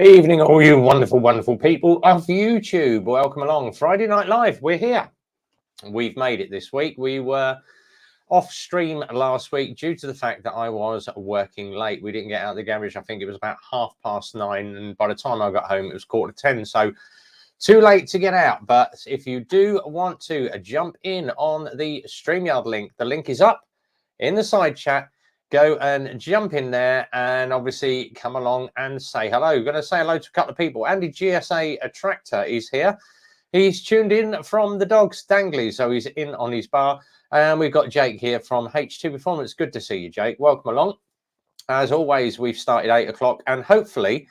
Evening, all you wonderful, wonderful people of YouTube. Welcome along. Friday Night Live. We're here. We've made it this week. We were off stream last week due to the fact that I was working late. We didn't get out of the garage. I think it was about 9:30. And by the time I got home, it was 9:45. So too late to get out. But if you do want to jump in on the StreamYard link, the link is up in the side chat. Go and jump in there and obviously come along and say hello. We're going to say hello to a couple of people. Andy GSA Tractor is here. He's tuned in from the Dogs Dangley, so he's in on his bar. And we've got Jake here from H2 Performance. Good to see you, Jake. Welcome along. As always, we've started 8 o'clock and hopefully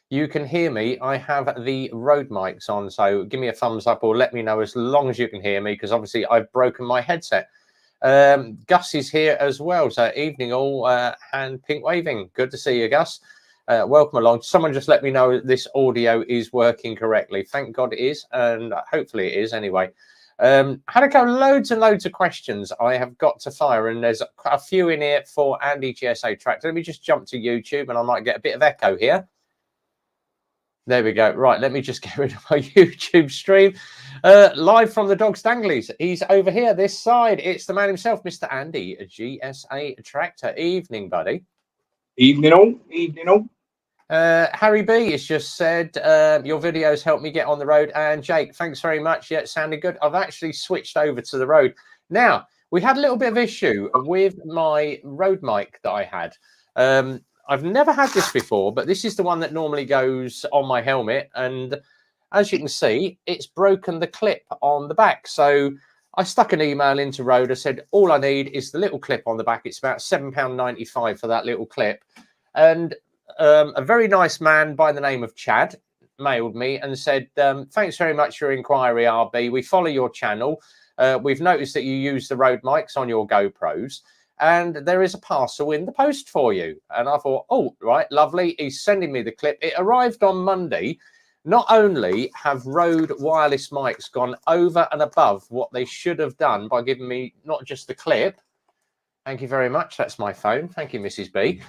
you can hear me. I have the Rode mics on, so give me a thumbs up or let me know as long as you can hear me, because obviously I've broken my headset. Gus is here as well. So evening all, hand pink waving. Good to see you, Gus. Welcome along. Someone just let me know that this audio is working correctly. Thank God it is, and hopefully it is anyway. Had to go loads and loads of questions I have got to fire, and there's a few in here for Andy GSA Tractor. Let me just jump to YouTube, and I might get a bit of echo here. There we go. Right, let me just get rid of my YouTube stream. Live from the Dogs Dangleys. He's over here, this side. It's the man himself, Mr. Andy, GSA Tractor. Evening, buddy. Evening all. Evening all. Harry B has just said, your videos helped me get on the road. And Jake, thanks very much. Yeah, it sounded good. I've actually switched over to the road. Now, we had a little bit of issue with my Rode mic that I had. I've never had this before, but this is the one that normally goes on my helmet. And as you can see, it's broken the clip on the back. So I stuck an email into Rode. I said, all I need is the little clip on the back. It's about £7.95 for that little clip. And a very nice man by the name of Chad mailed me and said, thanks very much for your inquiry, RB. We follow your channel. We've noticed that you use the Rode mics on your GoPros. And there is a parcel in the post for you. And I thought, oh, right, lovely. He's sending me the clip. It arrived on Monday. Not only have Rode wireless mics gone over and above what they should have done by giving me not just the clip. Thank you very much. That's my phone. Thank you, Mrs. B.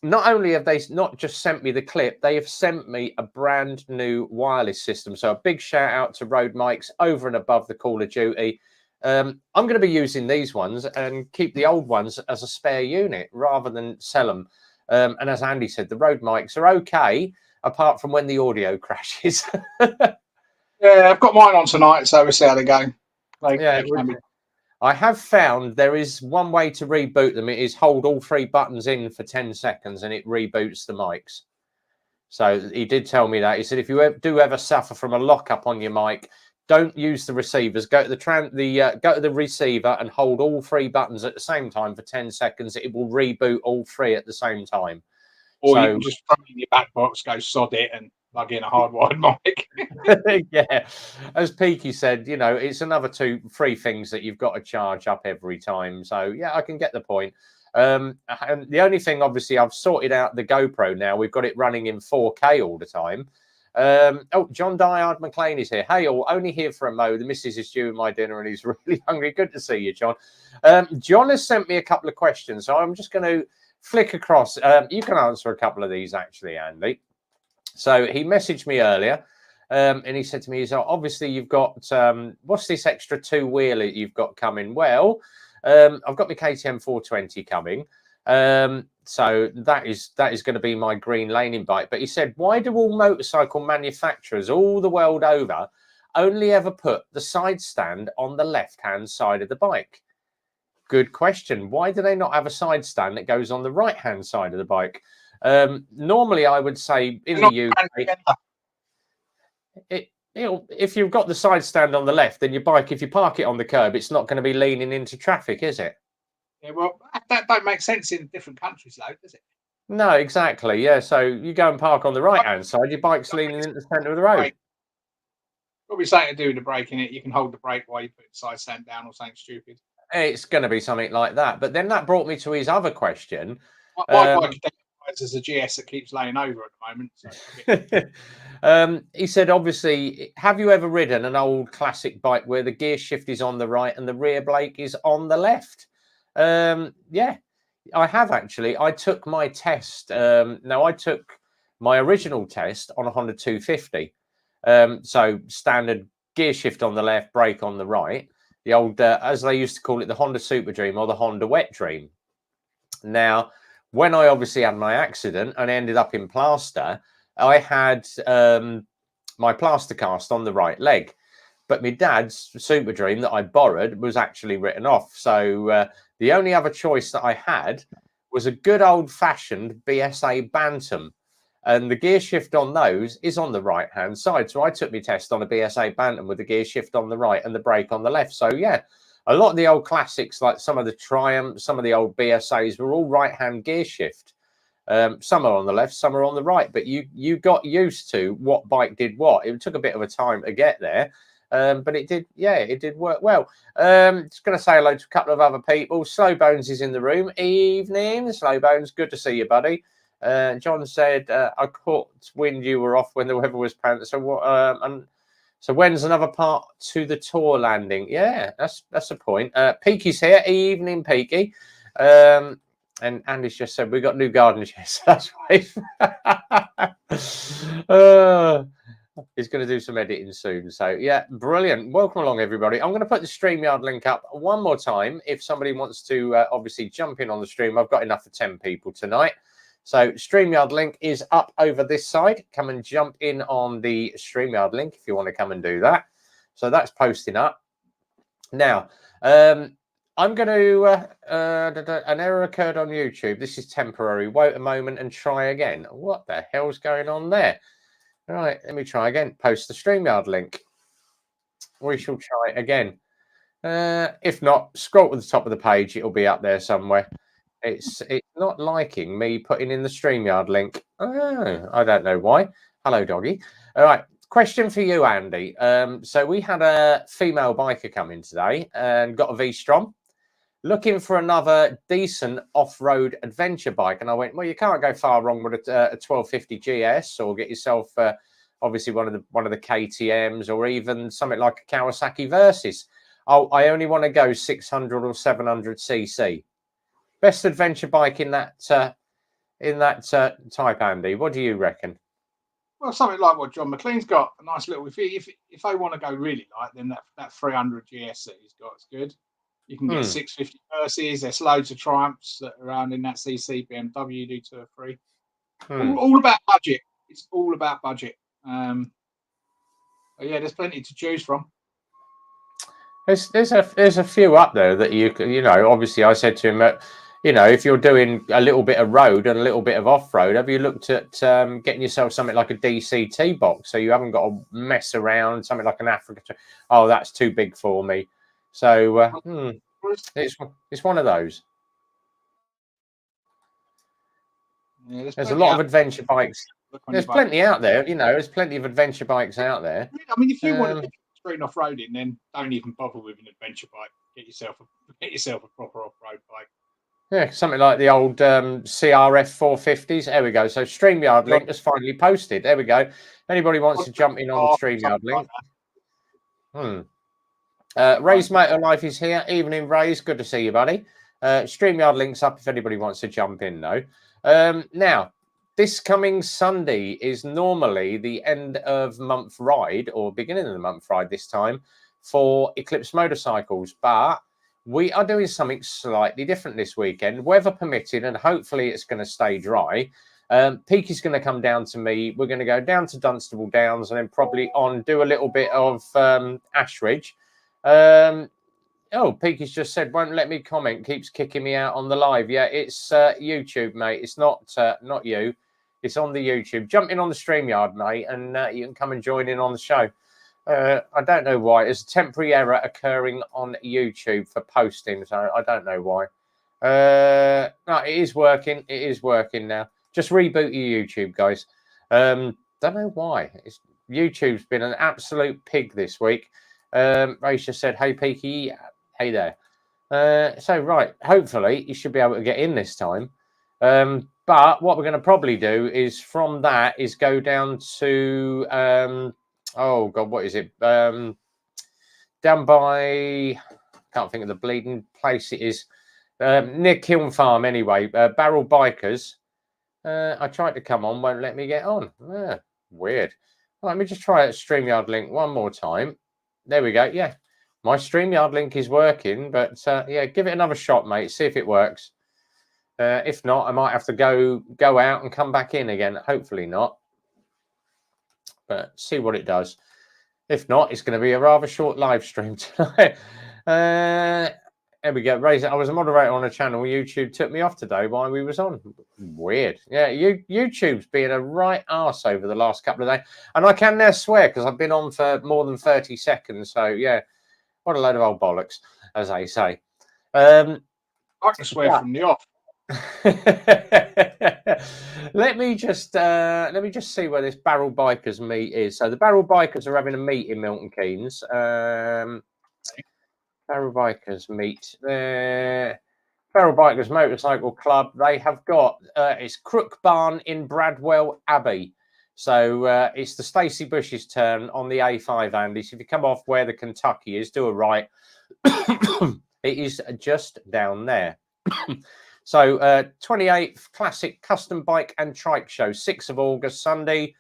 Not only have they not just sent me the clip, they have sent me a brand new wireless system. So a big shout out to Rode mics over and above the Call of Duty. I'm going to be using these ones and keep the old ones as a spare unit rather than sell them. And as Andy said, the Rode mics are okay, apart from when the audio crashes. Yeah, I've got mine on tonight, so we'll see how they go. I have found there is one way to reboot them. It is hold all 3 buttons in for 10 seconds and it reboots the mics. So he did tell me that. He said, if you do ever suffer from a lockup on your mic, don't use the receivers. Go to the receiver and hold all 3 buttons at the same time for 10 seconds. It will reboot all 3 at the same time. Or you can just throw it in your back box, go sod it, and plug in a hardwired mic. Yeah, as Peaky said, you know, it's another 2-3 things that you've got to charge up every time. So yeah, I can get the point. And the only thing, obviously, I've sorted out the GoPro now. We've got it running in 4K all the time. Oh, John Dyard McLean is here. Hey, all, only here for a mo. The missus is due my dinner and he's really hungry. Good to see you, John. John has sent me a couple of questions, so I'm just going to flick across. You can answer a couple of these, actually, Andy. So he messaged me earlier, and he said to me, so obviously you've got, what's this extra 2-wheeler you've got coming? Well, I've got my KTM 420 coming. So that is going to be my green laning bike. But he said, why do all motorcycle manufacturers all the world over only ever put the side stand on the left-hand side of the bike? Good question. Why do they not have a side stand that goes on the right-hand side of the bike? Normally, I would say in the UK, if you've got the side stand on the left, then your bike, if you park it on the curb, it's not going to be leaning into traffic, is it? Yeah, well, that don't make sense in different countries, though, does it? No, exactly. Yeah, so you go and park on the right-hand side, your bike's leaning into the centre of the road. Probably something to do with the brake in it. You can hold the brake while you put the side stand down or something stupid. It's going to be something like that. But then that brought me to his other question. My bike is a GS that keeps laying over at the moment. So he said, obviously, have you ever ridden an old classic bike where the gear shift is on the right and the rear brake is on the left? Yeah, I have actually. I took my test. Now, I took my original test on a Honda 250. So standard gear shift on the left, brake on the right. The old, as they used to call it, the Honda Super Dream or the Honda Wet Dream. Now, when I obviously had my accident and ended up in plaster, I had my plaster cast on the right leg. But my dad's Super Dream that I borrowed was actually written off. So the only other choice that I had was a good old-fashioned BSA Bantam. And the gear shift on those is on the right-hand side. So I took my test on a BSA Bantam with the gear shift on the right and the brake on the left. So, yeah, a lot of the old classics, like some of the Triumph, some of the old BSAs, were all right-hand gear shift. Some are on the left, some are on the right. But you got used to what bike did what. It took a bit of a time to get there. But it did, yeah, it did work well. Just going to say hello to a couple of other people. Slow Bones is in the room. Evening, Slow Bones. Good to see you, buddy. John said, I caught wind you were off when the weather was pants. So what? So when's another part to the tour landing? Yeah, that's a point. Peaky's here. Evening, Peaky. And Andy's just said we got new garden chairs. That's right. He's going to do some editing soon. So, yeah, brilliant. Welcome along, everybody. I'm going to put the StreamYard link up one more time. If somebody wants to obviously jump in on the stream, I've got enough for 10 people tonight. So StreamYard link is up over this side. Come and jump in on the StreamYard link if you want to come and do that. So that's posting up. Now, I'm going to, an error occurred on YouTube. This is temporary. Wait a moment and try again. What the hell's going on there? All right, let me try again. Post the StreamYard link. We shall try it again. If not, scroll to the top of the page. It'll be up there somewhere. It's not liking me putting in the StreamYard link. Oh, I don't know why. Hello, doggy. All right, question for you, Andy. So we had a female biker come in today and got a V-Strom. Looking for another decent off-road adventure bike. And I went, well, you can't go far wrong with a 1250 GS or get yourself obviously one of the KTMs or even something like a Kawasaki Versys. Oh, I only want to go 600 or 700 cc. Best adventure bike in that type, Andy. What do you reckon? Well, something like what John McLean's got. A nice little. If they want to go really light, then that 300 GS that he's got is good. You can get 650 Versys. There's loads of Triumphs that are around in that CC. BMW do 2 or 3. All about budget. It's all about budget. But yeah, there's plenty to choose from. There's a few up there that you know. Obviously, I said to him, if you're doing a little bit of road and a little bit of off road, have you looked at getting yourself something like a DCT box so you haven't got to mess around? Something like an Africa. Oh, that's too big for me. So it's one of those. Yeah, there's a lot of adventure bikes. There's plenty out there. There's plenty of adventure bikes out there. I mean, if you want to get straight off-roading, then don't even bother with an adventure bike. Get yourself a proper off-road bike. Yeah, something like the old CRF 450s. There we go. So StreamYard link is finally posted. There we go. Anybody wants to jump in on the StreamYard link? Ray's Motor Life is here. Evening, Ray's. Good to see you, buddy. StreamYard link's up if anybody wants to jump in, though. Now, this coming Sunday is normally the end of month ride or beginning of the month ride this time for Eclipse Motorcycles, but we are doing something slightly different this weekend, weather permitting, and hopefully it's going to stay dry. Peaky's going to come down to me. We're going to go down to Dunstable Downs and then probably do a little bit of Ashridge. Peaky's just said, won't let me comment, keeps kicking me out on the live. Yeah, it's YouTube, mate. It's not you. It's on the YouTube. Jump in on the StreamYard, mate, and you can come and join in on the show. I don't know why. There's a temporary error occurring on YouTube for posting, so I don't know why. No, it is working. It is working now. Just reboot your YouTube, guys. Don't know why. YouTube's been an absolute pig this week. Raisha said, hey, Peaky. Hey there. So, right, hopefully you should be able to get in this time. But what we're going to probably do is from that is go down to, oh, God, what is it? Down by, can't think of the bleeding place it is. Near Kiln Farm, anyway. Barrel Bikers. I tried to come on, won't let me get on. Weird. Well, let me just try a StreamYard link one more time. There we go. Yeah, my StreamYard link is working, but yeah, give it another shot, mate. See if it works. If not, I might have to go out and come back in again. Hopefully not, but see what it does. If not, it's going to be a rather short live stream tonight. There we go. Razor, I was a moderator on a channel. YouTube took me off today while we was on. Weird. Yeah, YouTube's been a right arse over the last couple of days. And I can now swear because I've been on for more than 30 seconds. So, yeah, what a load of old bollocks, as they say. I can swear from the off. Let me just see where this Barrel Bikers meet is. So the Barrel Bikers are having a meet in Milton Keynes. Barrel Bikers meet there. Barrel Bikers Motorcycle Club. They have got it's Crook Barn in Bradwell Abbey. So it's the Stacey Bush's turn on the A5, Andy. So if you come off where the Kentucky is, do a right. It is just down there. So 28th Classic Custom Bike and Trike Show, 6th of August, Sunday,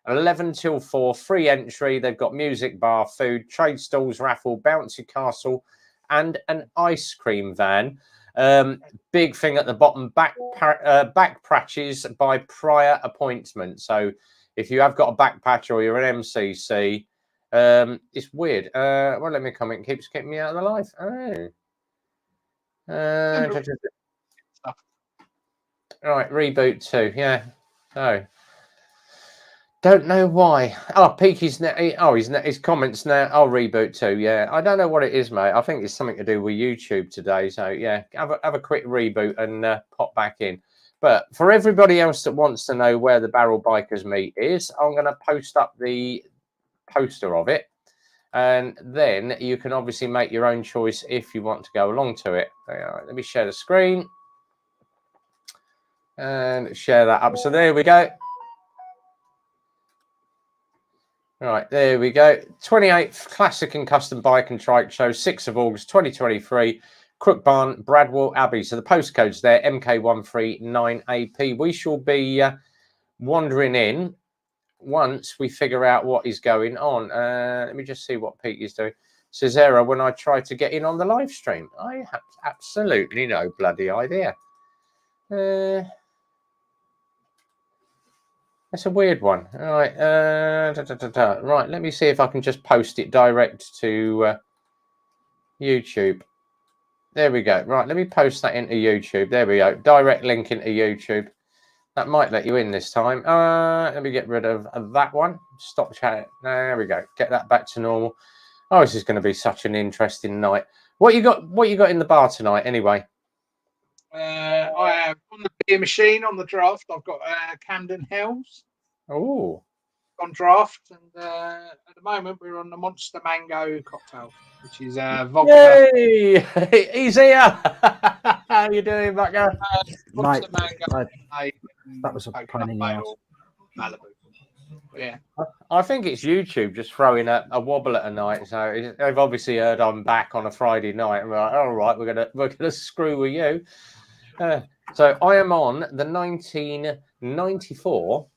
11 till 4, free entry. They've got music, bar, food, trade stalls, raffle, bouncy castle, and an ice cream van. Big thing at the bottom, back patches by prior appointment. So if you have got a back patch or you're an MCC, it's weird. Well, let me comment. Keeps keeping me out of the live. Right, reboot 2. Yeah. Oh. Don't know why. Oh, Peaky's now. Oh, his comments now. Oh, reboot 2. Yeah. I don't know what it is, mate. I think it's something to do with YouTube today. So yeah, have a quick reboot and pop back in. But for everybody else that wants to know where the Barrel Bikers meet is, I'm going to post up the poster of it. And then you can obviously make your own choice if you want to go along to it. Right, let me share the screen. And share that up. So there we go. Right, there we go. 28th Classic and Custom Bike and Trike Show, 6th of August, 2023. Crook Barn, Bradwell Abbey. So the postcode's there, MK139AP. We shall be wandering in once we figure out what is going on. Let me just see what Pete is doing. Says error when I try to get in on the live stream. I have absolutely no bloody idea. That's a weird one. All right. Right. Let me see if I can just post it direct to YouTube. There we go. Right. Let me post that into YouTube. There we go. Direct link into YouTube. That might let you in this time. Let me get rid of that one. Stop chat. There we go. Get that back to normal. Oh, this is going to be such an interesting night. What you got in the bar tonight, anyway? I have on the beer machine on the draft. I've got Camden Hells. Oh, on draft, and at the moment we're on the Monster Mango cocktail, which is vodka. Yay! He's here. How you doing, Bucker? Monster Mango. That was a pain in the ass. Malibu. Yeah. I think it's YouTube just throwing a wobble at a night. So they've obviously heard I'm back on a Friday night. And we're like, all right, we're gonna screw with you. So I am on the 1994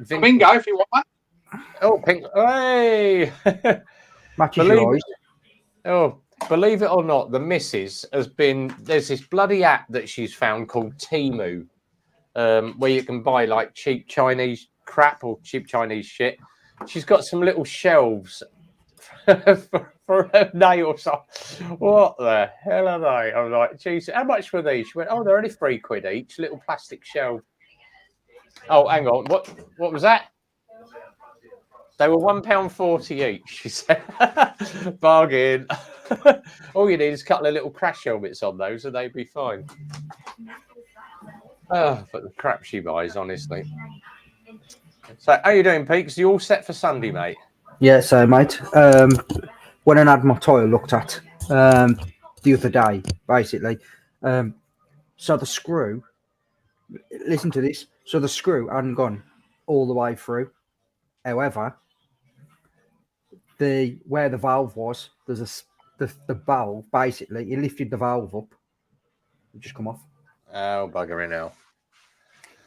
Bingo, if you want that. Oh, pink! Hey, believe it or not, the missus has been. There's this bloody app that she's found called Temu, where you can buy like cheap Chinese crap or cheap Chinese shit. She's got some little shelves for her nails. What the hell are they? I'm like, geez, how much were these? She went, oh, they're only £3 each. Little plastic shelf. Oh, hang on. What was that? They were £1.40 each. She said, bargain. All you need is a couple of little crash helmets on those, and they'd be fine. Oh, but the crap she buys, honestly. So, how you doing, Peaks? You all set for Sunday, mate? Yeah, so mate, when I had my tyre looked at the other day, basically, so the screw. Listen to this. So the screw hadn't gone all the way through. However, where the valve was, there's the valve. Basically, he lifted the valve up. It just come off. Oh, buggering hell.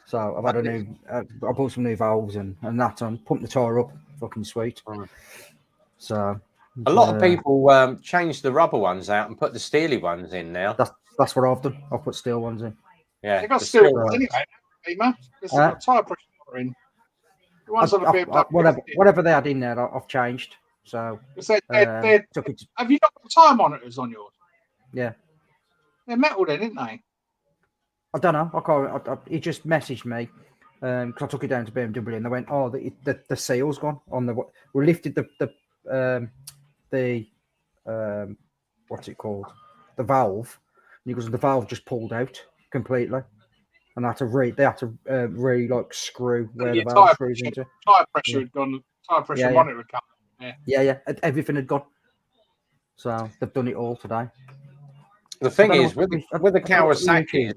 So I've had a new, I bought some new valves and that on, pumped the tyre up, fucking sweet. Mm. So A lot of people changed the rubber ones out and put the steely ones in now. that's what I've done. I've put steel ones in. Yeah, They got the steel steel- ones anyway, Ema. There's got tyre pressure in. The ones on the BMW. Whatever they had in there, I've changed. So took it. Have you got the tyre monitors on yours? Yeah. They're metal then, isn't they? I don't know. I can't. He just messaged me because I took it down to BMW and they went, "Oh, the seal's gone on the." We lifted the what's it called? The valve. And he goes, the valve just pulled out completely, and they had to really like screw where the valve screws into. Tyre pressure had gone. Tyre pressure monitor had come. Yeah. Everything had gone. So they've done it all today. The thing is, with the Kawasaki,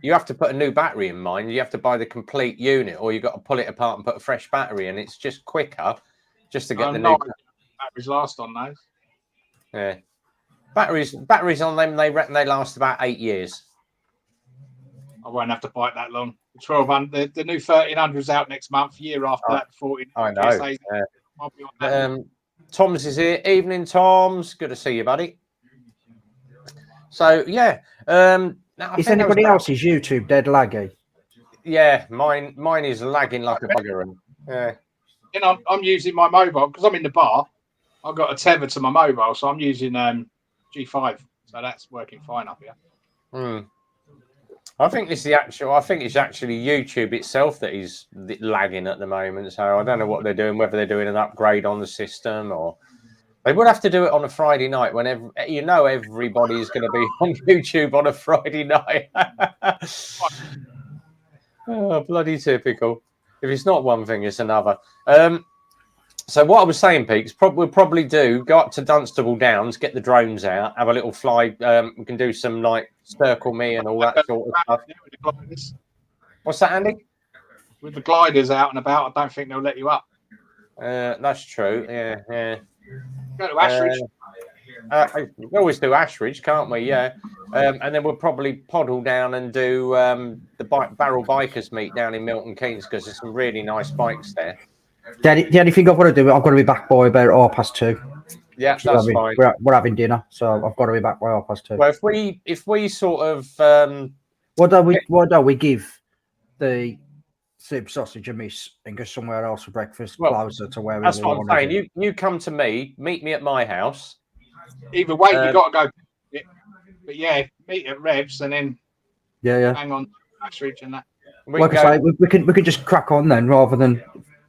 you have to put a new battery in mine. You have to buy the complete unit, or you've got to pull it apart and put a fresh battery in. It's just quicker just to get the new batteries last on those. Yeah. Batteries on them, they reckon they last about 8 years. I won't have to bite that long. 1200, the new 1300's out next month. Year after that, 14. I know. I'll be on that. Tom's is here. Evening, Tom's. Good to see you, buddy. So yeah. Is anybody else's YouTube dead laggy? Yeah, mine is lagging like a bugger. Yeah. You know, I'm using my mobile because I'm in the bar. I've got a tether to my mobile, so I'm using G5, so that's working fine up here. I think it's actually YouTube itself that is lagging at the moment. So I don't know what they're doing, whether they're doing an upgrade on the system or they would have to do it on a Friday night whenever everybody's going to be on YouTube on a Friday night. Oh, bloody typical. If it's not one thing, it's another. So what I was saying, Peaks, we'll probably go up to Dunstable Downs, get the drones out, have a little fly. We can do some like circle me and all that sort of stuff. What's that, Andy? With the gliders out and about, I don't think they'll let you up. That's true. Yeah. Go to Ashridge. We can always do Ashridge, can't we? Yeah. And then we'll probably poddle down and do the Barrel Bikers meet down in Milton Keynes because there's some really nice bikes there. The only thing I've got to do, I've got to be back by about 2:30. Yeah, that's fine. We're having dinner, so I've got to be back by 2:30. Well, if we sort of why don't we give the soup sausage a miss and go somewhere else for breakfast closer to where we that's what I'm saying. You come to me, meet me at my house. Either way, you got to go. But yeah, meet at Revs and then hang on to Ashridge and that. Like I say, we could just crack on then rather than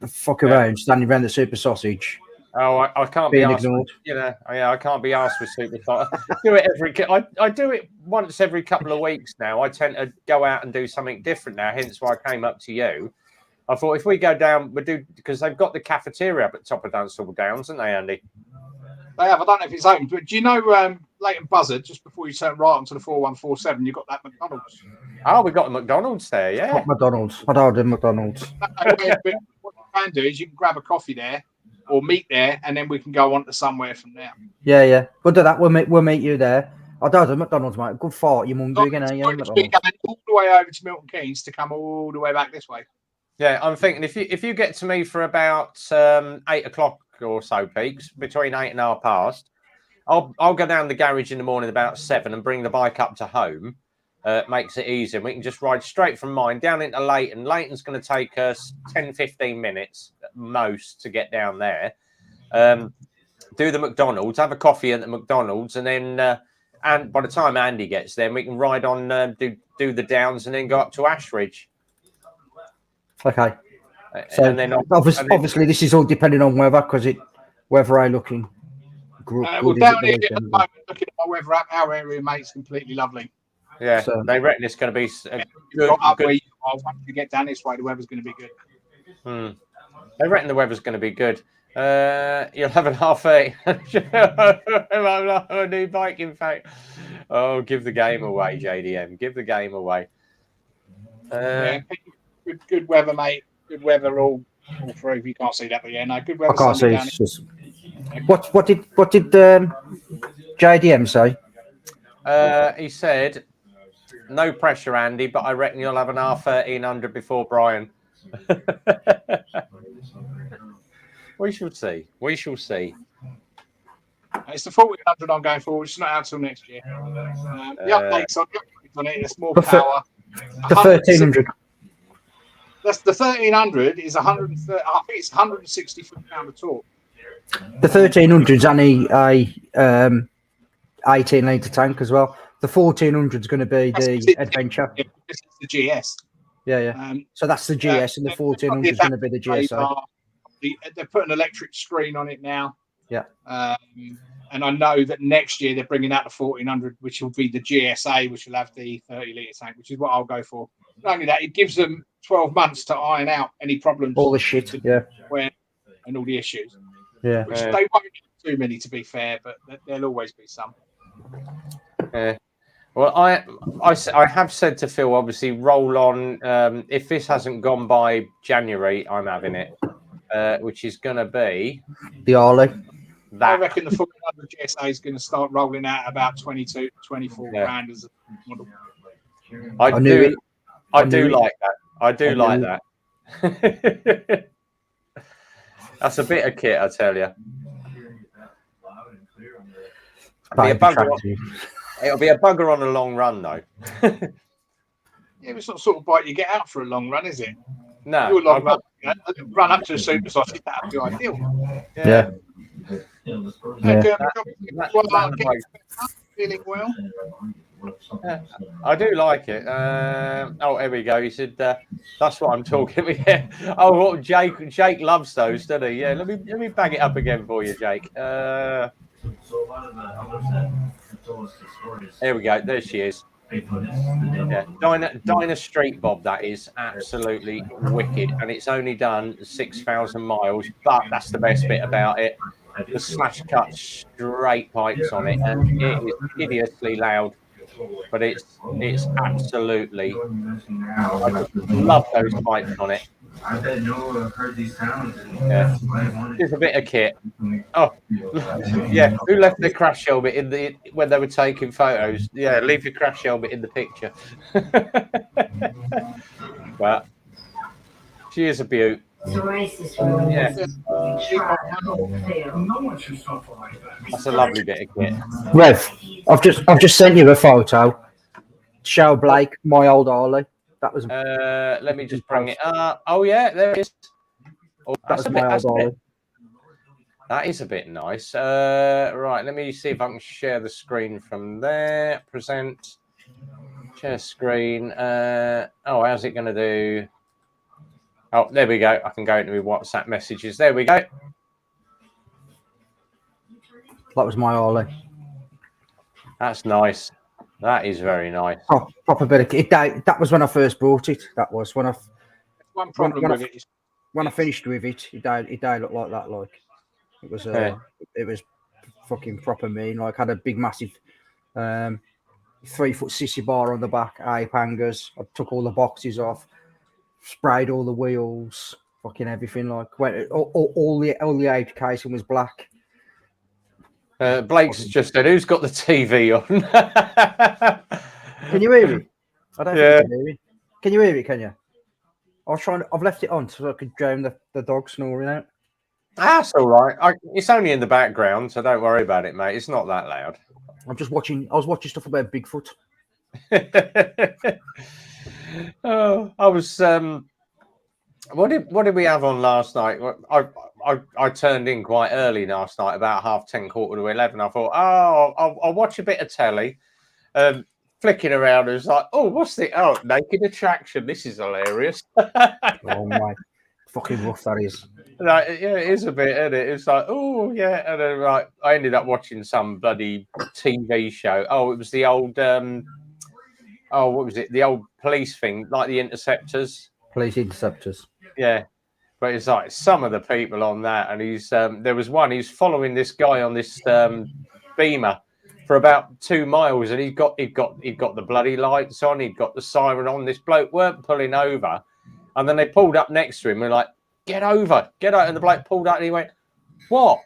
fuck around standing around the super sausage. Oh, I can't be asked. I can't be asked with super sausage. I do it once every couple of weeks now. I tend to go out and do something different now. Hence why I came up to you. I thought if we go down, we do because they've got the cafeteria up at top of Dunstable Downs, haven't they, Andy? They have. I don't know if it's open, but do you know Leighton Buzzard? Just before you turn right onto the 4147, you've got that McDonald's. Oh, we've got a McDonald's there, yeah. Not McDonald's. I don't do McDonald's. What you can do is you can grab a coffee there or meet there, and then we can go on to somewhere from there. Yeah. We'll do that. We'll meet you there. I don't do McDonald's, mate. Good thought. You're hungry again, are you? Going all the way over to Milton Keynes to come all the way back this way. Yeah, I'm thinking if you get to me for about 8 o'clock or so, Peaks, between 8 and past, I'll go down the garage in the morning about 7 and bring the bike up to home. Makes it easier. We can just ride straight from mine down into Leighton. Leighton's going to take us 10-15 minutes at most to get down there. Do the McDonald's, have a coffee at the McDonald's, and then and by the time Andy gets there, we can ride on do the Downs and then go up to Ashridge. Okay. So and then obviously this is all depending on weather because weather ain't looking good. Well, down here at the moment, looking at my weather app, our area, mate, is completely lovely. Yeah, so, they reckon it's going to be good. Where you are, once you get down this way, the weather's going to be good. They reckon the weather's going to be good. You'll have an half-8. A new bike, in fact. Oh, give the game away, JDM. Give the game away. Good weather, mate. Good weather all through. If you can't see that, but yeah, no, good weather. I can't see. It's just... What did JDM say? He said No pressure, Andy, but I reckon you'll have an R1300 before Brian. We shall see. We shall see. It's the 1400 I'm going for, which is not out till next year. The updates on it, it's more power. The 1300. That's the 1300 is 130. I think it's 160 foot-pound of torque. The 1300 is only a 18 litre tank as well. The 1400 is going to be the Adventure. Yeah, it's the GS. Yeah. So that's the GS, and the 1400 is going to be the GSA. They're putting an electric screen on it now. Yeah. And I know that next year they're bringing out the 1400, which will be the GSA, which will have the 30 litre tank, which is what I'll go for. Not only that, it gives them 12 months to iron out any problems. All the shit, yeah. And all the issues. Yeah. Which they won't have too many, to be fair, but there'll always be some. Well, I have said to Phil, obviously, roll on. If this hasn't gone by January, I'm having it, which is going to be the Harley. I reckon the 1400 GSA is going to start rolling out about 22, 24 grand as a model. I do like that. I do like that. That's a bit of kit, I tell you. It'll be a bugger on a long run, though. Yeah, it's not sort of bike you get out for a long run, is it? No. Do a long run up to a super sausage, that would be ideal. Yeah. Feeling well. I do like it. Oh, here we go. He said, "That's what I'm talking about." Yeah. Oh, what Jake loves those, doesn't he? Yeah. Let me bag it up again for you, Jake. Here we go. There she is. Yeah, Dinah Street Bob. That is absolutely wicked, and it's only done 6,000 miles. But that's the best bit about it. The slash cut straight pipes on it, and it is hideously loud. But it's absolutely. I just love those pipes on it. Yeah, it's a bit of kit. Oh, yeah. Who left the crash helmet when they were taking photos? Yeah, leave your crash helmet in the picture. But she is a beaut. Yeah. That's a lovely bit of kit. Rev, I've just sent you a photo. Shell Blake, my old Harley. That was. Let me just bring it up. Oh yeah, there it is. Oh, That's my old Harley. That is a bit nice. Right, let me see if I can share the screen from there. Present, share screen. How's it going to do? Oh, there we go. I can go into my WhatsApp messages. There we go. That was my Harley. That's nice. That is very nice. Oh, proper bit of it. That was when I first bought it. That was when I. One problem with it is when I finished with it. It died look like that. Like it was. It was fucking proper mean. Like had a big massive, 3-foot sissy bar on the back, ape hangers. I took all the boxes off, sprayed all the wheels, fucking everything. Like all the ape casing was black. Blake's just said, "Who's got the TV on?" Can you hear me? I don't think you can hear me. Can you hear me? Can you? I was trying. I've left it on so I could drown the dog snoring out. That's all right. It's only in the background, so don't worry about it, mate. It's not that loud. I'm just watching. I was watching stuff about Bigfoot. Oh, I was. What did we have on last night? I turned in quite early last night, about 10:30, 11:15. I thought, I'll watch a bit of telly. Flicking around, it was like, what's the Naked Attraction? This is hilarious. Oh my, fucking rough that is. Like, yeah, it is a bit, isn't it? It's like, and then I ended up watching some bloody TV show. Oh, it was the old, what was it? The old police thing, like the Interceptors. Police Interceptors. Yeah. But it's like some of the people on that, and he's there was one, he's following this guy on this Beamer for about 2 miles, and he'd got the bloody lights on, he'd got the siren on. This bloke weren't pulling over, and then they pulled up next to him and like, get over. And the bloke pulled out and he went, what?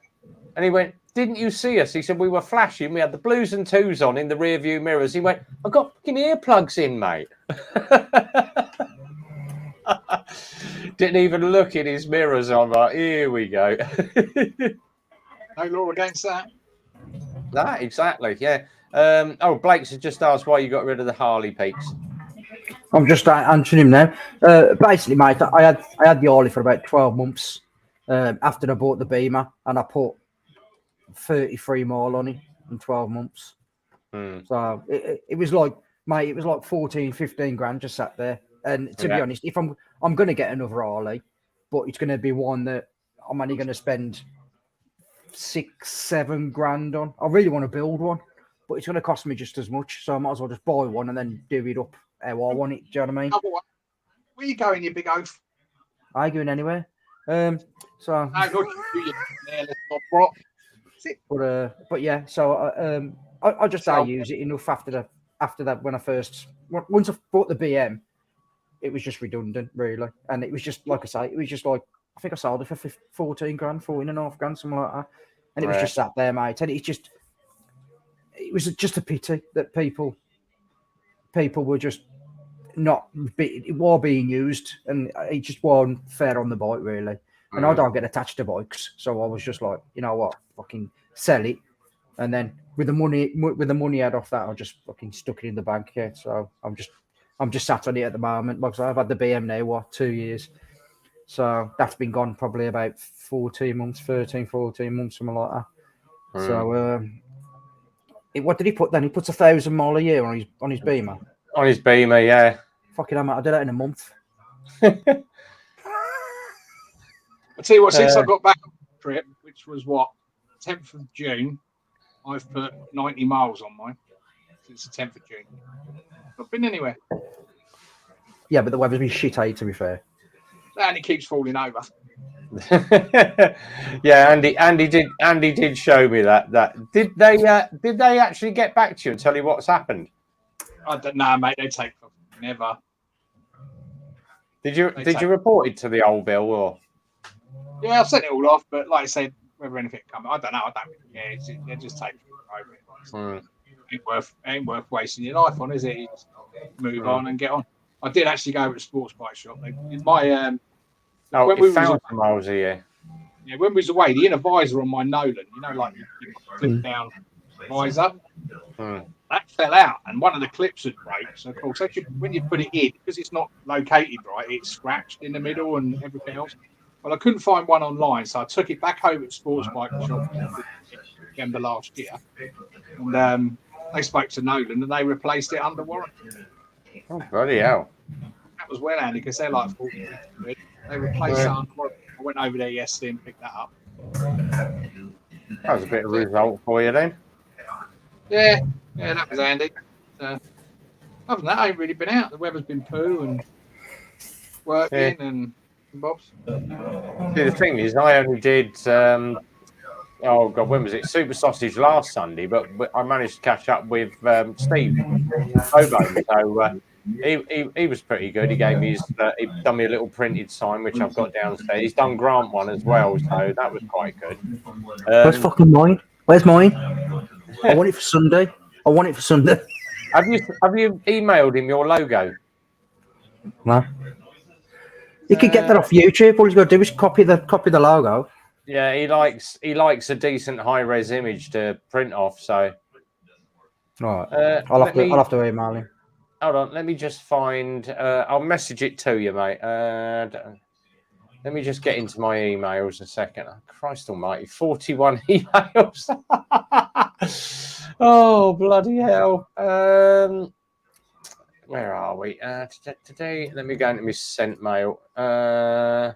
And he went, didn't you see us? He said, we were flashing. We had the blues and twos on in the rear view mirrors. He went, I've got fucking earplugs in, mate. Didn't even look in his mirrors. I'm like, here we go. No law against that. That, exactly, yeah. Blake's has just asked why you got rid of the Harley Peaks. I'm just answering him now. Basically, mate, I had the Harley for about 12 months after I bought the Beamer, and I put 33 more on it in 12 months. So it was like, mate, it was like 14, 15 grand just sat there. And to be honest, if I'm going to get another Harley, but it's going to be one that I'm only going to spend 6-7 grand on. I really want to build one, but it's going to cost me just as much. So I might as well just buy one and then do it up how I want it. Do you know what I mean? Where you going, you big oaf? I ain't going anywhere. No, look, you there, let's not rot. But yeah, so I just don't use it enough after that. When I once I bought the BM, it was just redundant, really, and it was just like I say, it was just like I think I sold it for 14 grand, 14.5 grand, something like that, and it was just sat there, mate. And it was just a pity that people were just not being used, and it just wasn't fair on the bike, really. And I don't get attached to bikes, so I was just like, you know what, fucking sell it, and then with the money I had off that, I just fucking stuck it in the bank. Yeah, so I'm just sat on it at the moment. Like I've had the BM now 2 years, so that's been gone probably about 13, 14 months, something like that. So what did he put then? He puts 1,000 mile a year on his Beamer. On his Beamer, yeah. Fucking hell, mate, I did that in a month. I'll tell you what, since I got back on the trip, which was 10th of June, I've put 90 miles on mine since the 10th of June. Not been anywhere. Yeah, but the weather's been shit, to be fair. And it keeps falling over. Yeah, Andy did show me that. Did they actually get back to you and tell you what's happened? I don't know, mate. They take never. Did you report it to the old Bill or? Yeah, I've sent it all off, but like I said, whether anything comes, I don't know. I don't really care. They just take it over. Ain't worth wasting your life on, is it? You just move on and get on. I did actually go to a sports bike shop. My when we 1,000 miles a year. Yeah, when we was away, the inner visor on my Nolan, like you flip down visor, that fell out, and one of the clips had broke. So of course, when you put it in, because it's not located right, it's scratched in the middle and everything else. Well, I couldn't find one online, so I took it back over to sports bike shop in December last year, and they spoke to Nolan, and they replaced it under warranty. Oh, bloody hell! That was well handy because they're like 40 quid. They replaced it under warranty. I went over there yesterday and picked that up. That was a bit of a result for you then. Yeah, that was handy. Other than that, I ain't really been out. The weather's been poo and working and bobs. See, the thing is, I only did. When was it? Super Sausage last Sunday, but I managed to catch up with Steve Hobo. So he was pretty good. He gave me he done me a little printed sign, which I've got downstairs. He's done Grant one as well, so that was quite good. Where's fucking mine? Where's mine? I want it for Sunday. Have you emailed him your logo? No. You could get that off YouTube. All he's got to do is copy the logo. Yeah, he likes a decent high res image to print off. So, right, I'll have to email him. Hold on, let me just find. I'll message it to you, mate. Let me just get into my emails a second. Oh, Christ Almighty, 41 emails. Oh bloody hell! Where are we? Today, let me go into my sent mail. Here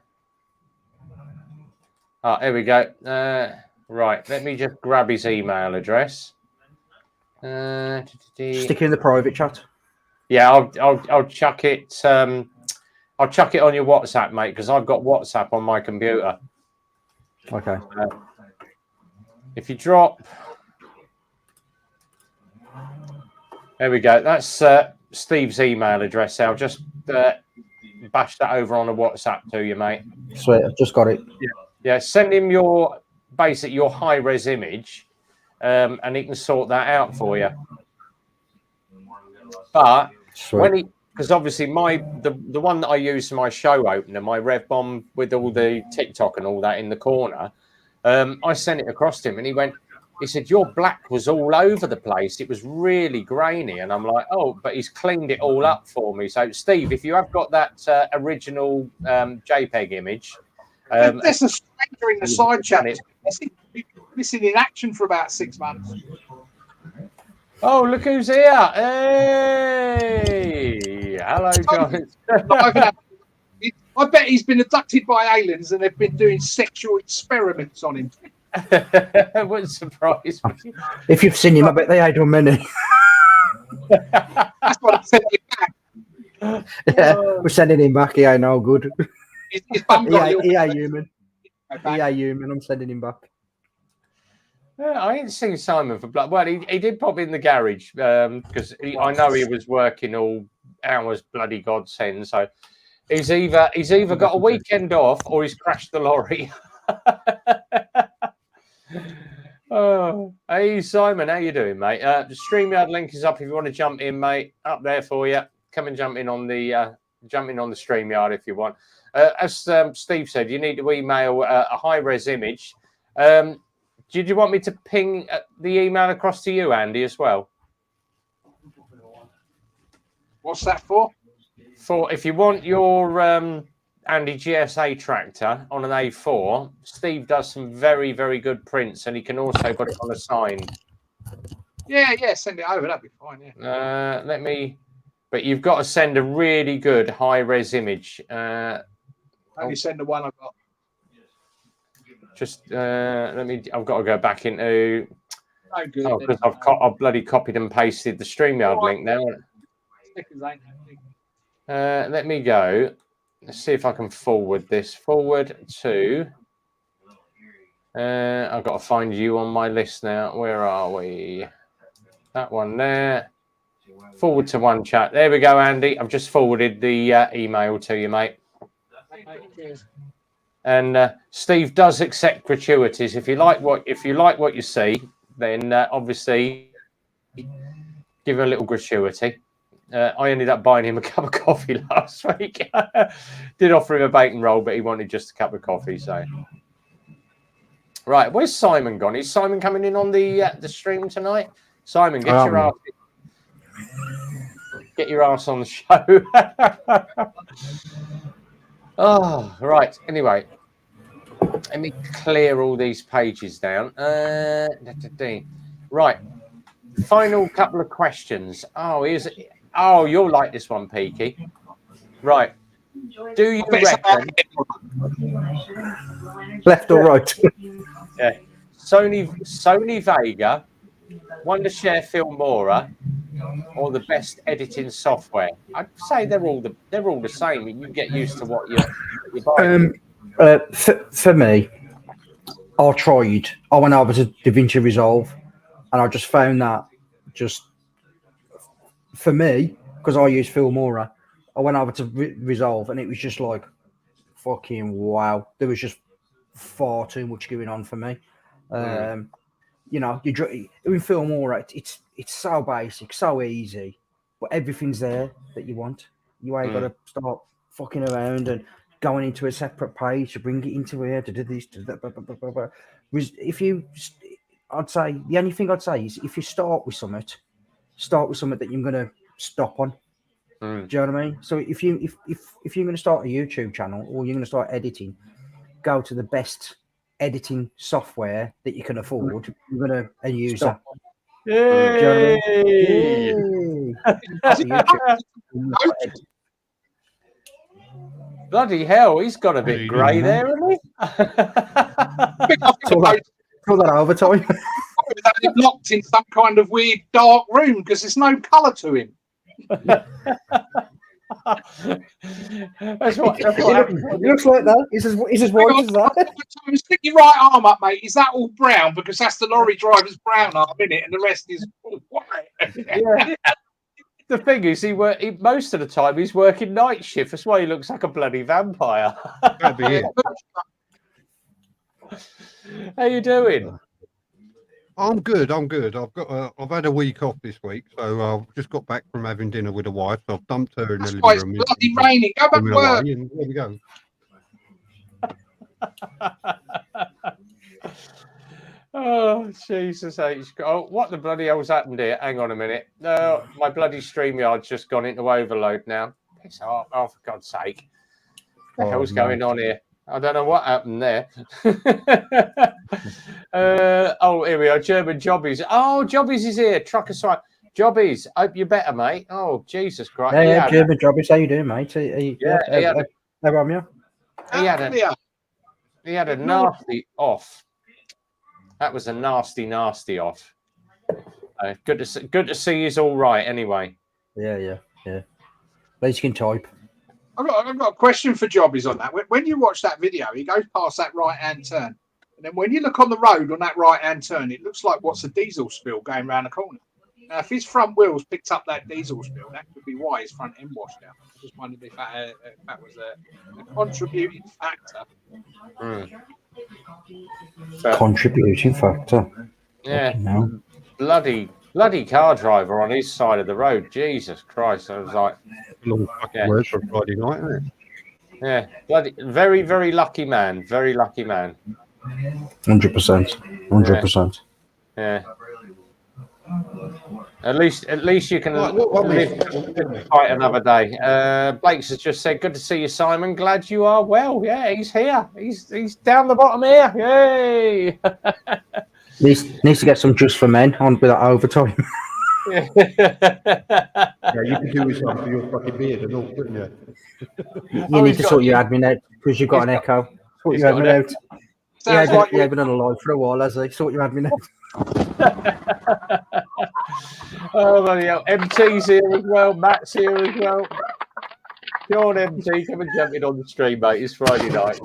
we go. Right, let me just grab his email address. Stick it in the private chat. Yeah, I'll chuck it. I'll chuck it on your WhatsApp, mate, because I've got WhatsApp on my computer. Okay. If you drop, there we go. That's Steve's email address. I'll just bash that over on a WhatsApp to you, mate. Sweet, I've just got it. Yeah, send him your basically your high res image, and he can sort that out for you. But Sweet. because obviously the one that I use for my show opener, my Rev Bomb with all the TikTok and all that in the corner, I sent it across to him, and he said your black was all over the place. It was really grainy, and I'm like, oh, but he's cleaned it all up for me. So Steve, if you have got that original JPEG image, there's a stranger in the side chat. Missing in action for about 6 months. Oh, look who's here! Hey, hello, John. I bet he's been abducted by aliens and they've been doing sexual experiments on him. Wouldn't surprise me. If you've seen him, I bet they ain't on many. That's what I said you back. Yeah, we're sending him back. He ain't no good. His bum got He ain't human. back. He ain't human. I'm sending him back. Yeah, I ain't seen Simon for blood. Well, he did pop in the garage because I know he was working all hours, bloody godsend. So he's either got a weekend off or he's crashed the lorry. Oh, hey Simon, how you doing, mate? The StreamYard link is up if you want to jump in, mate. Up there for you. Come and jump in on the StreamYard if you want. As Steve said, you need to email a high-res image. Did you want me to ping the email across to you, Andy, as well? What's that for? For if you want your Andy GSA tractor on an A4, Steve does some very, very good prints, and he can also put it on a sign. Yeah, send it over. That'd be fine. Yeah. But you've got to send a really good high-res image. Only send the one I've got. Just I've got to go back into. No good. Oh, because I've bloody copied and pasted the StreamYard link now. Let me go. Let's see if I can forward this. Forward to. I've got to find you on my list now. Where are we? That one there. Forward to one chat. There we go, Andy. I've just forwarded the email to you, mate. And Steve does accept gratuities. If you like what you see, then obviously give him a little gratuity. I ended up buying him a cup of coffee last week. Did offer him a bacon roll, but he wanted just a cup of coffee. So, right, where's Simon gone? Is Simon coming in on the stream tonight? Simon, get your ass on the show. Oh, right. Anyway, let me clear all these pages down. Right. Final couple of questions. Oh, you'll like this one, Peaky. Right. Do you reckon left or right? Yeah. Sony Vega, Wondershare Filmora, or the best editing software? I'd say they're all the same. You get used to what you're buying. For me, I went over to DaVinci Resolve, and I just found that for me, because I use Filmora, I went over to Resolve, and it was just like fucking wow. There was just far too much going on for me. You know, in Filmora, it's so basic, so easy, but everything's there that you want. You ain't got to start fucking around and going into a separate page to bring it into here to do this, to that. Blah, blah, blah, blah. I'd say the only thing I'd say is if you start with something that you're gonna stop on. Do you know what I mean? So if you're gonna start a YouTube channel or you're gonna start editing, go to the best editing software that you can afford. You're gonna use that. Yay! Bloody hell, he's got a bit grey there, hasn't he? Call that overtime. Locked in some kind of weird dark room because there's no colour to him. That's what He looks like that. He's as white as that. Stick your right arm up, mate. Is that all brown? Because that's the lorry driver's brown arm, isn't it? And the rest is all white. Yeah. The thing is, most of the time he's working night shift. That's why he looks like a bloody vampire. That'd be it. How you doing? I'm good. I'm good. I've had a week off this week, so I've just got back from having dinner with the wife. So I've dumped her in the That's living why it's room. bloody raining. Go back to work. And there we go. Oh, Jesus H. Oh, what the bloody hell's happened here? Hang on a minute. No, my bloody StreamYard's just gone into overload now. Piss off. Oh, for God's sake. What the hell's going on here? I don't know what happened there. Oh, here we are. German Jobbies. Oh, Jobbies is here. Trucker Swipe. Jobbies, hope you're better, mate. Oh, Jesus Christ. Yeah, German Jobbies. How you doing, mate? How am you? He had a nasty off. That was a nasty off. Good to see he's all right anyway. Yeah. At least you can type. I've got a question for Jobbies on that. When you watch that video, he goes past that right-hand turn. And then when you look on the road on that right-hand turn, it looks like what's a diesel spill going around the corner. Now, if his front wheels picked up that diesel spill, that could be why his front end washed out. I just wondered if that was a contributing factor. Contributing factor. Yeah. Bloody car driver on his side of the road. Jesus Christ. I was like, long fucking words for Friday night, isn't it? Yeah. Bloody very, very lucky man. Very lucky man. 100%. 100%. Yeah. At least you can live fight another day. Blake's has just said, "Good to see you, Simon. Glad you are well." Yeah, he's here. He's down the bottom here. Yay! Needs to get some Just for Men on with that overtime. Yeah, you can do with something for your fucking beard and all, couldn't you? You need to sort your admin out because you've got an echo. Sort your admin out. Yeah, been on a live for a while, has he? Sort your admin out. Oh, bloody hell. MT's here as well. Matt's here as well. Go on, MT. Come and jump in on the stream, mate. It's Friday night.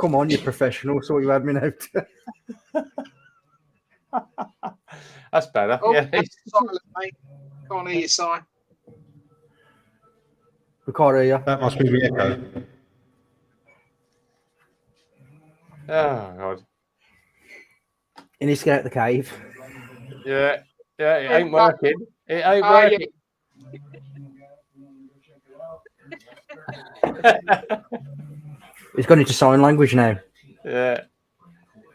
Come on, you're professional. Sort your admin out. That's better. Oh, yeah. Silent, mate. Can't hear you, Si. We can't hear you. That must be the echo. Oh, God. He needs to get out the cave. Yeah, it ain't working. It ain't working. He's gone into sign language now. Yeah.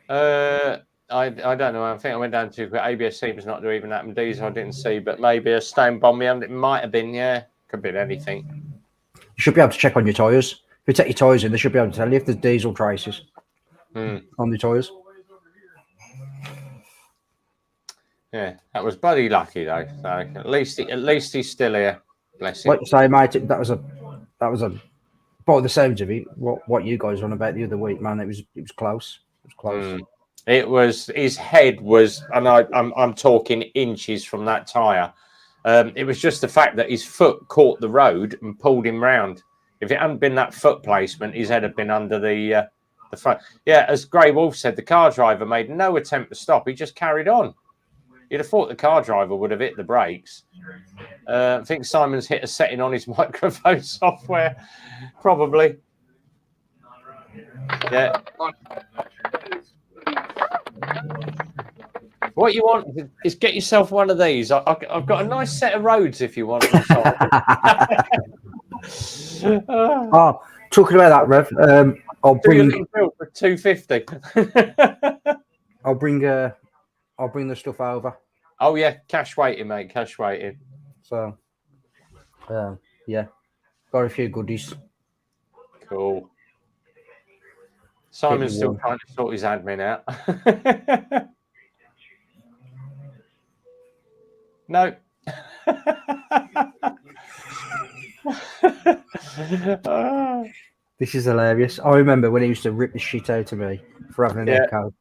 I don't know. I think I went down too quick. ABS seems not to even happen. Diesel I didn't see, but maybe a stone bomb. It might have been. Yeah, could be anything. You should be able to check on your tyres. If you take your tyres in, they should be able to tell you if there's diesel traces on the tyres. Yeah, that was bloody lucky though. So at least he's still here. Bless him. Like you say, mate, that was a by the sounds of it, what you guys were on about the other week, man, it was close. It was close. It was, his head was, and I'm talking inches from that tyre. It was just the fact that his foot caught the road and pulled him round. If it hadn't been that foot placement, his head had been under the front. Yeah, as Grey Wolf said, the car driver made no attempt to stop. He just carried on. You'd have thought the car driver would have hit the brakes. I think Simon's hit a setting on his microphone software, probably. Yeah. What you want is get yourself one of these. I've got a nice set of roads if you want. Oh, talking about that, Rev. I'll bring for $250. I'll bring the stuff over. Oh yeah, cash waiting, mate. Cash waiting. So, yeah, got a few goodies. Cool. Simon's still trying to sort his admin out. No. This is hilarious. I remember when he used to rip the shit out of me for having an echo.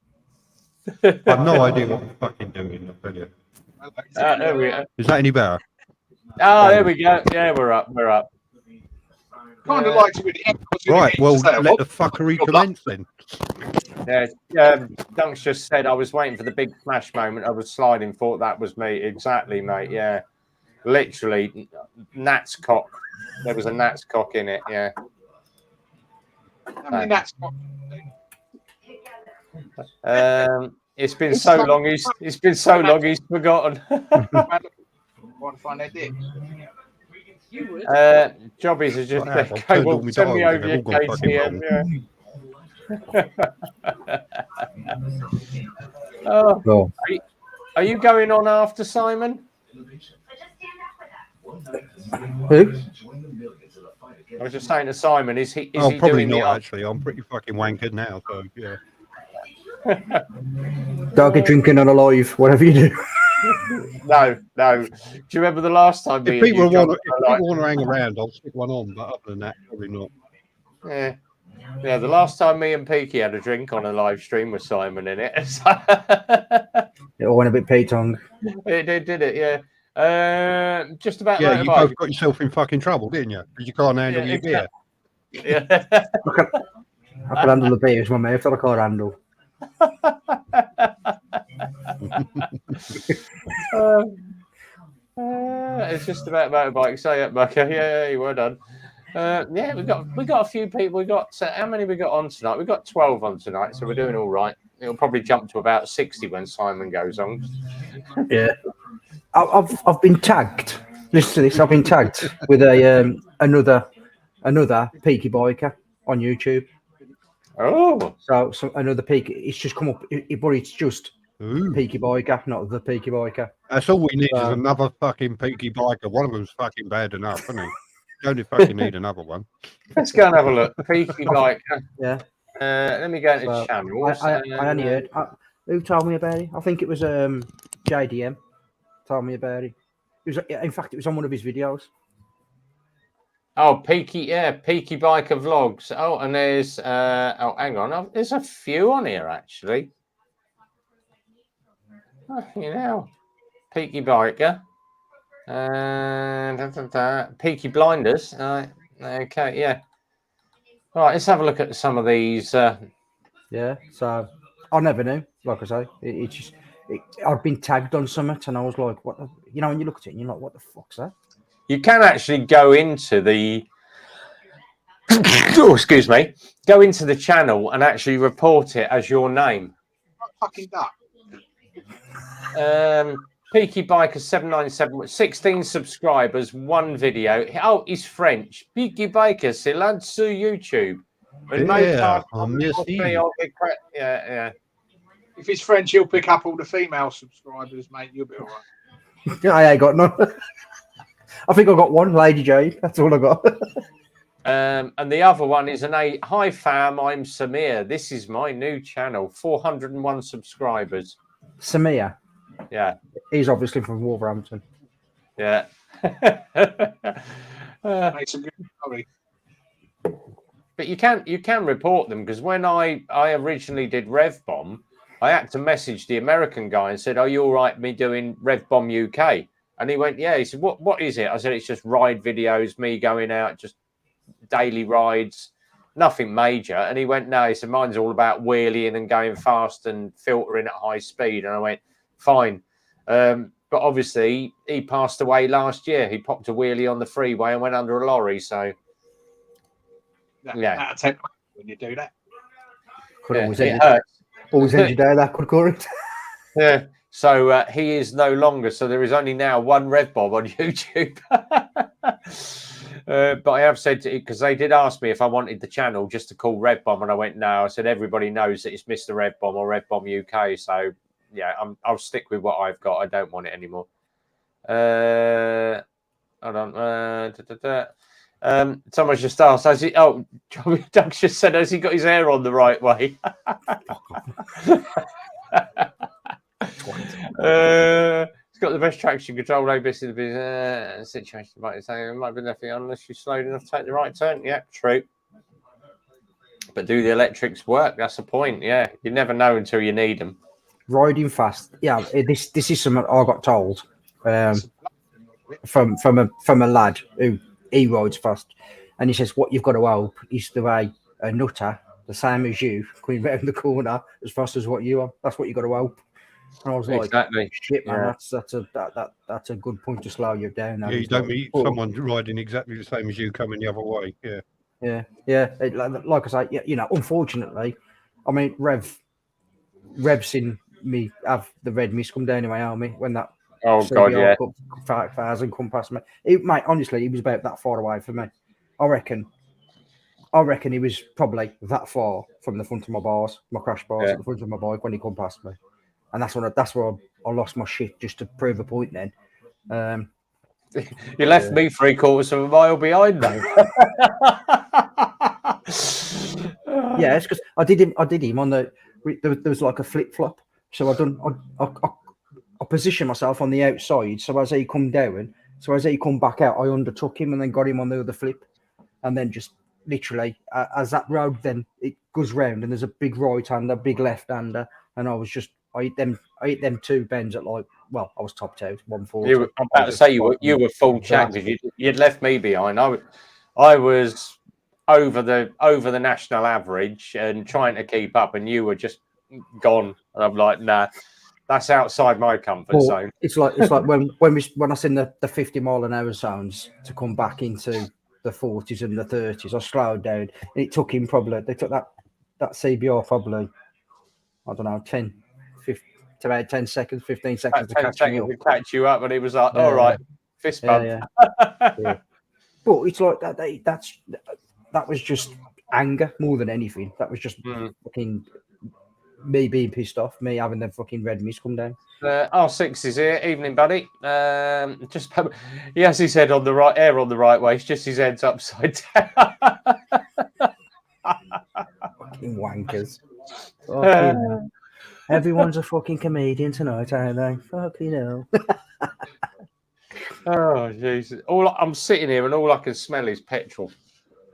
I've no idea what I'm fucking doing, I'll tell you. There we go. Is that any better? Oh, there we go. Yeah, we're up. Kind of like to be the echoes. Right, well, let the fuckery commence then. Yeah, Dunk's just said I was waiting for the big smash moment. I was sliding, thought that was me. Exactly, mate. Yeah, literally, Nat's cock. There was a Nat's cock in it. Yeah. I mean, that's what It's been so long. It's been so long. He's forgotten. want to find their dick. Jobbies are just I have. I've okay, turned well, all my send me dials over and your they've all gone fucking KTM. Yeah. Oh, Well, are you going on after Simon? who? I was just saying to Simon, is he Oh, he probably doing not actually. I'm pretty fucking wankered now, so yeah. Don't get drinking on a live, whatever you do. No. Do you remember the last time If people want to hang around, I'll stick one on. But other than that, probably not. Yeah, the last time me and Peaky had a drink on a live stream with Simon in it. It all went a bit pay-tongue. It did it, yeah. Just about Yeah, you motorbike. both got yourself in fucking trouble, didn't you? Because you can't handle your beer. Yeah. I could handle the beers, my mate. I can't handle. It's just about motorbike. Say it, Bucker. Yeah, well done. Yeah, we got a few people. We got how many we got on tonight? We got 12 on tonight, so we're doing all right. It'll probably jump to about 60 when Simon goes on. Yeah, I've been tagged. Listen to this. I've been tagged with a another peaky biker on YouTube. Oh, So another peaky. It's just come up, but it's just peaky biker, not the peaky biker. That's all we need is another fucking peaky biker. One of them's fucking bad enough, isn't he? You only fucking need another one. let's go and have a look. Peaky biker. Yeah. Let me go into channels. I only heard. Who told me about it? I think it was JDM told me about it. In fact, it was on one of his videos. Oh, Peaky Biker Vlogs. Oh, and there's hang on. There's a few on here actually. Oh, Peaky Biker. Peaky Blinders. Okay, yeah. All right, let's have a look at some of these. Yeah, so I never knew. Like I say, I've been tagged on something, and I was like, "What?" When you look at it, and you're like, "What the fuck's that?" You can actually go into the excuse me, go into the channel and actually report it as your name. Fucking duck. Peaky Biker 797, 16 subscribers, one video. Oh, he's French. Peaky Biker, c'est là sur YouTube. Yeah. If it's French, he'll pick up all the female subscribers, mate. You'll be all right. I ain't got none. I think I got one, Lady Jade. That's all I got. And the other one is hi fam, I'm Samir. This is my new channel, 401 subscribers. Samir. Yeah. He's obviously from Wolverhampton. Yeah. Makes a good story. But you can report them, because when I originally did Rev Bomb, I had to message the American guy and said, "Are you all right me doing Rev Bomb UK?" And he went, "Yeah." He said, "What is it?" I said, "It's just ride videos, me going out, just daily rides, nothing major." And he went, "No." He said, "Mine's all about wheeling and going fast and filtering at high speed." And I went, "Fine." But obviously he passed away last year. He popped a wheelie on the freeway and went under a lorry. So yeah, that'll take when you do that. Always end your day that could call it. Yeah. So he is no longer. So there is only now one Rev Bomb on YouTube. But I have said to it, because they did ask me if I wanted the channel just to call Rev Bomb, and I went no. I said everybody knows that it's Mr. Rev Bomb or Rev Bomb UK. So yeah, I'll stick with what I've got. I don't want it anymore. Hold on. Someone's just asked, has he? Oh, Doug just said, has he got his hair on the right way? He's got the best traction control, low bits in the business situation. Might say it might be nothing unless you're slow enough to take the right turn. Yeah, true. But do the electrics work? That's the point. Yeah, you never know until you need them. Riding fast. Yeah, this is something I got told from a lad who he rides fast, and he says what you've got to hope is the way a nutter the same as you coming round the corner as fast as what you are. That's what you got to hope. And I was like, exactly. Shit, man, Yeah. that's a good point to slow you down. Yeah, you don't meet someone riding exactly the same as you coming the other way. Yeah. Yeah. Like I say, you know, unfortunately, I mean, Rev's seen me have the red mist come down in my army when that Oh God, yeah. Cup 5,000 come past me. Mate, honestly, he was about that far away from me. I reckon he was probably that far from the front of my bars, my crash bars at the front of my bike when he come past me, and that's where I lost my shit just to prove a point. Then you left me 3/4 of a mile behind, though. Yeah, it's because I did him on there was like a flip flop, so I positioned myself on the outside, so as he come down, so as he come back out, I undertook him and then got him on the other flip, and then just literally as that road then it goes round and there's a big right hander, big left hander, and I hit them two bends at like, well, I was topped out 140. I'm about to say you were full chat because you'd left me behind. I was over the national average and trying to keep up, and you were just gone. And I'm like, nah, that's outside my comfort zone. It's like when I seen the 50 mile an hour zones to come back into the 40s and the 30s, I slowed down. And it took him they took that CBR probably, I don't know, 10 seconds, 15 seconds to catch you up, and it was like, all right, fist bump. Yeah. But it's like that was just anger more than anything. That was just fucking me being pissed off, me having the fucking red mist come down. R6 is here. Evening, buddy. Just he has his head on the right way. It's just his head's upside down. Fucking wankers. Everyone's a fucking comedian tonight, aren't they? Fucking hell. Oh, Jesus. I'm sitting here and all I can smell is petrol.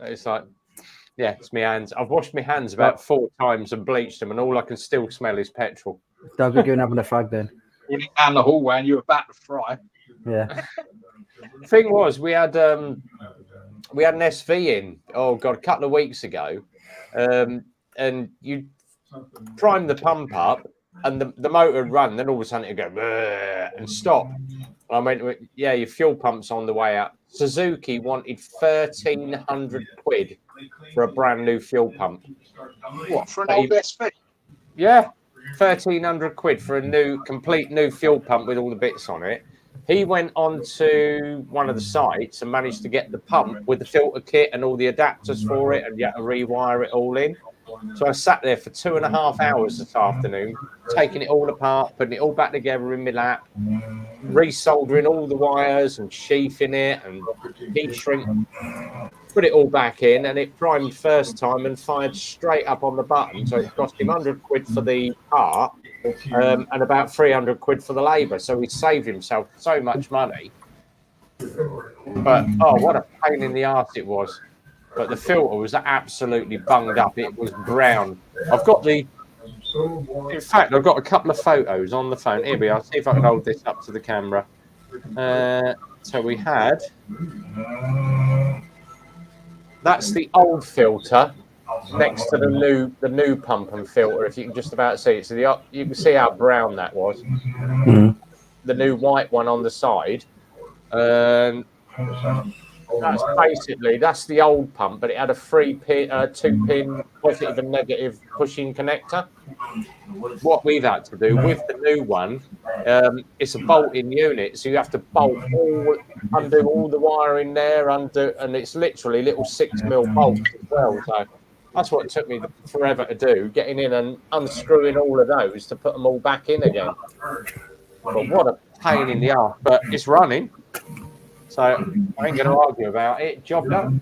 It's like, yeah, it's my hands. I've washed my hands about 4 times and bleached them, and all I can still smell is petrol. Don't be going having a fag then. You went down the hallway and you were about to fry. Yeah. Thing was, we had an SV in, oh God, a couple of weeks ago, and you prime the pump up, and the motor would run, then all of a sudden it'd go and stop. I went, yeah, your fuel pump's on the way out. Suzuki wanted 1,300 quid for a brand new fuel pump. What, for an old SV? Yeah, 1,300 quid for a complete new fuel pump with all the bits on it. He went on to one of the sites and managed to get the pump with the filter kit and all the adapters for it, and you had to rewire it all in. So I sat there for 2.5 hours this afternoon, taking it all apart, putting it all back together in my lap, resoldering all the wires and sheathing it and heat shrink. Put it all back in, and it primed first time and fired straight up on the button. So it cost him 100 quid for the part and about 300 quid for the labour. So he saved himself so much money. But, oh, what a pain in the arse it was. But the filter was absolutely bunged up. It was brown. In fact, I've got a couple of photos on the phone. Here we are. See if I can hold this up to the camera. So we had... That's the old filter next to the new pump and filter, if you can just about see it. So you can see how brown that was. Mm-hmm. The new white one on the side. That's the old pump, but it had a 2-pin positive and negative pushing connector. What we've had to do with the new one, it's a bolt-in unit, so you have to undo all the wiring there, and it's literally little 6mm bolts as well. So that's what it took me forever to do, getting in and unscrewing all of those to put them all back in again. But what a pain in the arse! But it's running. So I ain't going to argue about it. Job done.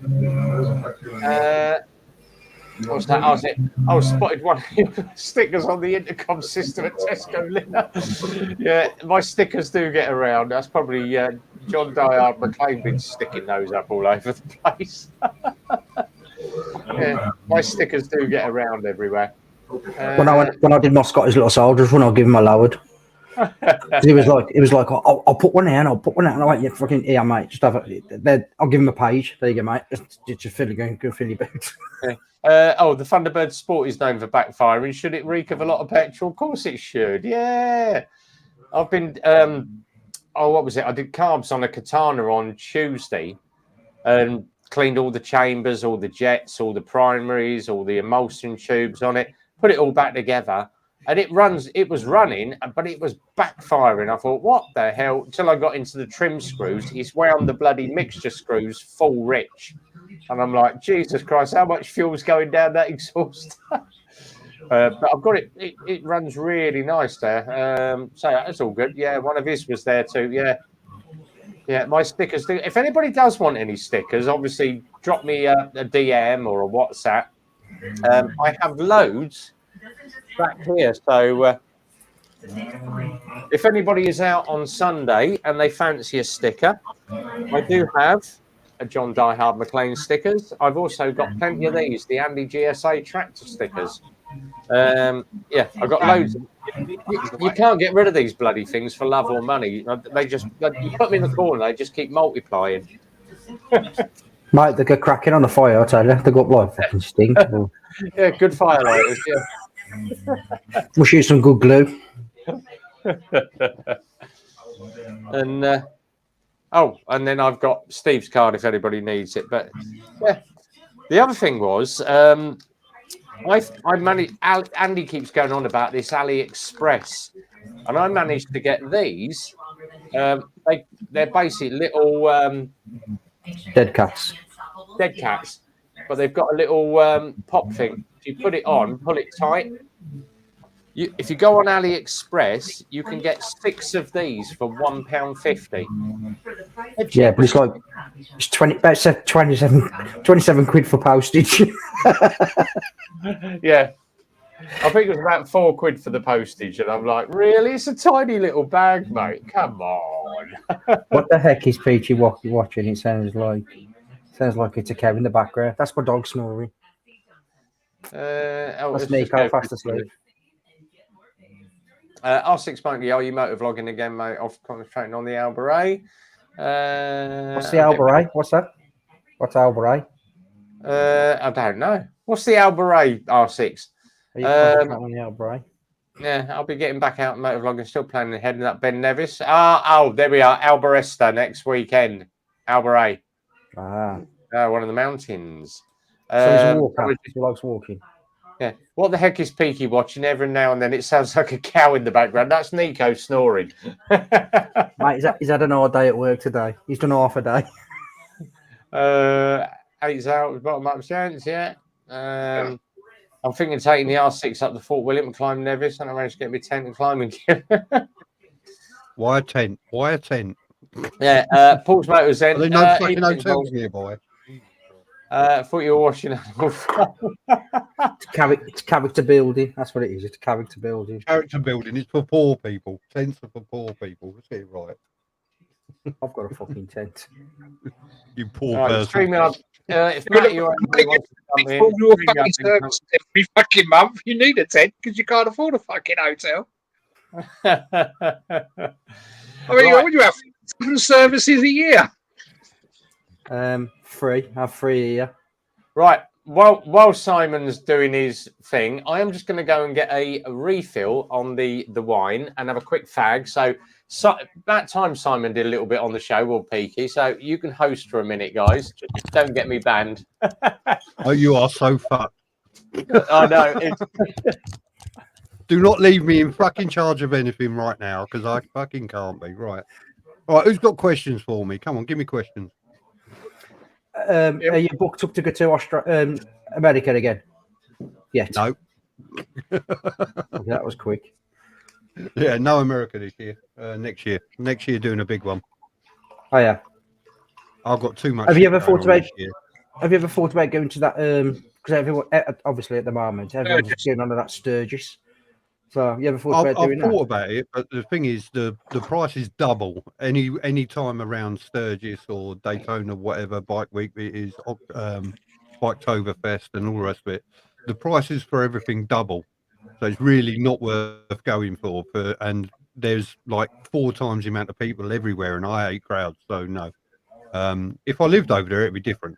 What's that? I was spotted one of your stickers on the intercom system at Tesco. Yeah, my stickers do get around. That's probably John Diard McLean been sticking those up all over the place. Yeah, my stickers do get around everywhere. When I did my Scottish Little Soldiers, when I give him a lowered. It was like, I'll put one in, I'll put one out, and I went, yeah, fucking, yeah, mate, just have it. I'll give him a page. There you go, mate. Just fill your boots. Yeah. The Thunderbird Sport is known for backfiring. Should it reek of a lot of petrol? Of course it should. Yeah. I've been, what was it? I did carbs on a Katana on Tuesday, and cleaned all the chambers, all the jets, all the primaries, all the emulsion tubes on it, put it all back together. And it was running, but it was backfiring. I thought, what the hell? Until I got into the trim screws, it's wound the bloody mixture screws full rich. And I'm like, Jesus Christ, how much fuel's going down that exhaust? But I've got it. It runs really nice there. So that's all good. Yeah, one of his was there too. Yeah, my stickers. If anybody does want any stickers, obviously drop me a DM or a WhatsApp. I have loads back here. So if anybody is out on Sunday and they fancy a sticker, I do have a John Diehard McLean stickers. I've also got plenty of these, the Andy GSA tractor stickers. Yeah, I've got loads. You can't get rid of these bloody things for love or money. They just, you put them in the corner, they just keep multiplying. Mate, they go cracking on the fire, I tell you. They got like fucking stink. Yeah, good firelighters, yeah. We'll shoot some good glue. And and then I've got Steve's card if anybody needs it. But yeah, the other thing was, I managed. Andy keeps going on about this AliExpress, and I managed to get these. They're basically little Dead cats, but they've got a little pop thing. You put it on, pull it tight. If you go on AliExpress, you can get 6 of these for £1.50. Yeah, but it's 27 quid for postage. Yeah, I think it was about £4 for the postage, and I'm like, really? It's a tiny little bag, mate. Come on. What the heck is Peachy watching? It sounds like it's a cow in the background. That's my dog snoring. That's Nico fast asleep. R6 Monkey, are you motovlogging again, mate? Off concentrating on the Albury. What's the Albury? What's that? What's Albury? I don't know. What's the Albury R6? Are you concentrating on the Albury? Yeah, I'll be getting back out motovlogging, still planning on heading up Ben Nevis. Oh, there we are. Alberesta next weekend. Albury. One of the mountains. So he's a walker. He likes walking. Yeah. What the heck is Peaky watching? Every now and then it sounds like a cow in the background. That's Nico snoring. Mate, he's had an hard day at work today. He's done half a day. 8's out. We've got up chance, yeah. I'm thinking of taking the R6 up to Fort William and climbing Nevis, and I managed to get my tent and climbing. Why a tent? Why a tent? Yeah, Paul's Motors then. There's no fucking hotels nearby. I thought you were watching animals. It's character building. That's what it is. It's character building. Character building is for poor people. Tents are for poor people. Let's get it right. I've got a fucking tent. You poor person. If Matty or anybody wants to come in, every fucking month, you need a tent because you can't afford a fucking hotel. I mean, what do you have? 7 services a year. 3. I have 3 here. Right. While Simon's doing his thing, I am just going to go and get a refill on the wine and have a quick fag. So that time Simon did a little bit on the show, Will Peaky. So you can host for a minute, guys. Just don't get me banned. Oh, you are so fucked. I know. Do not leave me in fucking charge of anything right now, because I fucking can't be. Right. All right, who's got questions for me? Come on, give me questions. Are you booked up to go to America again? Yet? No. Okay, that was quick. Yeah, no America this year. Next year. Next year doing a big one. Oh yeah. I've got too much. Have you ever thought about going to that? Because everyone, obviously at the moment, everyone's going on to that Sturgis. So you ever thought about doing that? I've thought about it, but the thing is, the price is double any time around Sturgis or Daytona, whatever bike week it is, Biketoberfest and all the rest of it. The prices for everything double, so it's really not worth going for. And there's like 4 times the amount of people everywhere, and I hate crowds, so no. If I lived over there, it'd be different,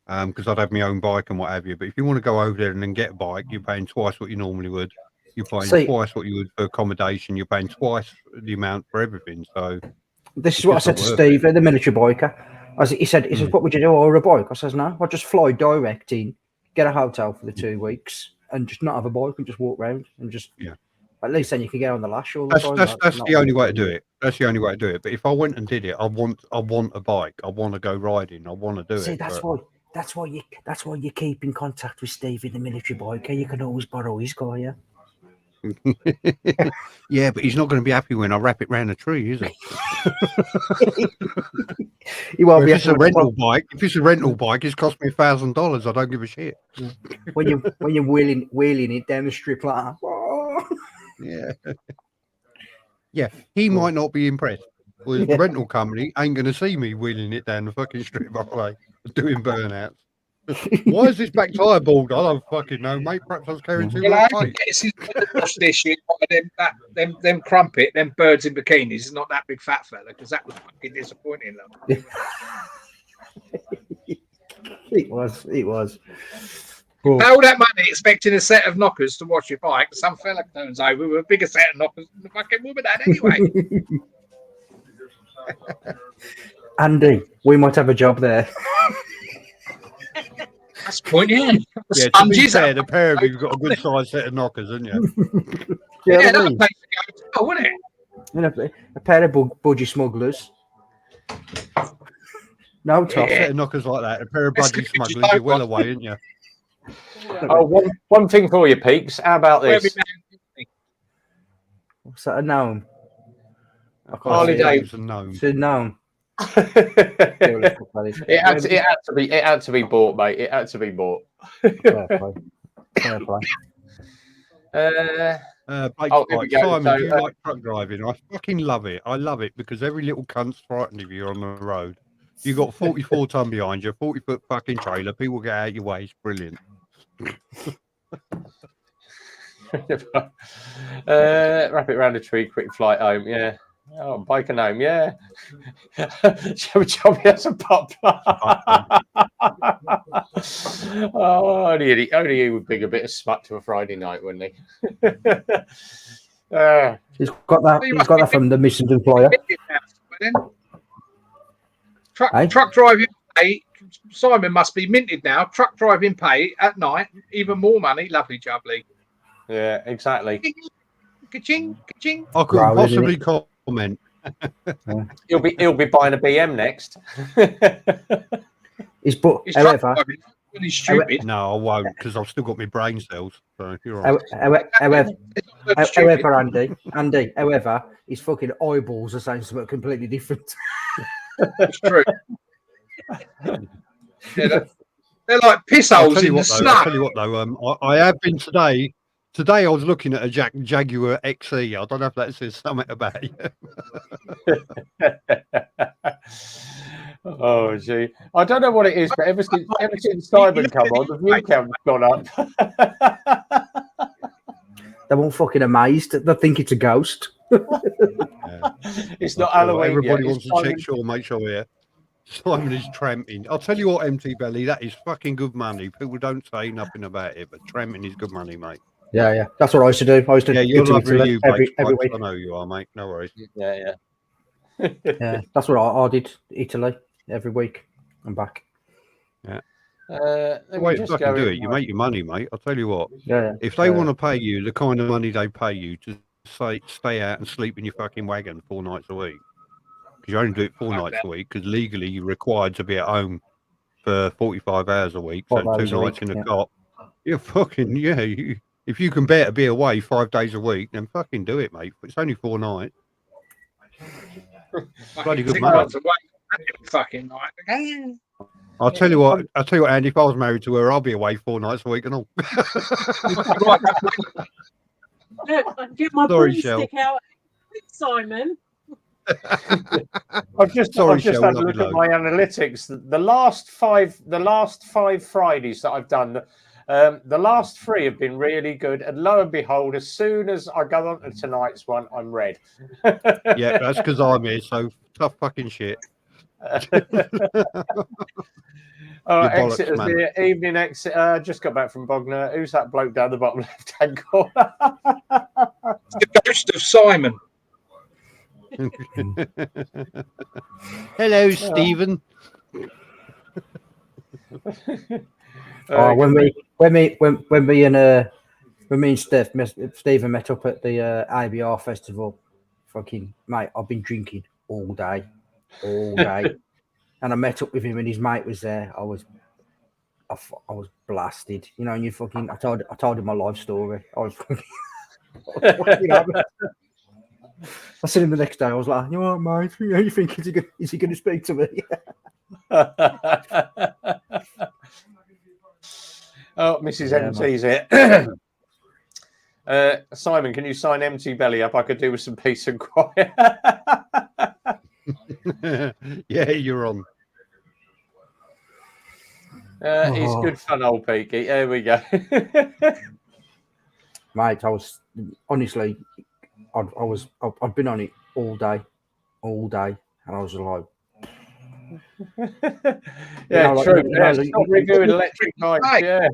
because I'd have my own bike and what have you. But if you want to go over there and then get a bike, you're paying twice what you normally would. You're paying twice what you would for accommodation. You're paying twice the amount for everything. So this is what I said to Steve, the military biker. He said, what would you do? Or a bike? I says, no, I'll just fly direct in, get a hotel for the 2 weeks, and just not have a bike and just walk around and just. Yeah. At least then you can get on the lash all the time. That's the only way to do it. That's the only way to do it. But if I went and did it, I want a bike. I want to go riding. I want to do it. See, that's why you keep in contact with Steve in the military biker. You can always borrow his car, yeah. Yeah, but he's not going to be happy when I wrap it round a tree, is he? He won't be. If it's a rental bike, it's cost me $1,000. I don't give a shit. When you're wheeling it down the strip like that. Yeah. Yeah, he might not be impressed. Well, the rental company ain't going to see me wheeling it down the fucking strip halfway, doing burnouts. Why is this back tire bald? I don't fucking know, mate. Perhaps I was carrying too much weight. Watch this shit by them crumpet, them birds in bikinis is not that big fat fella, because that was fucking disappointing. It was. Pay all that money expecting a set of knockers to wash your bike. Some fella turns over with a bigger set of knockers than the fucking woman had anyway. Andy, we might have a job there. That's the point, yeah. Yeah, to be fair, the pair of you've got a good sized set of knockers, haven't you? Yeah, that would make it go, wouldn't it? You know, a pair of budgie smugglers. No top. A set of knockers like that, a pair of budgie smugglers, you're well away, aren't you? Oh, one thing for you, Peaks. How about this? What's that? A gnome? Harley Davidson gnome. It's a gnome. It had to be bought, mate. It had to be bought. Fair play. Fair play. Simon, do you like truck driving? I fucking love it. I love it because every little cunt's frightened of you on the road. You got 44 ton behind you, 40-foot fucking trailer. People get out of your way. It's brilliant. Wrap it around a tree, quick flight home. Yeah. Oh, bike and home. Yeah. Chubby has a pop. Oh, only he would bring a bit of smut to a Friday night, wouldn't he? He's got that from the Missington Flyer. Truck driving pay. Simon must be minted now. Truck driving pay at night, even more money. Lovely jubbly. Yeah, exactly. Ka-ching, ka-ching. I couldn't possibly comment. He'll be buying a BM next. He's stupid. No, I won't, because I've still got my brain cells. So you're right. However, Andy, his fucking eyeballs are saying something completely different. It's true. Yeah, they're like piss holes in the snow. I'll tell you what, though. I have been today. Today, I was looking at a Jaguar XE. I don't know if that says something about you. Oh, gee. I don't know what it is, but ever since Simon come on, the view count's gone up. They're all fucking amazed. They think it's a ghost. It's not Halloween. Everybody wants to check sure, make sure here. Simon is tramping. I'll tell you what, MT Belly, that is fucking good money. People don't say nothing about it, but tramping is good money, mate. Yeah. That's what I used to do. I used to you're lovely, every week. I know you are, mate. No worries. Yeah. Yeah, that's what I did. Italy every week. I'm back. Yeah. Wait, fucking do it. You make your money, mate. I'll tell you what. Yeah. If they want to pay you the kind of money they pay you to stay out and sleep in your fucking wagon 4 nights a week, because you only do it 4 nights a week, because legally you're required to be at home for 45 hours a week, so 2 nights in a cot. You're fucking if you can bear to be away 5 days a week, then fucking do it, mate. It's only 4 nights. Bloody good money. Fucking night. I'll tell you what, Andy, if I was married to her, I'll be away 4 nights a week and all. Look, I can get my broomstick out, Simon. I've just had a look at my analytics. The last five Fridays that I've done, the last 3 have been really good. And lo and behold, as soon as I go on to tonight's one, I'm red. Yeah, that's because I'm here. So tough fucking shit. Exeter's here. Evening, Exeter. Just got back from Bognor. Who's that bloke down the bottom left-hand corner? The ghost of Simon. Hello, Stephen. Oh, when me and Stephen met up at the ABR festival, fucking mate, I've been drinking all day, and I met up with him and his mate was there. I was blasted, you know. And you fucking, I told him my life story. I was fucking, I seen him the next day. I was like, "You all right, mate? You think is he going to speak to me?" Oh, Mrs. Yeah, MT's here. Simon, can you sign MT Belly up? I could do with some peace and quiet. Yeah, you're on. It's good fun, old Peaky. There we go. Mate, I was honestly, I'd been on it all day, and I was like, yeah, like, true. Stop reviewing electric bikes. Yeah.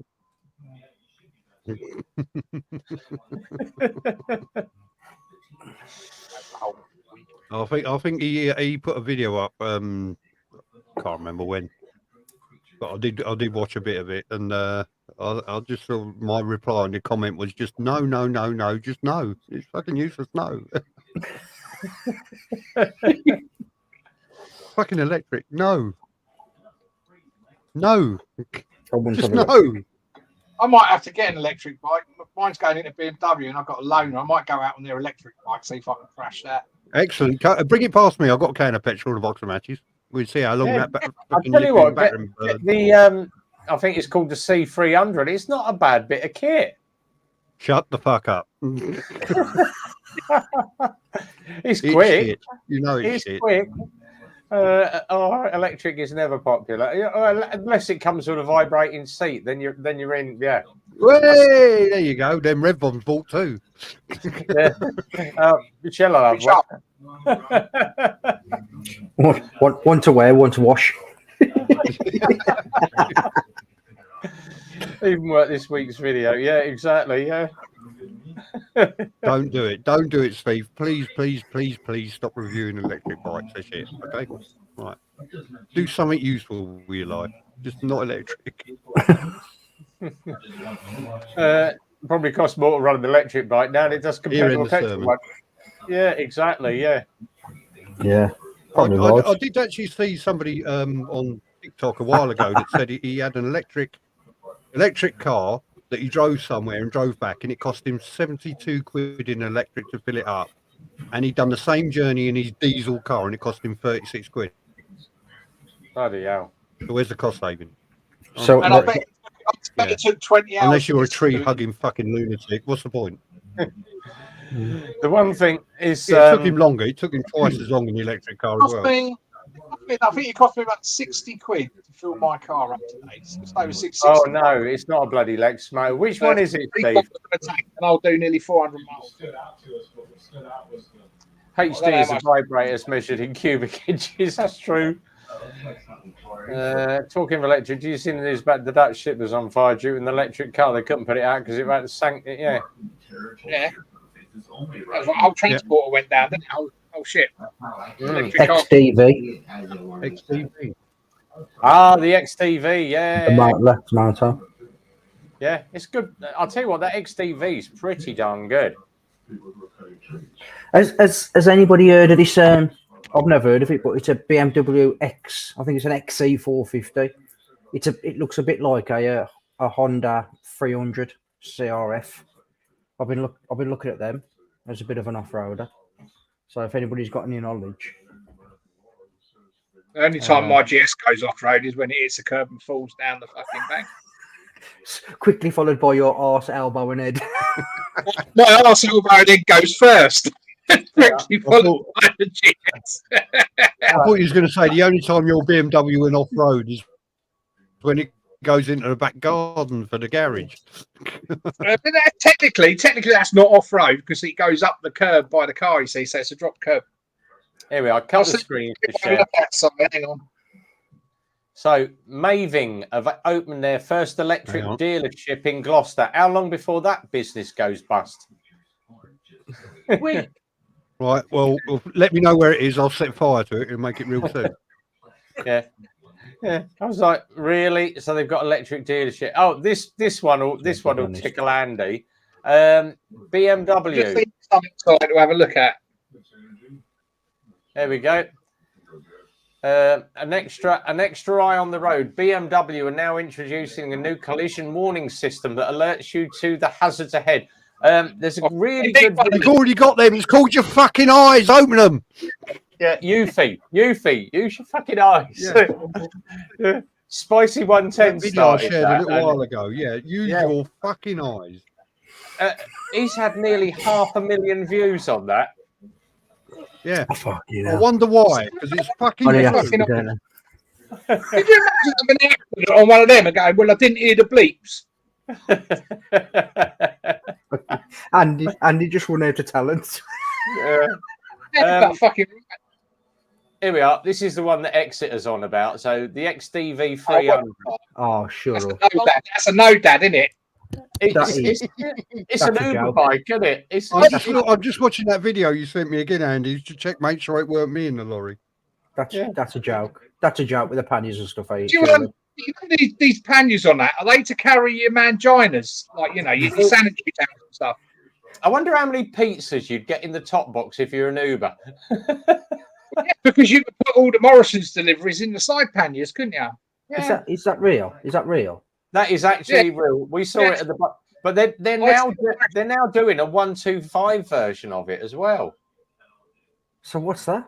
I think he put a video up. Can't remember when, but I did watch a bit of it, and I just saw my reply and the comment was just no, just no. It's fucking useless. No. Fucking electric. No. Just no. I might have to get an electric bike. Mine's going into BMW, and I've got a loaner. I might go out on their electric bike, see if I can crash that. Excellent. Bring it past me. I've got a can of petrol and a box of matches. We'll see how long that. I'll tell you what. The I think it's called the C300. It's not a bad bit of kit. Shut the fuck up. It's quick. Shit. You know it's shit. Quick. Electric is never popular unless it comes with a vibrating seat. Then you're in. Yeah. Hey, there you go. Them Rev bombs bought too. Yeah. Michelle, I one to wear, one to wash. Even work this week's video. Yeah, exactly. Yeah. Don't do it, Steve. Please stop reviewing electric bikes. That's it. Okay. Right. Do something useful with your life. Just not electric. Probably costs more to run an electric bike now than it does compared to a petrol one. Yeah, exactly. Yeah. Yeah. I did actually see somebody on TikTok a while ago that said he had an electric car that he drove somewhere and drove back, and it cost him 72 quid in electric to fill it up. And he'd done the same journey in his diesel car, and it cost him 36 quid. Bloody hell. So where's the cost saving? So, and I bet it took 20 hours. Unless you're a tree-hugging fucking lunatic, what's the point? The one thing is... It took him longer. It took him twice as long in the electric car as well. I think it cost me about 60 quid to fill my car up today. It's over 60. Oh, no, it's not a bloody Lex motor. Which one is it, Steve? And I'll do nearly 400 miles. HD is a vibrators measured in cubic inches. That's true. Talking of electric, do you see the news about the Dutch ship was on fire due to an electric car? They couldn't put it out because it had sank it. Yeah. Yeah. That's what whole transporter went down, didn't it? Oh shit. XDV. Ah, the XDV, yeah. The left motor. Yeah, it's good. I'll tell you what, that XDV is pretty darn good. Has anybody heard of this? I've never heard of it, but it's a BMW X. I think it's an XC450. It looks a bit like a Honda 300 CRF. I've been looking at them as a bit of an off-roader. So if anybody's got any knowledge. The only time my GS goes off-road is when it hits a curb and falls down the fucking bank. Quickly followed by your arse, elbow and head. My arse, elbow and head goes first. Quickly followed by the GS. I thought you was going to say the only time your BMW went off-road is when it goes into the back garden for the garage. But technically that's not off-road because it goes up the curb by the car, you see, so it's a drop curb. Here we are. Cut the screen to share. Hang on. So Maving have opened their first electric dealership in Gloucester. How long before that business goes bust? Wait. Right, well, let me know where it is. I'll set fire to it and make it real soon. Yeah. Yeah, I was like, really? So they've got electric dealership. Oh, this one will honest. tickle Andy. Just BMW. think something to have a look at. There we go. An extra eye on the road. BMW are now introducing a new collision warning system that alerts you to the hazards ahead. There's a really good. You've already got them. It's called your fucking eyes. Open them. Yeah, Eufy, use your fucking eyes. Yeah. Spicy 110 That video I started shared that, a little while ago. Yeah, use Yeah. your fucking eyes. He's had nearly 500,000 views on that. Yeah. Oh, fuck I yeah. wonder why. Because it's fucking Oh, yeah, true. fucking- don't know. Did you imagine having an accident on one of them and going, well, I didn't hear the bleeps? Andy just run out of talent. Yeah. Yeah, but fucking Here we are. This is the one that Exeter's on about. So the XDV oh, 300. Oh, shut that's, up. that's a no dad, isn't it? It's That's an a Uber joke. bike, isn't it? It's I'm just watching that video you sent me again, Andy, to check, make sure it weren't me in the lorry. That's a joke. That's a joke with the panniers and stuff. Do you know these panniers on that? Are they to carry your manginas? Like, you know, your sanitary towels and stuff? I wonder how many pizzas you'd get in the top box if you're an Uber. Yeah, because you could put all the Morrison's deliveries in the side panniers, couldn't you? Is that real? Is that real? That is actually real. We saw it at the but they're now doing a 125 version of it as well. So what's that?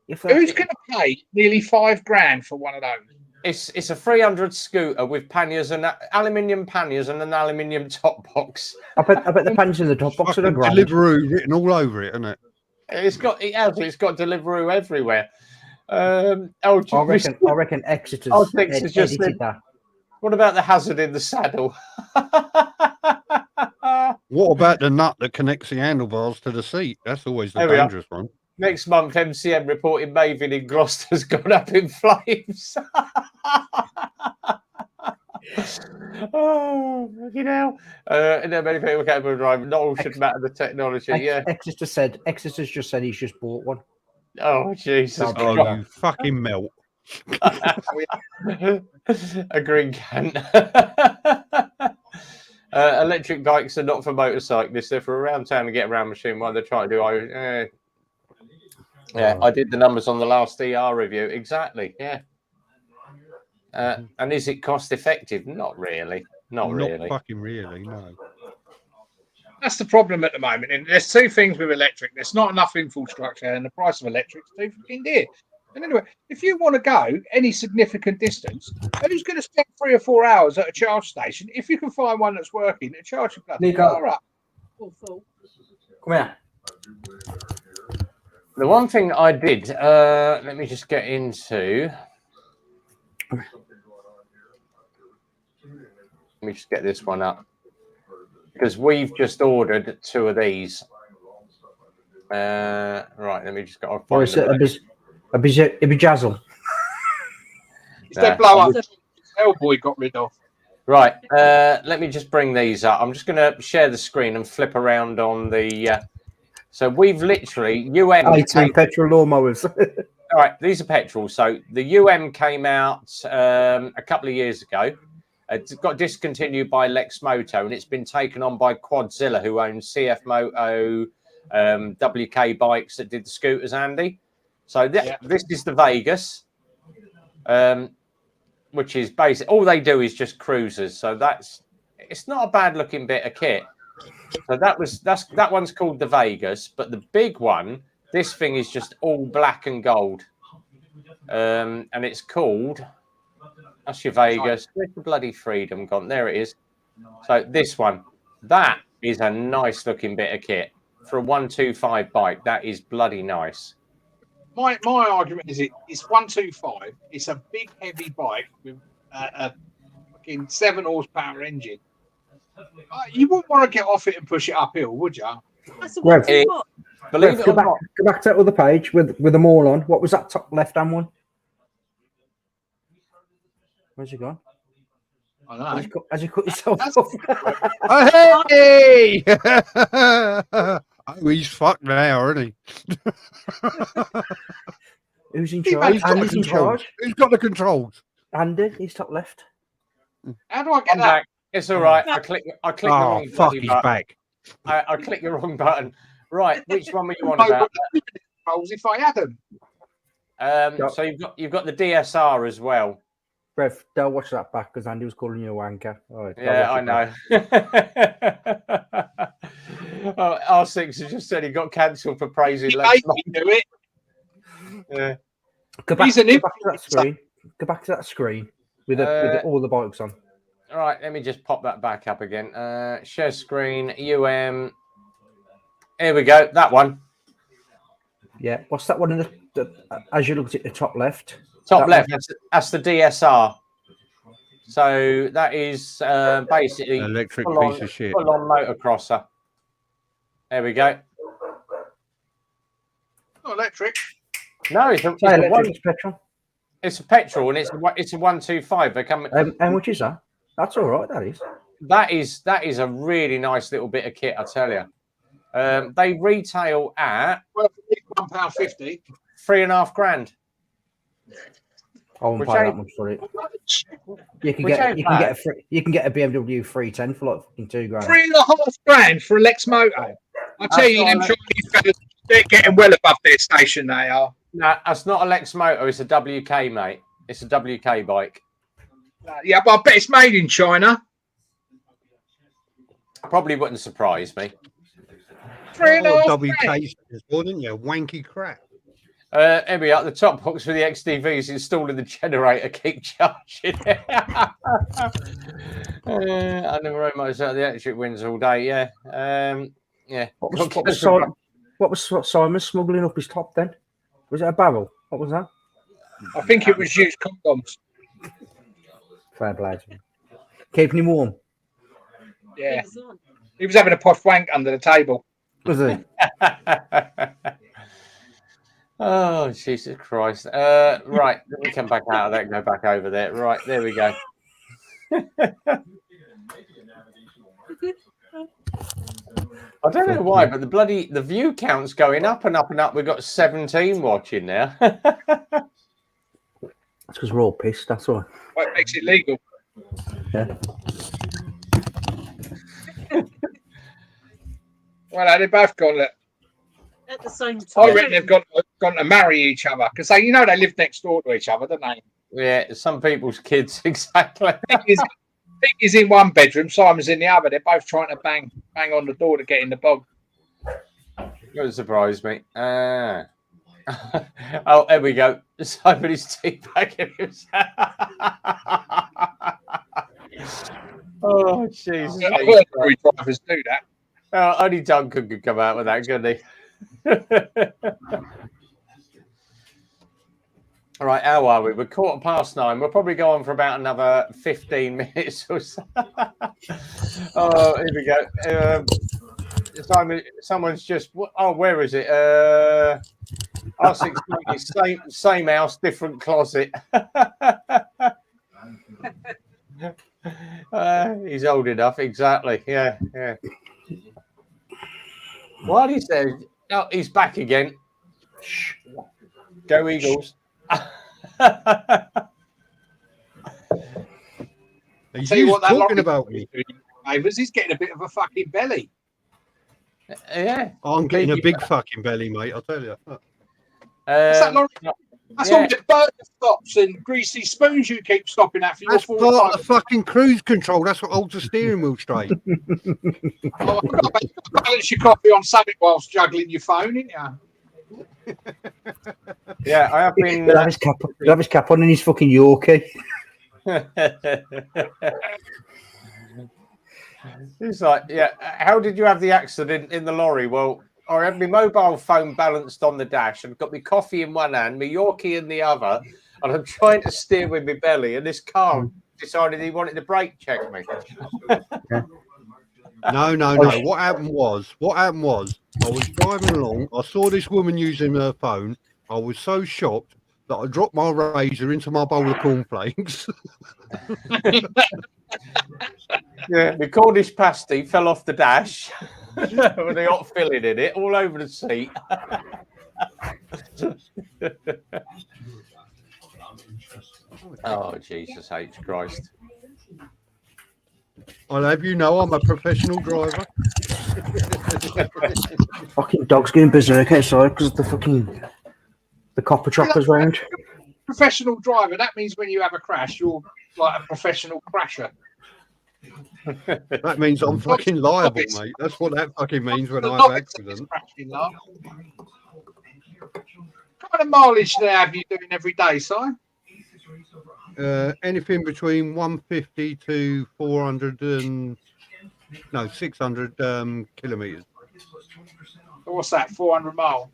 Who's going to pay nearly $5,000 for one of those? It's a 300 scooter with panniers and aluminium panniers and an aluminium top box. I bet the panniers in the top box are Fucking grand. Deliveroo written all over it, isn't it? It's got Deliveroo everywhere. I reckon Exeter's Oh, Exeter's just edited said- that. What about the hazard in the saddle? What about the nut that connects the handlebars to the seat? That's always the There we are. dangerous one. Next month, MCM reporting Maven in Gloucester's gone up in flames. Oh, you know. And then many people can't drive. Not all should matter the technology. Yeah. Exeter's just said he's just bought one. Oh, Jesus. Oh, Oh, you fucking melt. A green can. Electric bikes are not for motorcyclists. They're for around town and get around machine while they're trying to do. Yeah, I did the numbers on the last ER review. Exactly. Yeah. And is it cost effective? Not really. Not really. Fucking really, no. That's the problem at the moment. And there's two things with electric. There's not enough infrastructure, and the price of electric's too fucking dear. And anyway, if you want to go any significant distance, who's going to spend 3 or 4 hours at a charge station if you can find one that's working and charge your bloody car up? Awful. Come here. The one thing I did, let me just get into. Let me just get this one up because we've just ordered 2 of these. Right, let me just go. Or is it a bejazzle? It's that blow up Hellboy got rid of. Right, let me just bring these up. I'm just going to share the screen and flip around on the. So we've literally 18 petrol lawnmowers. All right, these are petrol. So the UM came out a couple of years ago. It got discontinued by Lexmoto, and it's been taken on by Quadzilla, who owns CF Moto, WK Bikes that did the scooters, Andy. So this is the Vegas, which is basic. All they do is just cruisers. So it's not a bad looking bit of kit. So that one's called the Vegas, but the big one, this thing is just all black and gold, and it's called. That's your Vegas. Where's the bloody Freedom gone? There it is. So this one, that is a nice looking bit of kit for a 125 bike. That is bloody nice. My argument is it's 125. It's a big heavy bike with a fucking 7 horsepower engine. You wouldn't want to get off it and push it uphill, would you? That's a Rev, one spot. Believe it Go or not, back to that other page with them all on. What was that top left-hand one? Where's he gone? I know. Has he cut himself That's- off? Hey! Oh, he's fucked now, isn't he? Who's in He charge? managed to Andy's in charge. Who's got the controls? Andy, he's top left. How do I get I'm that? back. It's all right. I click the Oh, wrong fuck, bloody he's button. back. I clicked the wrong button. Right, which one were you on about? Controls if I had them. So you've got the DSR as well. Rev, don't watch that back because Andy was calling you a wanker. All right, don't Yeah, I watch it back. know. Oh, R6 has just said he got cancelled for praising He Lex. made me do it. Yeah. Go back, He's an go back to that screen. Go back to that screen with all the bikes on. All right, let me just pop that back up again. Share screen, UM. Here we go. That one. Yeah. What's that one in the as you look at the top left? Top That left. one? That's the DSR. So that is basically Electric full-on- piece of shit. full-on motocrosser. There we go. Not electric. No, it's a Electric is petrol. it's a petrol and it's a 125. They come. How much is that? That's all right. That is. That is a really nice little bit of kit, I tell you. They retail at Well, £1.50. $3,500. I won't Which pay that ain't- much for it. You can Which get ain't you can bad. get a free, you can get a BMW 310 for like fucking $2,000. £3,500 for a Lex Moto. I tell you, them That's Chinese fellas, they're getting well above their station. They are. No, that's not a Lex Moto. It's a WK, mate. It's a WK bike. Yeah, but I bet it's made in China. Probably wouldn't surprise me. £3,500. WK, wasn't you? Wanky crap. Here we are. The top box for the XDVs installing the generator. Keep charging. I never wrote much out of the electric wins all day. Yeah. Yeah. What was Simon smuggling up his top then? Was it a barrel? What was that? I think it was used condoms. Fair play to him. Keeping him warm. Yeah, he was having a posh wank under the table. Was he? Oh, Jesus Christ. Right. Let me come back out of that and go back over there. Right. There we go. I don't know why, but the view count's going up and up and up. We've got 17 watching now. It's because we're all pissed. That's all. Well, it makes it legal. Yeah. Well, they've both gone. At the same I time. reckon they've gone to marry each other because they live next door to each other, don't they? Yeah, some people's kids, exactly. Vic is in one bedroom, Simon's in the other. They're both trying to bang on the door to get in the bog. Wouldn't surprise me. Oh, there we go. Simon is teabagging himself. Oh, Jesus. I've heard lorry drivers do that. Oh, only Duncan could come out with that, couldn't he? All right, how are we? We're 9:15. We'll probably go on for about another 15 minutes or so. Oh, here we go. Simon, someone's just. Oh, where is it? R690, same house, different closet. He's old enough, exactly. Yeah. What he said? Oh, he's back again. Shh. Go Eagles. He's Tell you what, that talking lorry about driver me. is doing, Neighbours, he's getting a bit of a fucking belly. Yeah. I'm getting a big fucking belly, mate. I'll tell you. What's that lorry? That's all the burger stops and greasy spoons you keep stopping at for your That's four part or of the fucking cruise control. That's what holds the steering wheel straight. Oh, I've got to balance your coffee on something whilst juggling your phone, ain't you? Yeah, I have been. He'll have his cap on in his fucking Yorkie. He's like, yeah. How did you have the accident in the lorry? Well, I had my mobile phone balanced on the dash and got my coffee in one hand, my Yorkie in the other, and I'm trying to steer with my belly. And this car decided he wanted to brake check me. No. What happened was, I was driving along. I saw this woman using her phone. I was so shocked that I dropped my razor into my bowl of cornflakes. Yeah, the Cornish pasty fell off the dash with the hot filling in it all over the seat. Oh, Jesus H. Christ. I'll have you know I'm a professional driver. Fucking dog's going berserk outside because the copper choppers round. Professional driver. That means when you have a crash, you're like a professional crasher. That means I'm fucking liable, Novice. mate. That's what that fucking means when The I have novice accidents. is crashing, love. What kind of mileage do they have you doing every day, Si? Anything between 150 to 600 kilometers. So what's that? 400 mile.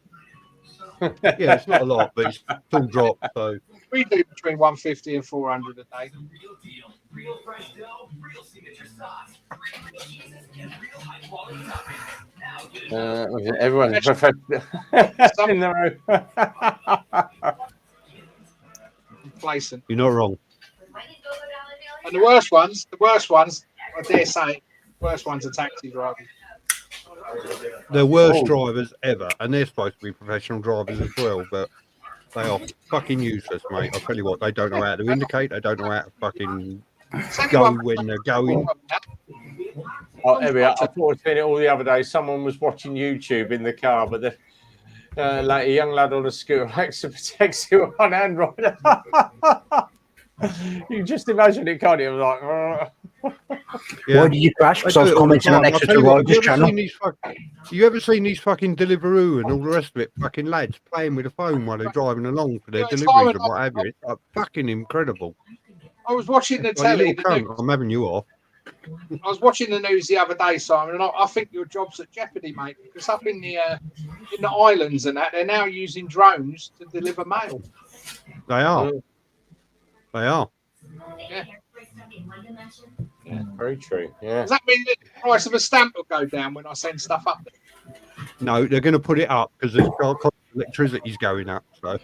Yeah, it's not a lot, but it's full drop. So We do between 150 and 400 a day. Everyone's professional. In their own. Complacent. you're not wrong. And the worst ones, I dare say, worst ones are taxi drivers. The worst Oh. drivers ever, and they're supposed to be professional drivers as well, but they are fucking useless, mate. I'll tell you what, they don't know how to indicate, they don't know how to fucking It's go anyone- when they're going. Oh, there we are. I thought I'd seen it all the other day. Someone was watching YouTube in the car, but the like a young lad on a scooter likes to protect you on Android. You can just imagine it, can't you? Like, Yeah. Why did you crash? Because They I do was it all the commenting on time. I'll Exeter tell you what, Riders channel. you ever seen these fucking Deliveroo and all the rest of it? Fucking lads playing with a phone while they're driving along for their Yeah, it's deliveries fine. and what have you. It's like fucking incredible. I was watching the Like, you telly. little cunt, I'm having you off. I was watching the news the other day, Simon, and I think your job's at jeopardy, mate. Because up in the islands and that, they're now using drones to deliver mail. They are. Mm. They are. yeah, very true. Yeah. Does that mean that the price of a stamp will go down when I send stuff up there? No, they're going to put it up because the electricity's going up. So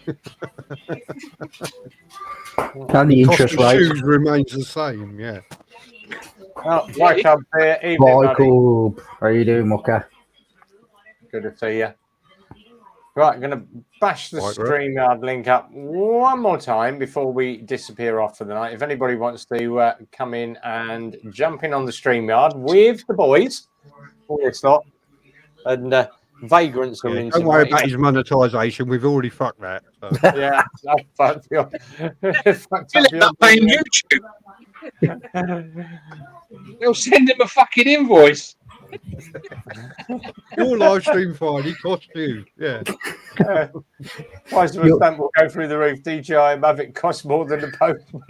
And the cost interest of rate. shoes remains the same. Yeah. Oh, wake up there. Evening, buddy. Michael, how you doing, Mucker? Good to see you. Right, I'm going to bash the Right, right. StreamYard link up one more time before we disappear off for the night. If anybody wants to come in and jump in on the StreamYard with the boys, it's not, and vagrants are Yeah, in. don't worry about his monetisation. We've already fucked that. So. Yeah, I fucked up. Fucked They'll up end up paying YouTube. They'll send him a fucking invoice. Your live stream Friday cost you. Yeah. Price of a stamp will go through the roof. DJI Mavic costs more than the postman.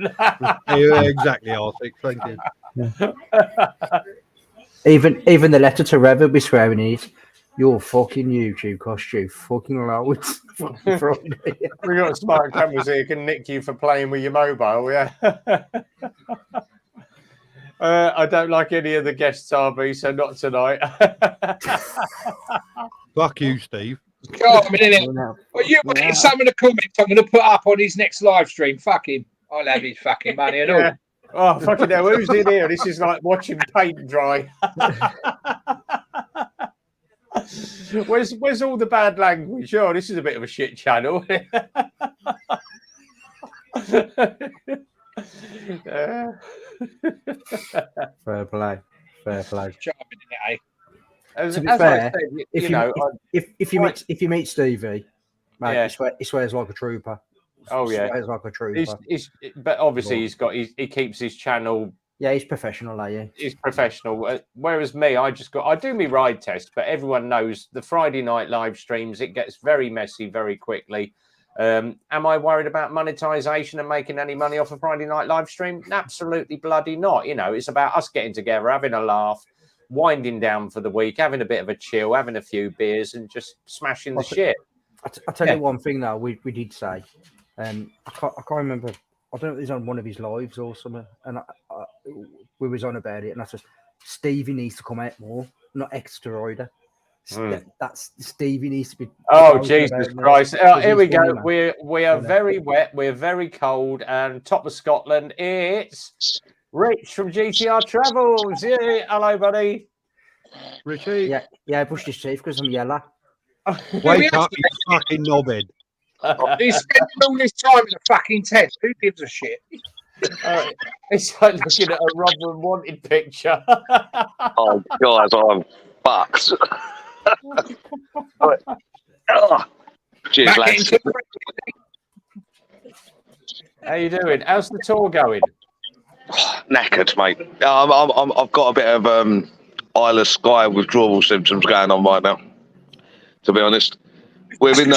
Yeah, exactly, Arctic. Thank you. Even the letter to Rev will be swearing is your fucking YouTube cost you fucking loads. Fucking Friday. We got smart cameras here can nick you for playing with your mobile, yeah. I don't like any of the guests, RB, so not tonight. Fuck you, Steve. God, I mean, well, you put in some of the comments I'm going to put up on his next live stream. Fuck him. I'll have his fucking money and all. Yeah. Oh, fucking hell, who's in here? This is like watching paint dry. Where's all the bad language? Oh, this is a bit of a shit channel. Fair play. Fair play. Charming, isn't it, As, To be as fair, I said, If you you, know, if you meet Stevie, mate, Yeah. he swears like a trooper. Oh, yeah. Swears like a trooper. but obviously he keeps his channel. Yeah, he's professional, yeah. He's professional. Whereas me, I do me ride test, but everyone knows the Friday night live streams. It gets very messy very quickly. Am I worried about monetization and making any money off a Friday night live stream? Absolutely bloody not. You know, it's about us getting together, having a laugh, winding down for the week, having a bit of a chill, having a few beers, and just smashing the shit. I'll tell Yeah. you one thing though, we did say. I can't remember. I don't know if it was on one of his lives or something, and we was on about it, and I said Stevie needs to come out more, not Exeter Rider. That's Stevie needs to be. Oh, vocal Jesus about it more, Christ. because Here we he's funny, go. man. We are You know. very wet. We're very cold. And top of Scotland, it's Rich from GTR Travels. Yeah, hello, buddy. Richie, Yeah, I brushed his teeth because I'm yellow. wake up, you fucking knobhead. He's spending all this time in a fucking tent. Who gives a shit? It's like looking at a Rotherham Wanted picture. Oh, guys, I'm fucked. Oh. Cheers, Back lads. into How you doing? How's the tour going? Knackered, mate. I've got a bit of Isle of Skye withdrawal symptoms going on right now. To be honest, we're in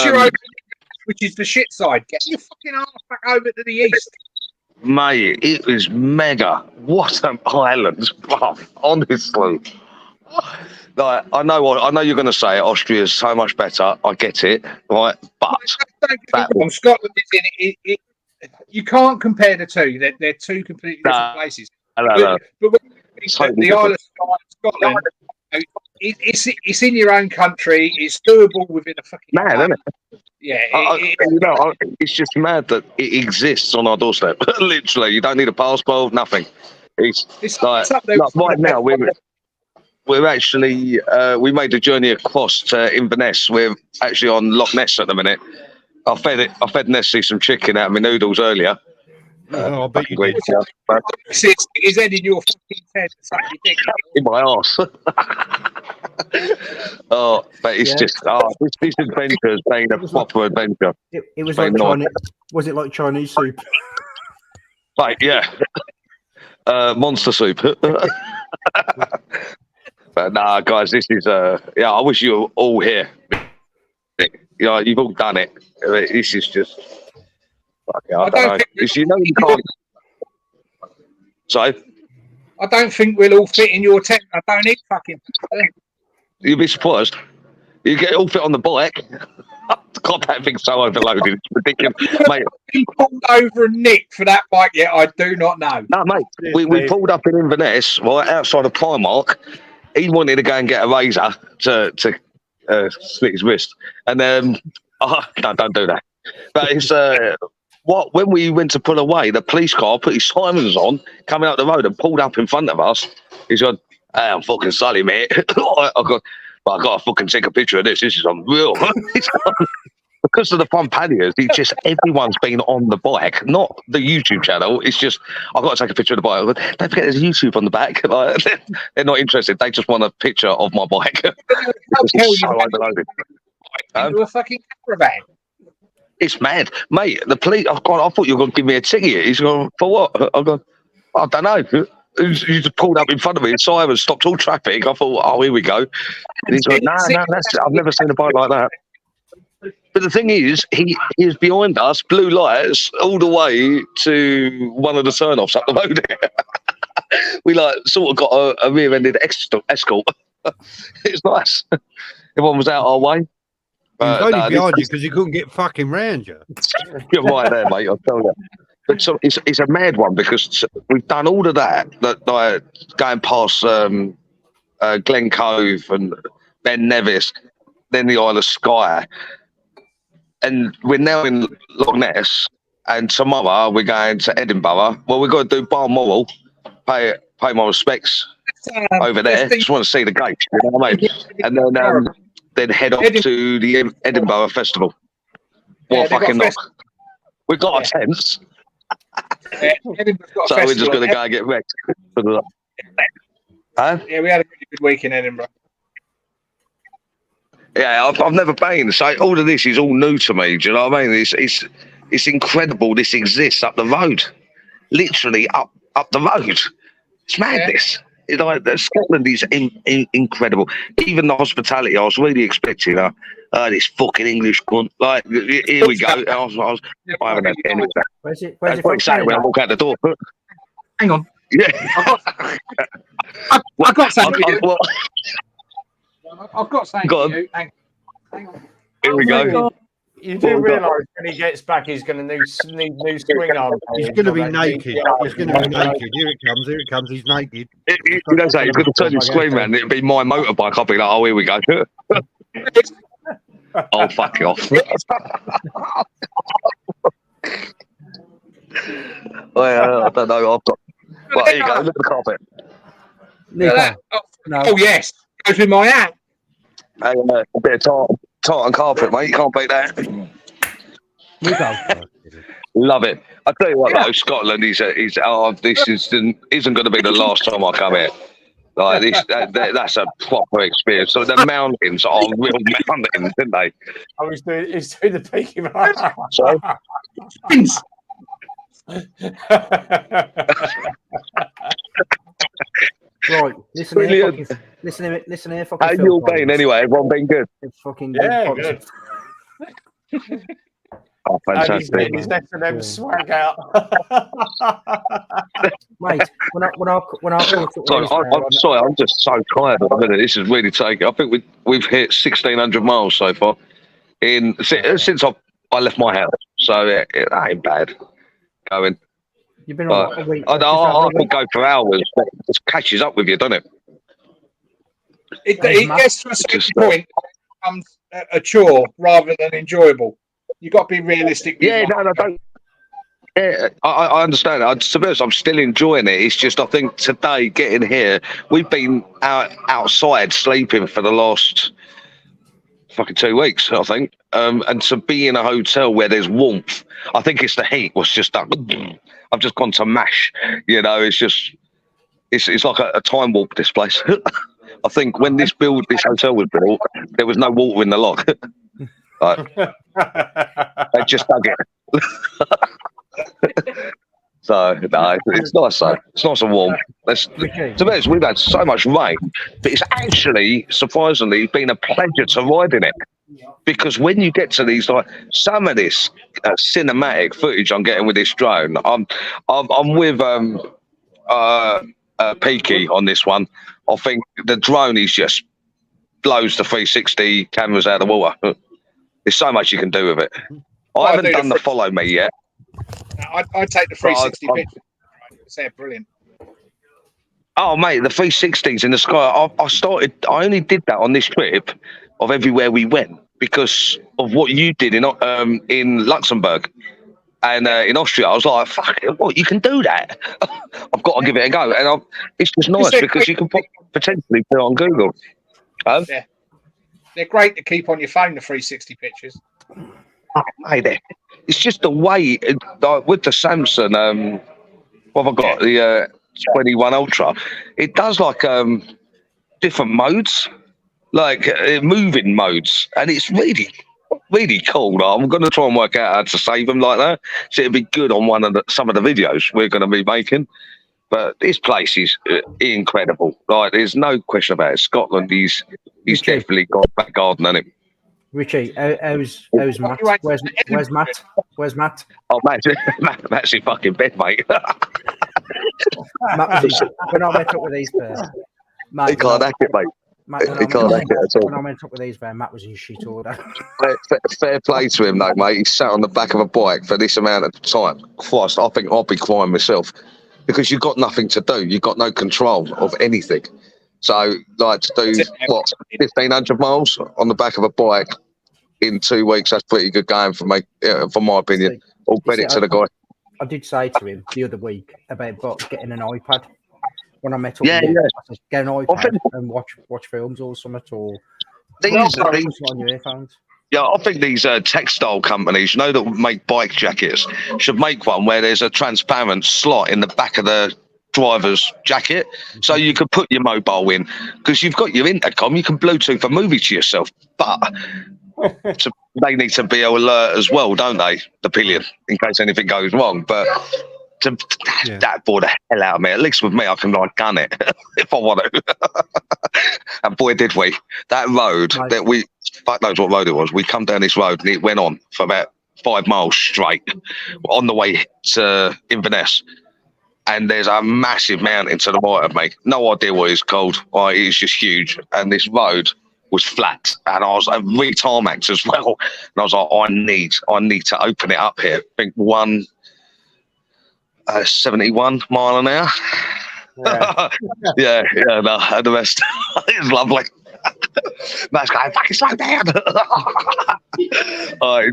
which is the shit side. Get your fucking ass back over to the east. mate. It was mega. What an island, bruv. Honestly. Like, I know you're going to say Austria is so much better. I get it, right? But Scotland is in it. You can't compare the two. They're two completely different places. No. But Totally the Isle of Scotland, it's in your own country. It's doable within a fucking mad, isn't it? Yeah, it's just mad that it exists on our doorstep. Literally, you don't need a passport, nothing. It's like right now we're actually we made the journey across to Inverness. We're actually on Loch Ness at the minute. I fed Nessie some chicken out of my noodles earlier. I bet you did. His head in your fucking head. In my arse. Oh, but it's just this adventure has been a proper adventure. It was like Chinese. Was it like Chinese soup? Like, yeah. Monster soup. But nah, guys, this is I wish you were all here. You know, you've all done it. This is just I don't know. You can't. So I don't think we'll all fit in your tent. I don't eat fucking. You'll be surprised. You get all fit on the bike. God, that thing's so overloaded. It's ridiculous, mate. He pulled over and nicked for that bike yet? I do not know. No, mate. We pulled up in Inverness, right outside of Primark. He wanted to go and get a razor to slit his wrist, and no, don't do that. But it's when we went to pull away, the police car put his sirens on, coming up the road, and pulled up in front of us. He's gone, "Hey, I'm fucking Sully, mate." I got to fucking take a picture of this. This is unreal. Because of the front panniers, everyone's been on the bike, not the YouTube channel. It's just, I've got to take a picture of the bike. Don't forget there's YouTube on the back. They're not interested. They just want a picture of my bike. It's so overloaded. Into a fucking caravan. It's mad. Mate, the police, I thought you were going to give me a ticket. He's going, for what? I've gone, I don't know. You just pulled up in front of me. Simon stopped all traffic. I thought, oh, here we go. And he's like, no, I've never seen a bike like that. But the thing is, he is behind us, blue lights, all the way to one of the turn-offs up the road. We sort of got a rear-ended escort. It's nice. Everyone was out our way. He was only behind you because he couldn't get fucking round you. You're right there, mate. I'll tell you. But so it's a mad one because we've done all of that going past Glen Cove and Ben Nevis, then the Isle of Skye. And we're now in Loch Ness, and tomorrow we're going to Edinburgh. Well, we've got to do Balmoral, pay my respects over there. Just want to see the gates, you know what I mean? And then head off to the Edinburgh Festival. What fucking knock. We've got our tents. So we're just going to go and get wrecked. Huh? Yeah, we had a really good week in Edinburgh. Yeah, I've never been. So all of this is all new to me. Do you know what I mean? It's incredible. This exists up the road, literally up the road. It's madness. Yeah. Scotland is incredible. Even the hospitality, I was really expecting this fucking English cunt. Like, here we go. I haven't had any of that. Where's it saying when I walk out the door. Hang on. Yeah. I've got something. I've got something for you. Hang on. Here we go. You do realise when he gets back, he's going to need new swing arms. He's going to be naked. He's going to be naked. Here it comes. He's naked. You don't say he's going to turn his screen around. It'll be my motorbike. I'll be like, oh, here we go. Oh, fuck you off. Well, I don't know. Well, here you go. Look at the carpet. No. Oh, yes. Goes with my hat. Hey, a bit of tartan carpet, mate. You can't beat that. We go. Love it. I tell you what, though, Scotland isn't going to be the last time I come here. Like this, that's a proper experience. So the mountains are real mountains, isn't they? I was doing the peaky. Sorry? Right, listen here, fucking. How you all been anyway? Everyone been good? Fucking good. Oh, fantastic. His S&M swag out. Mate, when I I'm sorry, I'm just so tired at the minute. This is really taking. I think we've hit 1,600 miles so far since I left my house. So it ain't bad going. You've been on a week. I could go for hours, but it just catches up with you, doesn't it? It gets to a certain point, it becomes a chore rather than enjoyable. You've got to be realistic. Don't. Yeah, I understand. To be honest, I'm still enjoying it. It's just I think today getting here, we've been outside sleeping for the last fucking 2 weeks, I think. And to be in a hotel where there's warmth, I think it's the heat was just that. I've just gone to MASH. It's just it's like a time warp. This place. I think when this hotel was built, there was no water in the lock. They just dug it. So no, it's nice though. It's nice and warm. To be honest, we've had so much rain, but it's actually surprisingly been a pleasure to ride in it. Because when you get to these, like some of this cinematic footage I'm getting with this drone, I'm with Peaky on this one. I think the drone is just blows the 360 cameras out of the water. There's so much you can do with it. I haven't done the follow me yet. I'd take the 360 picture. They're brilliant. Oh, mate, the 360s in the sky. I only did that on this trip of everywhere we went because of what you did in Luxembourg and in Austria. I was like, fuck it, what, you can do that? I've got to give it a go. And it's just nice because you can potentially put it on Google. Yeah. They're great to keep on your phone, the 360 pictures. Mate, it's just the way with the Samsung. What have I got? The 21 Ultra. It does like different modes, like moving modes, and it's really, really cool. I'm going to try and work out how to save them like that. So it'd be good on some of the videos we're going to be making. But this place is incredible. Like, there's no question about it. Scotland, he's definitely got back garden in it. Richie, how's Matt? Where's Matt? Where's Matt? Oh, Matt's in fucking bed, mate. Matt when I met up with these pair. He can't hack it, mate. He can't hack it at all. When I met up with these pair, Matt was in shit order. Fair play to him, though, mate. He sat on the back of a bike for this amount of time. Christ, I think I'll be crying myself because you've got nothing to do. You've got no control of anything. So, like, to do, 1,500 miles on the back of a bike in 2 weeks, that's pretty good going for me, from my opinion. All credit to the guy. I did say to him the other week about getting an iPad. When I met up with him, I said, get an iPad and watch films or something. Or these on your earphones. Yeah, I think these textile companies, that make bike jackets, should make one where there's a transparent slot in the back of the driver's jacket, so you can put your mobile in, because you've got your intercom, you can Bluetooth a movie to yourself, but they need to be alert as well, don't they, the pillion, in case anything goes wrong. But that bored the hell out of me. At least with me, I can like gun it if I want to. And boy, did we. That road that we, fuck knows what road it was, we come down this road and it went on for about 5 miles straight on the way to Inverness. And there's a massive mountain to the right of me. No idea what it's called. It's just huge. And this road was flat. And I was re-tarmacked as well. And I was like, I need to open it up here. I think 71 mile an hour. Yeah, no, and the rest is lovely. Matt's going, fucking slow down.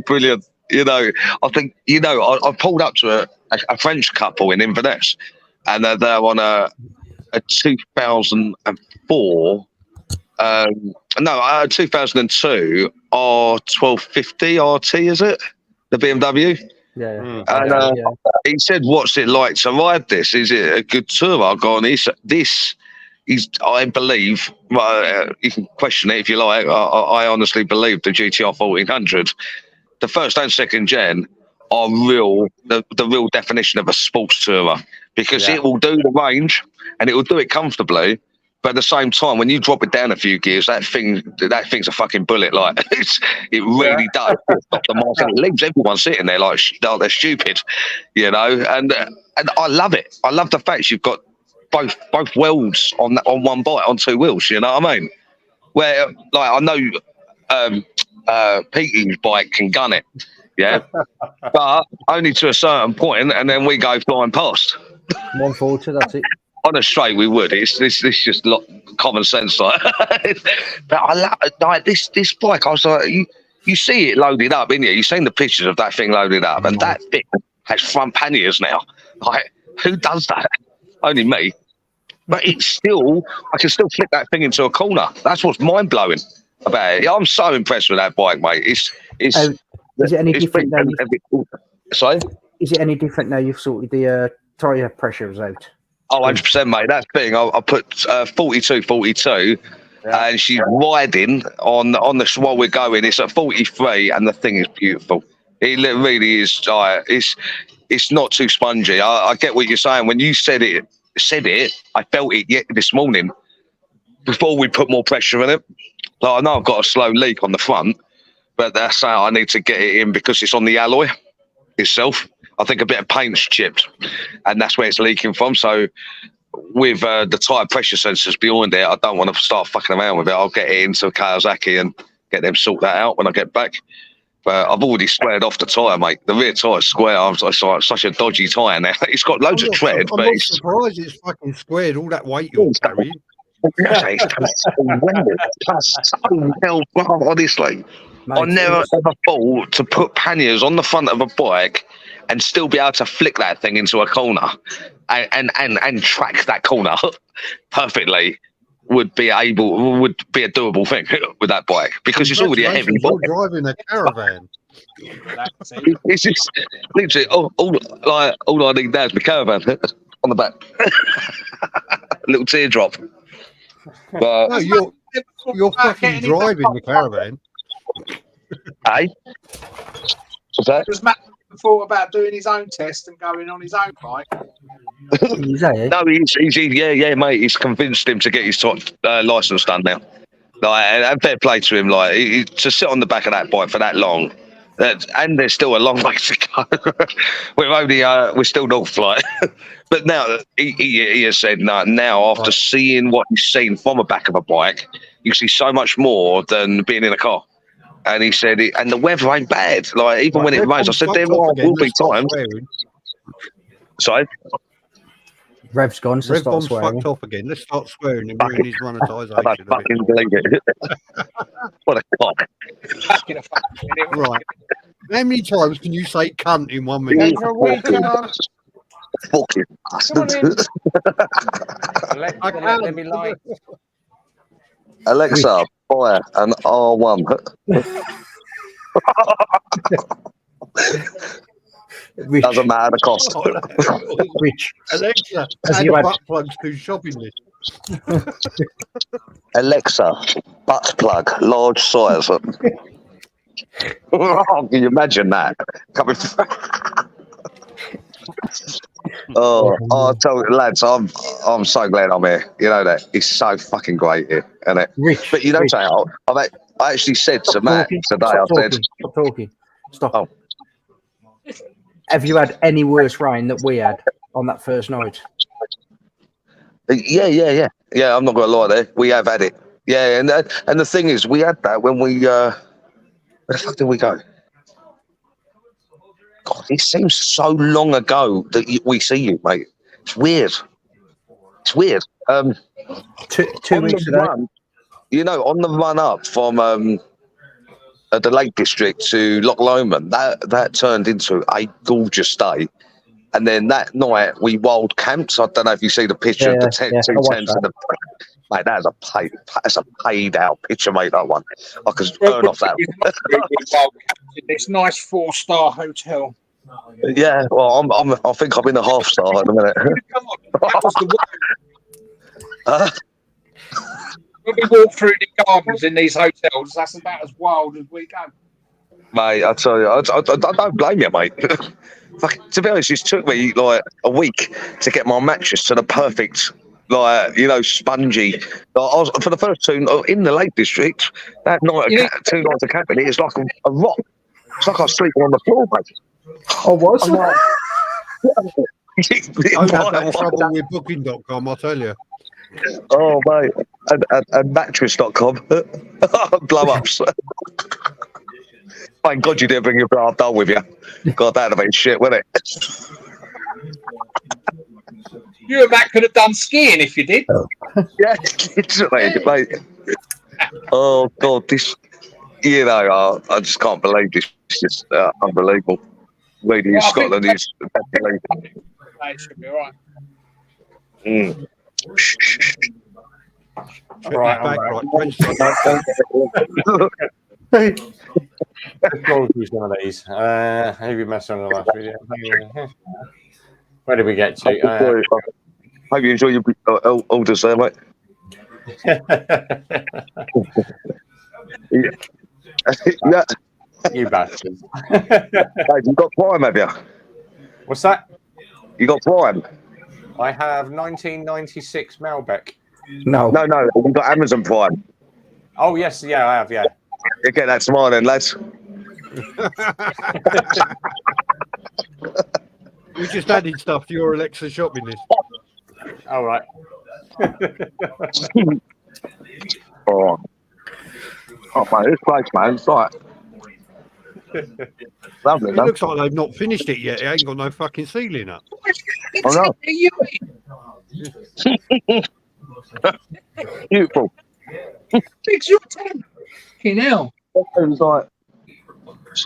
Brilliant. I think, I pulled up to a French couple in Inverness, and they're on a 2004, 2002 R1250 RT, is it? the BMW. Yeah. Mm. And Yeah. he said, "What's it like to ride this? Is it a good tour?" I've gone, this is, I believe, you can question it if you like. I honestly believe the GTR 1400, the first and second gen, are the real definition of a sports tourer, because Yeah. it will do the range and it will do it comfortably. But at the same time, when you drop it down a few gears, that thing's a fucking bullet. Like it really does stop the mark, and it leaves everyone sitting there like they're stupid, you know. And I love it. I love the fact you've got both worlds on one bike on two wheels. You know what I mean? Where like I know Petey's bike can gun it, yeah, but only to a certain point, and then we go flying past. 140, that's it. On a straight, we would. It's just common sense, like. But I like this bike. I was like, you see it loaded up, innit? You've seen the pictures of that thing loaded up, and that thing has front panniers now. Like, who does that? Only me. But it's still, I can still flick that thing into a corner. That's what's mind blowing about it. I'm so impressed with that bike, mate. Is it any different now? Sorry? Is it any different now? You've sorted the tyre pressures out. Oh, 100%, mate. That thing, I put 42, and she's riding on the while we're going. It's at 43, and the thing is beautiful. It really is. It's not too spongy. I get what you're saying. When you said it, I felt it this morning before we put more pressure in it. Like, I know I've got a slow leak on the front, but that's how I need to get it in because it's on the alloy itself. I think a bit of paint's chipped, and that's where it's leaking from. So with the tyre pressure sensors behind it, I don't want to start fucking around with it. I'll get it into Kawasaki and get them sort that out when I get back. But I've already squared off the tyre, mate. The rear tyre's square. It's like such a dodgy tyre now. It's got loads of tread, I'm but not it's surprised it's fucking squared. All that weight you're carrying. It's so well, honestly. Mate, I never ever thought to put panniers on the front of a bike and still be able to flick that thing into a corner and track that corner perfectly would be a doable thing with that bike because it's already a heavy bike. You're driving a caravan. That's it. It's just literally all I need now is my caravan on the back. Little teardrop. But No, you're fucking driving the caravan. hey, what's that? Does Matt thought about doing his own test and going on his own bike? Is that it? No, he's mate. He's convinced him to get his license done now. Like, and fair play to him. Like, to sit on the back of that bike for that long, and there's still a long way to go. We're still north, like. But now he has said now after seeing what he's seen from the back of a bike, you see so much more than being in a car. And he said, and the weather ain't bad. Like, even when it rains, I said there will be times. Sorry. Rev's gone, so Rev start bomb's swearing. fucked off again. Let's start swearing and ruin his I monetisation. don't fucking believe it. What a cock. Fucking a fucking minute. Right. How many times can you say cunt in 1 minute? Go for a week, come on. Fucking bastard. Let me like. Alexa, fire an R1. Rich, Doesn't matter the cost. Rich, Alexa, Has add you had- butt plugs to shopping list. Alexa, butt plug, large size. Oh, can you imagine that? Coming I tell you, lads, I'm so glad I'm here. You know that it's so fucking great here, isn't it? Rich. But you know, Rich, I actually said to stop Matt talking, today. stop I said, talking, Stop talking. Stop. Oh. Have you had any worse rain that we had on that first night? yeah. I'm not gonna lie there. We have had it. Yeah, and the thing is, we had that when we where the fuck did we go? God, it seems so long ago that we see you, mate. It's weird. Two On weeks the ago. run, you know, on the run up from the Lake District to Loch Lomond, that turned into a gorgeous day. And then that night we wild camped. I don't know if you see the picture of the Yeah, tent, yeah, two I watched tents, and Mate, that's a paid out picture, mate. That one, I could earn off that. This nice 4-star hotel. Yeah, well, I think I'm in a half star at the minute. That was the Uh, when we walk through the gardens in these hotels, that's about as wild as we go. Mate, I tell you, I don't blame you, mate. Fuck, to be honest, it took me like a week to get my mattress to the perfect, like, you know, spongy. Like, I was, for the first two in the Lake District, that night, two nights of camping, it's like a rock. It's like I was sleeping on the floor, mate. I was. I'm like, I've had that trouble with Booking.com, I'll tell you. oh, mate, and mattress.com, blow ups. Thank God you didn't bring your blow up doll with you. God, that'd have been shit, wouldn't it? You and Matt could have done skiing if you did. Yeah, literally, mate. Oh God, this, you know, I just can't believe this. It's just unbelievable. Lady in Scotland is unbelievable. It should be all right. Mm. Let's go through some of these. Have you messed on the last video? Where did we get to? Hope you enjoy your orders there, mate. Yeah. You bastards. Hey, you got Prime, have you? What's that? You got Prime? I have 1996 Malbec. No. No, you got Amazon Prime. Oh, yes, yeah, I have, yeah. You get that tomorrow then, lads. We just added stuff to your Alexa shopping list. All right. Oh, man, this place, man, it's like lovely, It man. looks like they've not finished it yet. It ain't got no fucking ceiling up. Oh, no. Beautiful. It's your turn. You know. It's like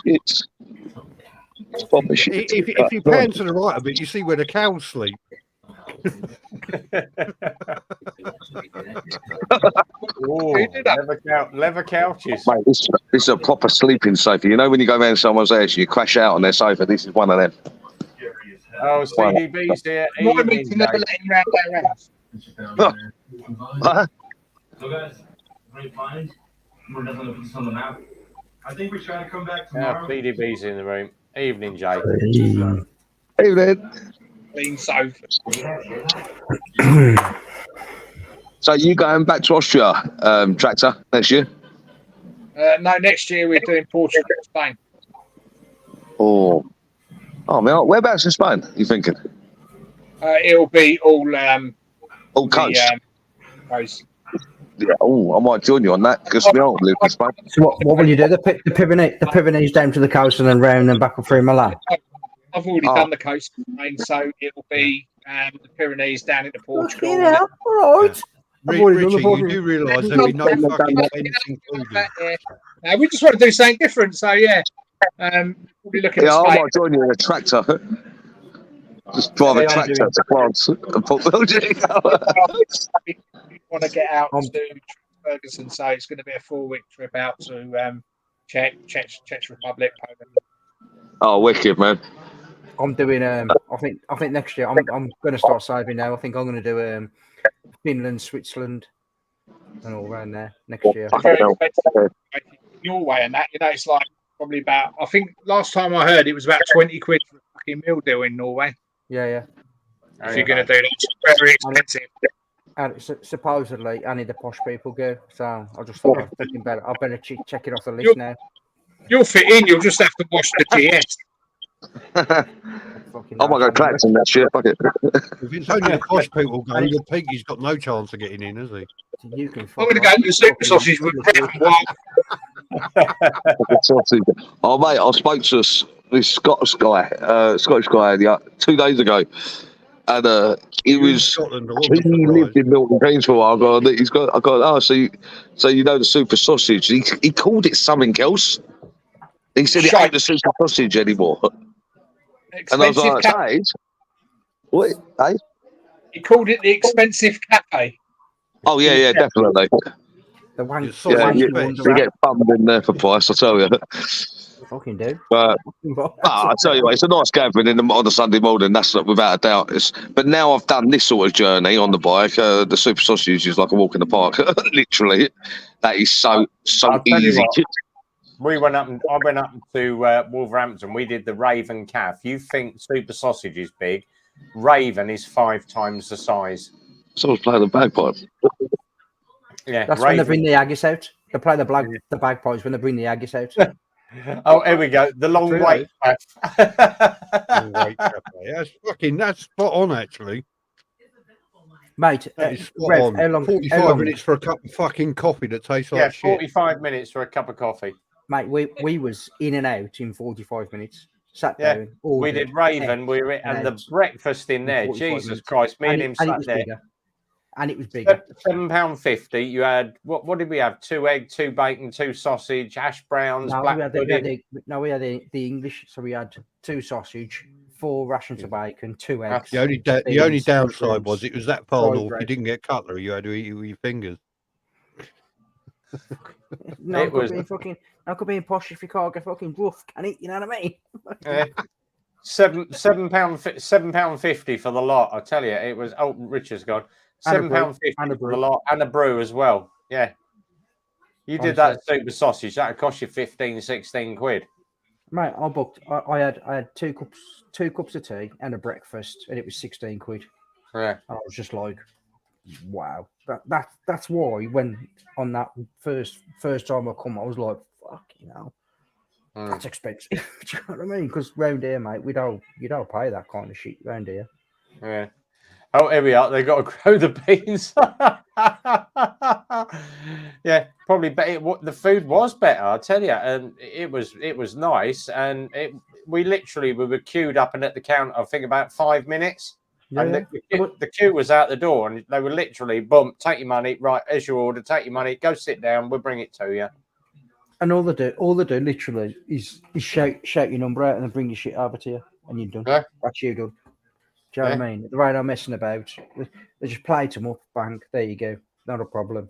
it's proper shit. If you pan to the right a bit, you see where the cows sleep. Leather couches. Mate, this is a proper sleeping sofa. You know when you go around someone's house, you crash out on their sofa. This is one of them. Oh, CDB's here. My meeting never let him round their house. Huh? So guys, great finds. We're definitely put this on the map. I think we're trying to come back Yeah, tomorrow. CDB's in the room. Evening, Jay. Evening. Clean sofa. So you going back to Austria, Tractor, next year? No, next year we're doing Portugal and Spain. Oh, man, whereabouts in Spain are you thinking? It'll be all Coast. coast. Yeah, I might join you on that because we don't live in Spain. So what will you do? The Pyrenees down to the coast and then round and back up through Milan? I've already done the coast, so it'll be the Pyrenees down into Portugal. Yeah, all right. Richie, you do realise there'll be no fucking tents included. We just want to do something different, so yeah. We'll be looking Yeah, at I Spain. might join you in a tractor. Just drive a tractor to France and put We want to get out to Ferguson, so it's going to be a 4-week trip out to Czech Republic, Poland. Oh, wicked, man. I'm doing. I think next year I'm going to start saving now. I think I'm going to do Finland, Switzerland, and all around there next year. Very expensive. Norway and that, it's like probably about. I think last time I heard it was about 20 quid for a fucking meal deal in Norway. Yeah. If you're going to do that, it's very expensive. And supposedly only the posh people go. So I just thought I better check it off the list now. You'll fit in. You'll just have to wash the GS. I might go tractor next year. Fuck it. If it's only the posh people going, the piggy's got no chance of getting in, has he? You can. I'm going to go to the super sausage with Oh, mate, I spoke to this Scottish guy 2 days ago. And he lived in Milton Keynes for a while. I got, so you know the super sausage. He called it something else. He said it ain't the super sausage anymore. And I was like, hey, what? Hey? He called it the expensive cafe. Oh yeah, definitely. The wank, It's the so Yeah, wanky expensive. ones You are get bummed in there for price, I tell you. fucking do. But I tell you what, it's a nice gathering on a Sunday morning. That's without a doubt. But now I've done this sort of journey on the bike. The Super Sausage is like a walk in the park. Literally, that is so I'll tell you easy. what, I went up to Wolverhampton. We did the Raven Calf. You think Super Sausage is big? Raven is 5 times the size. Someone's playing the bagpipe. Yeah, That's when they Raven. bring the Aggies out. They play the bagpipes when they bring the Aggies out. Oh, here we go. The long True, wait. Wait, that's spot on actually. Mate, That is spot Rev, on. how long? 45 minutes for a cup of fucking coffee that tastes Yeah, like shit. 45 minutes for a cup of coffee. Mate, we was in and out in 45 minutes. Sat Yeah, down. We ordered, did Raven. We were and the breakfast in there. 45 Jesus minutes. Christ, me and it him was sat there. bigger. And it was bigger. £7.50. You had what did we have? 2 egg, 2 bacon, 2 sausage, hash browns, No, black we had pudding. the English. So we had 2 sausage, 4 rations of bacon, 2 eggs. The only beans, downside mushrooms, was it was that far fried north. You bread. didn't get cutlery. You had to eat it with your fingers. No, It was- I could be posh if you can't get fucking rough, can it? You know what I mean? Yeah. £7.50 for the lot. I tell you, it was. Oh, Richard's gone. And a brew, £7.50 and a for the brew. lot and a brew as well. Yeah, you did that Super Sausage. That cost you 15, 16 quid. Mate, I booked. I had 2 cups of tea and a breakfast, and it was 16 quid. Yeah, And I was just like, wow. That's why when on that first time I come, I was like, fucking hell, that's expensive. Do you know what I mean? Because round here, mate, you don't pay that kind of shit round here. yeah. Oh, here we are. They got to grow the beans. Yeah, probably better. The food was better, I tell you, and it was nice. And we were queued up and at the counter, I think about 5 minutes. And the queue was out the door, and they were literally, boom, take your money, right, as your order, take your money, go sit down, we'll bring it to you. And all they do literally is shout your number out and then bring your shit over to you, and you're done. Yeah. That's you done. Do you know what I mean? They're not messing about. They just plate them up, bang, there you go. Not a problem.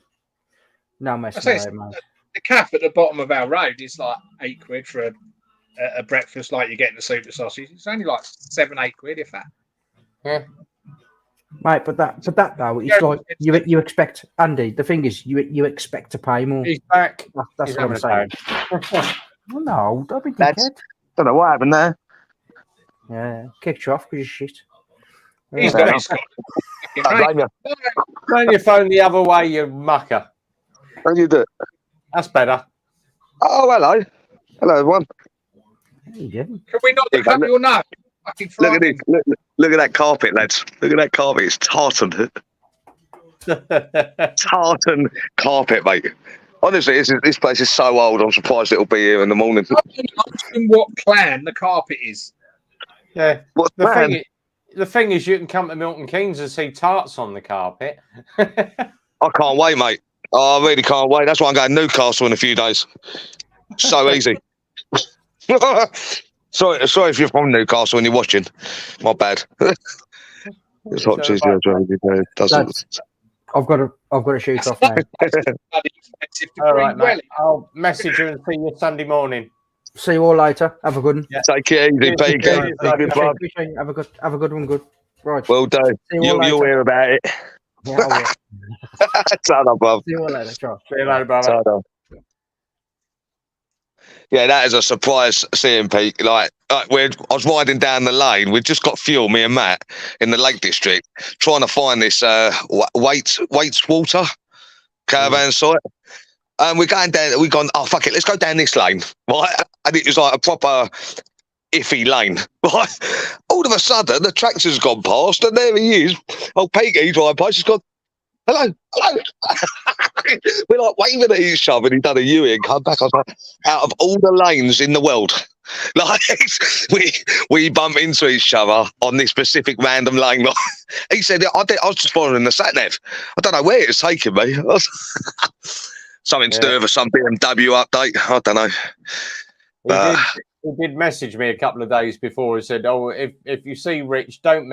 No messing about, man. The calf at the bottom of our road is like £8 for a breakfast, like you get in the Super Sausage. It's only like 7, 8 quid, if that. Yeah. Mate, but that though, it's like you expect, Andy. The thing is, you expect to pay more. He's back. That's He's what I'm having saying. a time. Well, no, don't be That's- dickhead. Don't know what happened there. Yeah, kicked you off because you're shit. He's Yeah. got his Scott. Don't blame you. Turn your phone the other way, you mucker. How do you do it? That's better. Oh, hello. Hello, everyone. There you go. Can we not There you go, become your nose? Fucking Look at frightening. this. Look at that carpet, lads. Look at that carpet. It's tartan. Tartan carpet, mate. Honestly, this place is so old. I'm surprised it'll be here in the morning. Asking what clan the carpet is. Yeah. What's The that? thing is, you can come to Milton Keynes and see tarts on the carpet. I can't wait, mate. Oh, I really can't wait. That's why I'm going to Newcastle in a few days. So easy. Sorry if you're from Newcastle and you're watching. My bad. It's hot cheese. I've got to shoot off now. Bloody expensive to All bring right, well. mate. I'll message you and see you Sunday morning. See you all later. Have a good one. Take it easy, Cheers, Pete. cheers, Good club. Appreciate it. Have a good one. Good. Right. Well done. See you all You'll later. hear about it. Yeah, I will. Shut up, bruv. See you all later. Ciao. See you later, brother. Shut up. Yeah, that is a surprise seeing Pete. I was riding down the lane. We'd just got fuel, me and Matt, in the Lake District, trying to find this Waits Water caravan site. And we're going down. We've gone. Oh fuck it, let's go down this lane, right? And it was like a proper iffy lane, right? All of a sudden, the tractor's gone past, and there he is. Oh, Pete, driving past. He's gone. Hello. We're like waving at each other, and he done a U and come back. I was like, out of all the lanes in the world, like we bump into each other on this specific random lane. He said, I was just following the sat nav. I don't know where it's taking me. Something to do with some BMW update. I don't know. did message me a couple of days before. He said, "Oh, if you see Rich, don't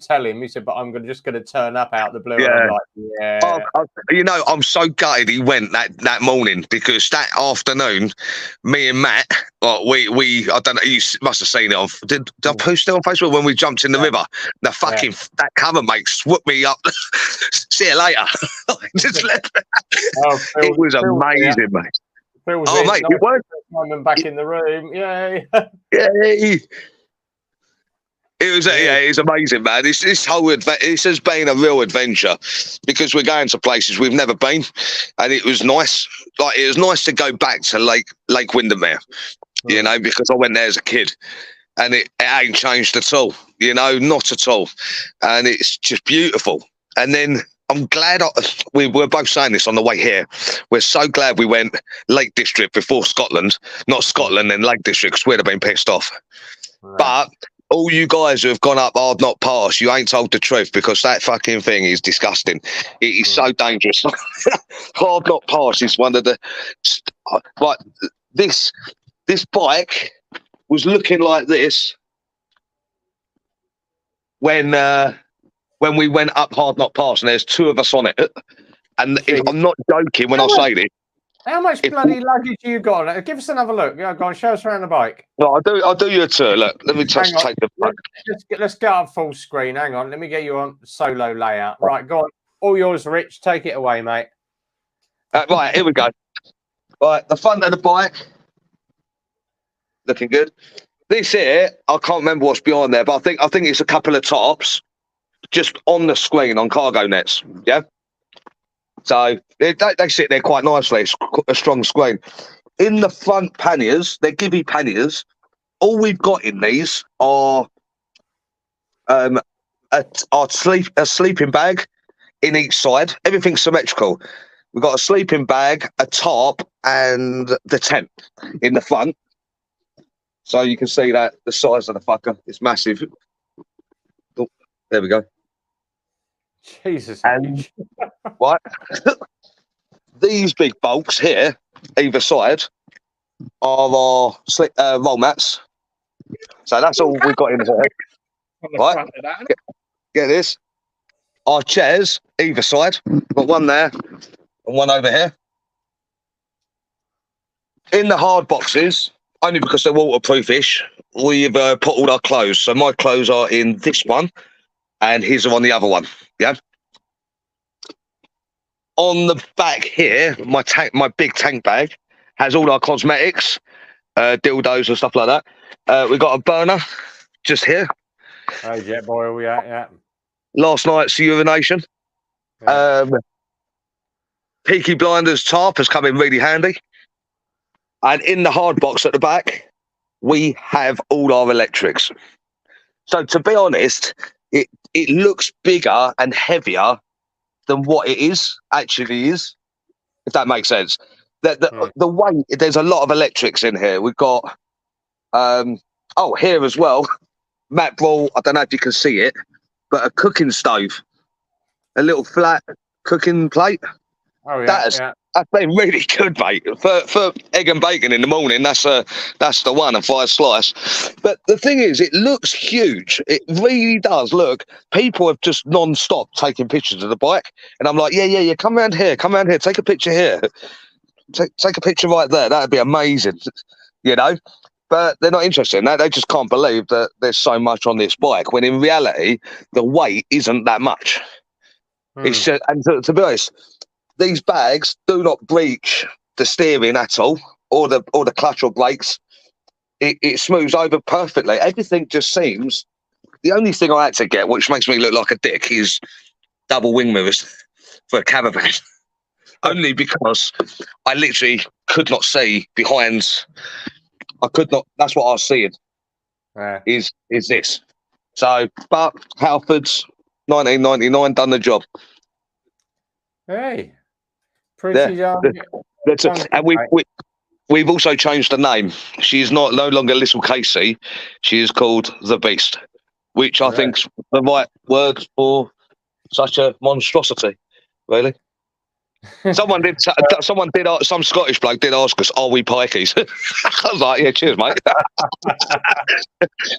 tell him." He said, "But I'm just going to turn up out the blue." Yeah. I'm like, yeah. You know, I'm so gutted he went that morning, because that afternoon, me and Matt, we I don't know, you must have seen it did I post it on Facebook when we jumped in the river? The fucking that cover mate swooped me up. See you later. Just left. It was amazing, mate. Oh, mate, you weren't. I'm back in the room. Yay. Yay. It was amazing, man. This has been a real adventure, because we're going to places we've never been, and it was nice. Like, it was nice to go back to Lake Windermere, you know, because I went there as a kid, and it ain't changed at all, you know, not at all, and it's just beautiful. And then I'm glad we were both saying this on the way here. We're so glad we went Lake District before Scotland, not Scotland and Lake District, because we'd have been pissed off. Right. But all you guys who have gone up Hard Knock Pass, you ain't told the truth, because that fucking thing is disgusting. It is so dangerous. Hard Knock Pass is one of the... Like, this bike was looking like this when we went up Hard Knock Pass, and there's two of us on it. And I'm not joking when I say this. How much bloody luggage you got? Give us another look. Go on, show us around the bike. No, I'll do you a tour. Look, let me just take the bike. Let's go up full screen. Hang on, let me get you on solo layout. Right, go on. All yours, Rich. Take it away, mate. Right, here we go. Right, the front of the bike. Looking good. This here, I can't remember what's behind there, but I think it's a couple of tops just on the screen on cargo nets. Yeah. So they sit there quite nicely. It's a strong screen. In the front panniers, they're Givi panniers. All we've got in these are a sleeping bag in each side. Everything's symmetrical. We've got a sleeping bag, a tarp, and the tent in the front. So you can see that the size of the fucker is massive. Oh, there we go. Jesus. And right, these big bulks here, either side, are our roll mats. So that's all we've got in here. Right, get this. Our chairs, either side. We've got one there and one over here. In the hard boxes, only because they're waterproof-ish, we've put all our clothes. So my clothes are in this one, and his are on the other one. Yeah. On the back here, my big tank bag has all our cosmetics, dildos and stuff like that. We've got a burner just here. Oh, jet boil, yeah. Last night's urination. Yeah. Peaky Blinders tarp has come in really handy. And in the hard box at the back, we have all our electrics. So to be honest, it looks bigger and heavier than what it actually is, if that makes sense. The weight, there's a lot of electrics in here. We've got, here as well, Matt brought, I don't know if you can see it, but a cooking stove, a little flat cooking plate. Oh, yeah. That's been really good, mate. For egg and bacon in the morning, that's the one, a 5 slice. But the thing is, it looks huge. It really does look. People have just non-stop taking pictures of the bike. And I'm like, yeah, come around here, take a picture here. Take a picture right there. That'd be amazing, you know? But they're not interested in that. They just can't believe that there's so much on this bike, when in reality, the weight isn't that much. It's just, and to be honest, these bags do not breach the steering at all, or the clutch or brakes. It smooths over perfectly. Everything just seems. The only thing I had to get, which makes me look like a dick, is double wing mirrors for a caravan. Only because I literally could not see behind. I could not. That's what I was seeing. Is this? So, but Halfords, 1999, done the job. Hey. Pretty young. And we've also changed the name. She's no longer Little Casey. She is called the Beast, which I think's the right word for such a monstrosity. Really. Someone did. Some Scottish bloke did ask us, "Are we pikeys?" I was like, "Yeah, cheers, mate."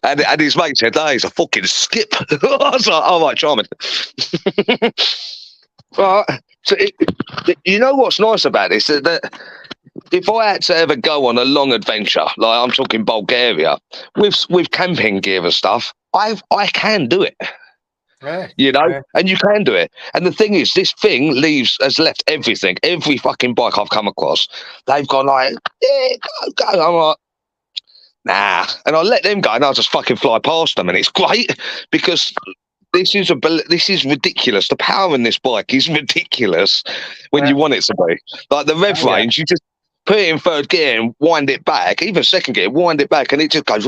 and his mate said, "No, he's a fucking skip." I was like, "All right, charming." Right. So you know what's nice about this? That if I had to ever go on a long adventure, like I'm talking Bulgaria, with camping gear and stuff, I can do it. Yeah. You know, Yeah. and you can do it. And the thing is, this thing has left everything. Every fucking bike I've come across, they've gone like, yeah, go. I'm like, nah. And I let them go, and I just fucking fly past them, and it's great because this is ridiculous. The power in this bike is ridiculous when you want it to be. Like the rev range, you just put it in third gear and wind it back, even second gear, wind it back, and it just goes.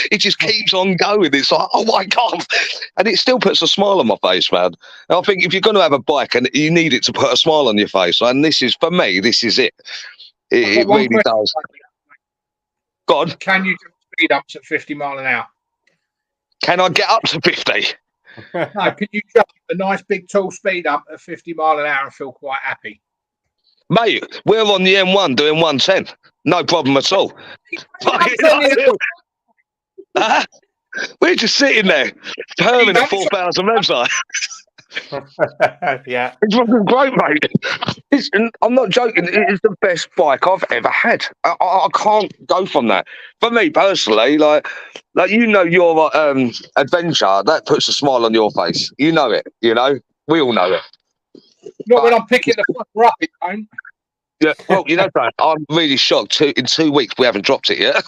It just keeps on going. It's like, oh my God. And it still puts a smile on my face, man. And I think if you're going to have a bike and you need it to put a smile on your face, and this is, for me, this is it. It really does. God. Can you do speed ups at 50 mile an hour? Can I get up to 50? No, can you jump a nice big tall speed up at 50 mile an hour and feel quite happy? Mate, we're on the M1 doing 110. No problem at all. We're just sitting there, purring at 4,000 revs. Yeah. It's fucking great, mate. I'm not joking. It is the best bike I've ever had. I can't go from that. For me personally, like you know, your adventure that puts a smile on your face. You know it. You know, we all know it. Not when I'm picking the fucker up, it don't. Yeah. Well, you know, I'm really shocked. In 2 weeks, we haven't dropped it yet.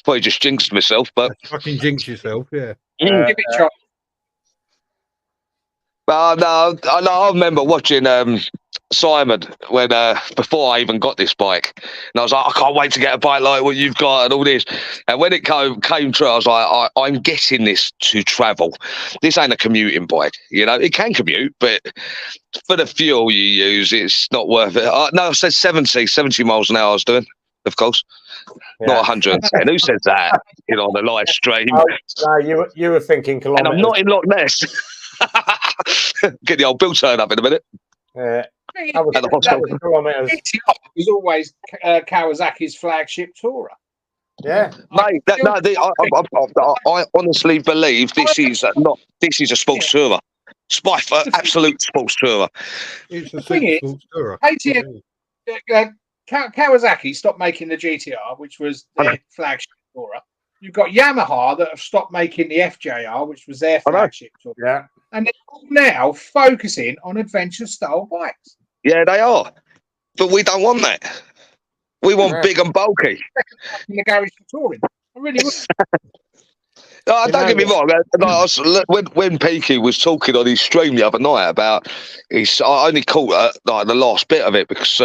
Probably just jinxed myself, but Fucking jinx yourself, yeah. Give it a try. But I remember watching Simon when before I even got this bike, and I was like, I can't wait to get a bike like what you've got and all this. And when it came true, I was like, I'm getting this to travel. This ain't a commuting bike, you know. It can commute, but for the fuel you use, it's not worth it. No, I said 70 miles an hour I was doing, of course. Yeah. Not 110. Who says that? You know, on the live stream. Oh, no, you were thinking kilometers. And I'm not in Loch Ness. Get the old Bill turn up in a minute. I was At the hospital. kilometers. GTR was always Kawasaki's flagship tourer. Yeah. Mate, I honestly believe this is a sports tourer. Absolute sports tourer. It's a thing is, sports tourer. Kawasaki stopped making the GTR, which was their flagship tourer. You've got Yamaha that have stopped making the FJR, which was their flagship tourer. Yeah. And they're now focusing on adventure style bikes. Yeah, they are. But we don't want that. We want big and bulky. In the garage for touring. I really would. Don't get me wrong. When Peaky was talking on his stream the other night about, I only caught the last bit of it because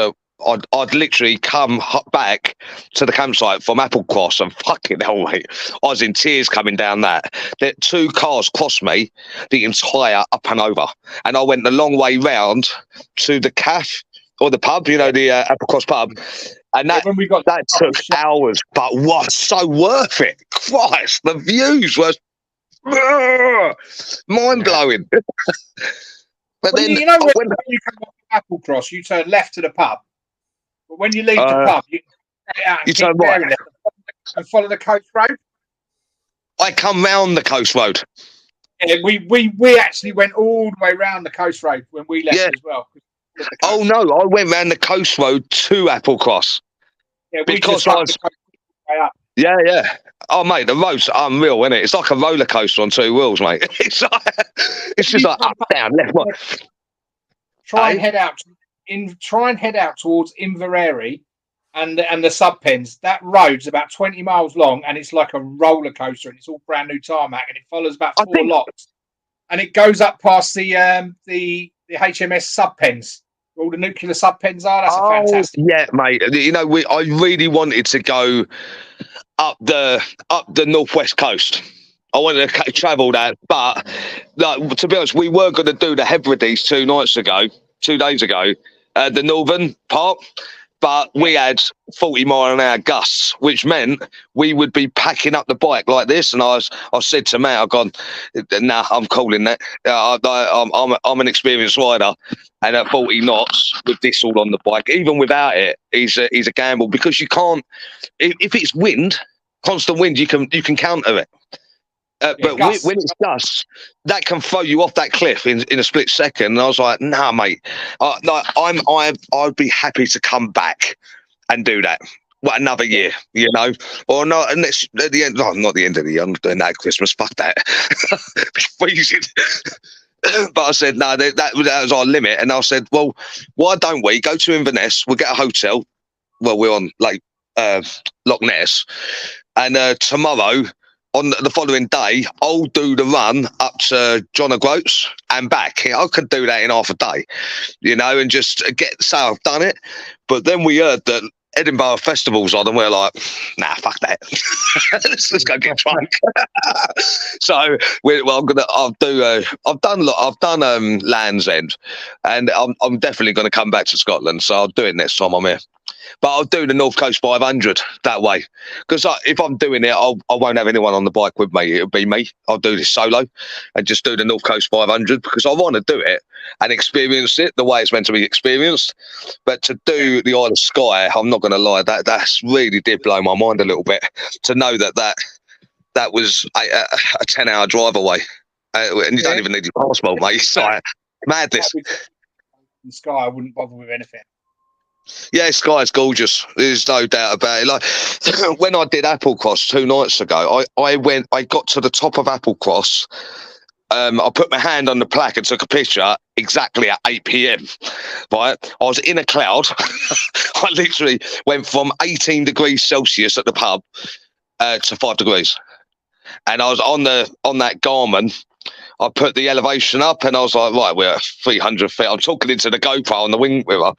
I'd literally come back to the campsite from Applecross and fucking hell, mate, I was in tears coming down that. That 2 cars cost me the entire up and over. And I went the long way round to the cafe or the pub, you know, the Applecross pub. And that took hours, but was so worth it. Christ, the views were mind-blowing. But then, you know, when you come off Applecross, you turn left to the pub. But when you leave the pub, you get out and turn right and follow the coast road. I come round the coast road. Yeah, we actually went all the way round the coast road when we left as well. Oh no, I went round the coast road to Applecross. Yeah, because I was. Yeah. Oh mate, the road's unreal, isn't it? It's like a roller coaster on 2 wheels, mate. It's just like up, down, left, right. Try and head out towards Inverary and the sub pens. That road's about 20 miles long and it's like a roller coaster and it's all brand new tarmac and it follows about 4 lots and it goes up past the HMS sub pens. All the nuclear sub pens are. That's a fantastic. Yeah, mate. You know, I really wanted to go up the northwest coast. I wanted to travel that, but to be honest, we were going to do the Hebrides 2 days ago, the northern part. but we had 40 mile an hour gusts, which meant we would be packing up the bike like this. And I said to Matt, I've gone, nah, I'm calling that. I'm an experienced rider, and at 40 knots with this all on the bike, even without it, is a gamble, because you can't. If it's wind, constant wind, you can counter it. But when it's dust, that can throw you off that cliff in a split second. And I was like, nah, mate. I'd be happy to come back and do that. What, another year, you know? Or not, and it's at the end, no, not the end of the year. I'm doing that at Christmas. Fuck that. It's freezing. But I said, no, that was our limit. And I said, well, why don't we go to Inverness? We'll get a hotel. Well, we're on Loch Ness. And tomorrow, on the following day, I'll do the run up to John O'Groats and back. I could do that in half a day, you know, and just say I've done it. But then we heard that Edinburgh Festival's on, and we're like, nah, fuck that. let's go get drunk. So I've done Land's End, and I'm definitely going to come back to Scotland. So I'll do it next time I'm here. But I'll do the North Coast 500 that way, because if I'm doing it, I won't have anyone on the bike with me. It'll be me. I'll do this solo and just do the North Coast 500, because I want to do it and experience it the way it's meant to be experienced. But to do the Isle of Skye, I'm not going to lie, that's really did blow my mind a little bit, to know that was a 10-hour drive away, and you don't even need your passport, mate. It's like madness. In Skye, I wouldn't bother with anything. Yeah, Skye's gorgeous. There's no doubt about it. Like when I did Applecross 2 nights ago, I got to the top of Applecross. I put my hand on the plaque and took a picture exactly at 8 p.m. Right, I was in a cloud. I literally went from 18 degrees Celsius at the pub to 5 degrees, and I was on that Garmin. I put the elevation up, and I was like, right, we're at 300 feet. I'm talking into the GoPro on the wing with her.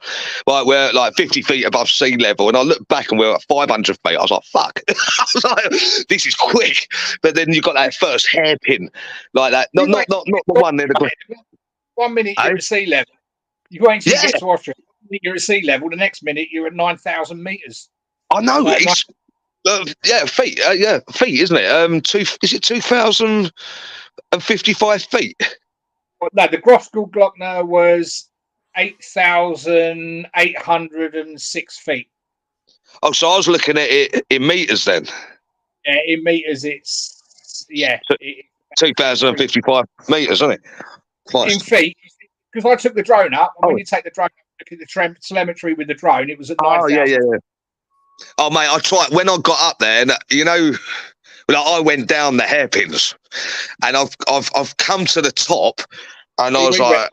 Right, we're at like 50 feet above sea level. And I looked back, and we're at 500 feet. I was like, fuck. I was like, this is quick. But then you got that first hairpin like that. Not the one in the ground. 1 minute you're at sea level. You wait until you get to Austria. You're at sea level. The next minute you're at 9,000 meters. I know. It's feet. Feet, isn't it? Is it 2,055 feet? Well, no, the Grossglockner was 8,806 feet. Oh, so I was looking at it in meters then. Yeah, in meters, it's 2,055 meters, isn't it? Christ. In feet, because I took the drone up, and when you take the drone, look at the telemetry with the drone, it was at 9,000. Oh yeah. Oh mate, I tried when I got up there, and you know, like I went down the hairpins, and I've come to the top, and I was like,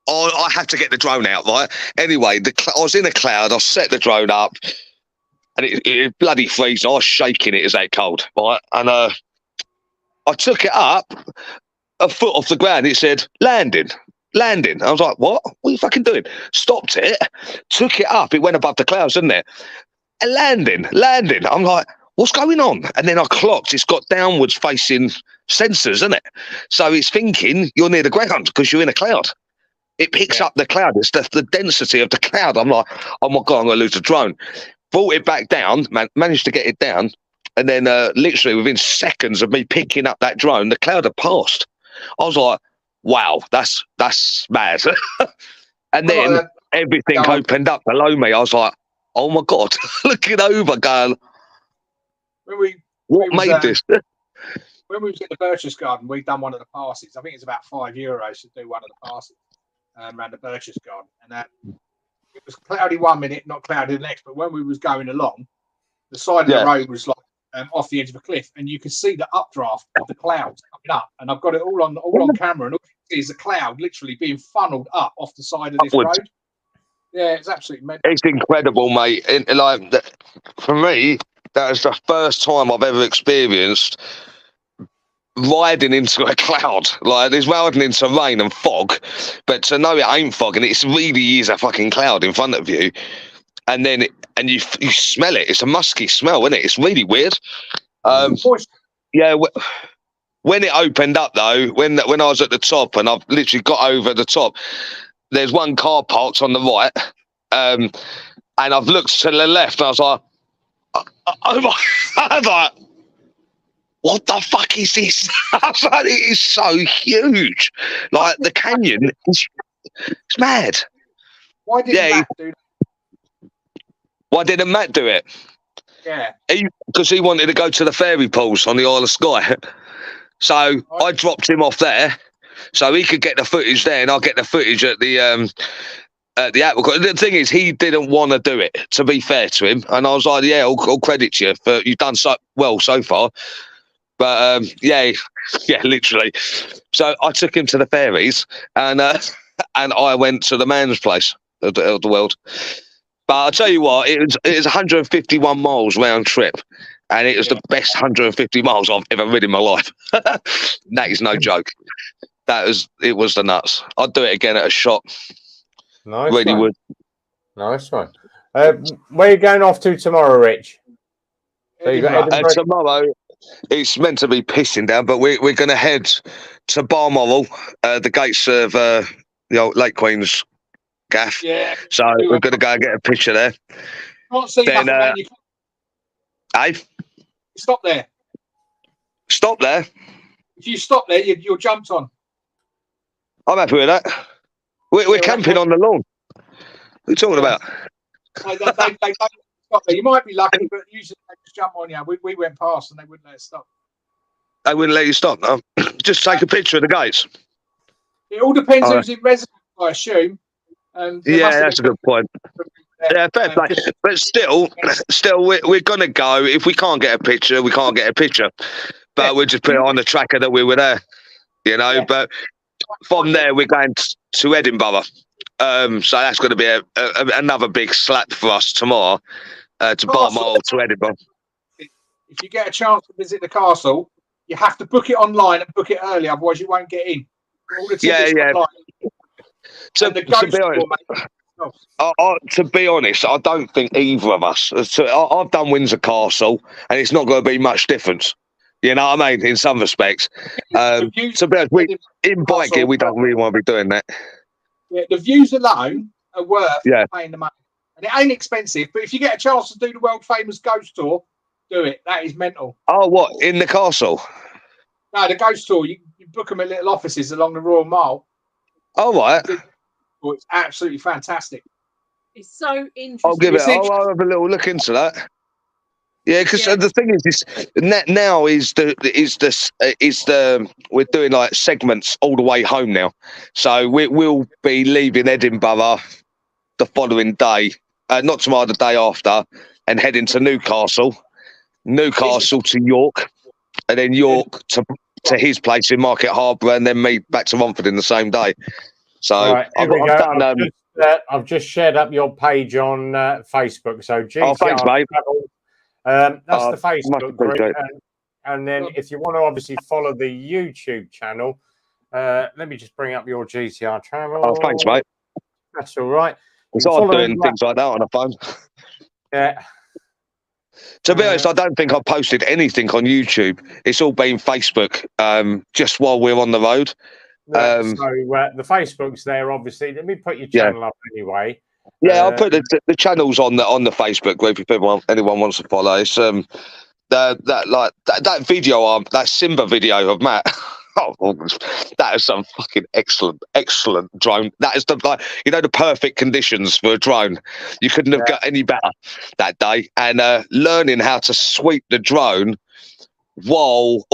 oh, I have to get the drone out, right? Anyway, I was in a cloud. I set the drone up, and it bloody freezing. I was shaking it as that cold, right? And I took it up a foot off the ground. It said landing. I was like, what? What are you fucking doing? Stopped it, took it up. It went above the clouds, didn't it? And landing. I'm like, what's going on? And then I clocked, it's got downwards facing sensors, isn't it? So it's thinking you're near the ground because you're in a cloud. It picks up the cloud. It's the density of the cloud. I'm like, oh my God, I'm going to lose the drone. Brought it back down, managed to get it down. And then literally within seconds of me picking up that drone, the cloud had passed. I was like, wow, that's mad. And then everything opened up below me. I was like, oh my God, looking over, going, what made this? When we was at the Berchtesgaden, we'd done one of the passes. I think it's about €5 to do one of the passes around the Berchtesgaden. And it was cloudy 1 minute, not cloudy the next. But when we was going along, the side of the road was like off the edge of a cliff, and you could see the updraft of the clouds coming up. And I've got it all on camera, and all you see is a cloud literally being funneled up off the side of this road. Yeah, it's absolutely mental. It's incredible, mate. For me, that was the first time I've ever experienced riding into a cloud. Like, there's riding into rain and fog, but to know it ain't fog, and it really is a fucking cloud in front of you, and then you smell it. It's a musky smell, isn't it? It's really weird. Yeah. When it opened up, though, when I was at the top, and I've literally got over the top, there's one car parked on the right, and I've looked to the left, and I was like, oh my, I was like, what the fuck is this? I was like, it is so huge. Like the canyon, it's mad. Why didn't Matt do that? Why didn't Matt do it? Yeah. Because he wanted to go to the fairy pools on the Isle of Skye. So I dropped him off there, so he could get the footage there, and I'll get the footage at the Apple. The thing is, he didn't want to do it, to be fair to him. And I was like, yeah, I'll credit you for you've done so well so far. But yeah, literally. So I took him to the fairies, and I went to the man's place of the world. But I'll tell you what, it was 151 miles round trip, and it was the best 150 miles I've ever ridden in my life. That is no joke. It was the nuts. I'd do it again at a shot. Nice Really one. would. Nice one. Where are you going off to tomorrow, Rich? So you got Edinburgh? Tomorrow, it's meant to be pissing down, but we're going to head to Balmoral, the gates of the old Lake Queen's gaff. Yeah. So we're going to go and get a picture there. Can't see Then, nothing, man. You Hey, stop there. stop there. If you stop there, you're jumped on. I'm happy with that. We're camping on the lawn. What are you talking about? They don't stop there. You might be lucky, but usually they just jump on you. We went past and they wouldn't let us stop. They wouldn't let you stop, no? Just take a picture of the gates. It all depends who's in residence, I assume. Yeah, that's a good point. Yeah, fair play. But still, we're going to go. If we can't get a picture, we can't get a picture. But we'll just put it on the tracker that we were there, you know. Yeah. But from there, we're going to Edinburgh. So that's going to be another big slap for us tomorrow to Balmoral to Edinburgh. If you get a chance to visit the castle, you have to book it online and book it early, otherwise you won't get in. All the tickets online. To be honest, I don't think either of us. I've done Windsor Castle, and it's not going to be much difference. You know what I mean? In some respects. To be honest, in bike gear, we don't really want to be doing that. Yeah, the views alone are worth paying the money. And it ain't expensive, but if you get a chance to do the world famous ghost tour, do it. That is mental. Oh, what? In the castle? No, the ghost tour. You book them at little offices along the Royal Mile. Oh, right. It's absolutely fantastic. It's so interesting. I'll have a little look into that. Yeah, because the thing is now we're doing like segments all the way home now. So we'll be leaving Edinburgh the following day, not tomorrow, the day after, and heading to Newcastle to York, and then York to his place in Market Harbour, and then me back to Romford in the same day. So right, I've just shared up your page on Facebook. So GCR thanks, mate. That's the Facebook group. And then if you want to obviously follow the YouTube channel, let me just bring up your GCR Travel. Oh, thanks, mate. That's all right. It's odd doing things like that on a phone. Yeah. To be honest, I don't think I've posted anything on YouTube. It's all been Facebook, just while we're on the road. So the Facebook's there, obviously. Let me put your channel up anyway. Yeah, I'll put the channels on the Facebook group if anyone wants to follow. It's that video, that Simba video of Matt. Oh, that is some fucking excellent drone. That is the perfect conditions for a drone. You couldn't have got any better that day. And learning how to sweep the drone while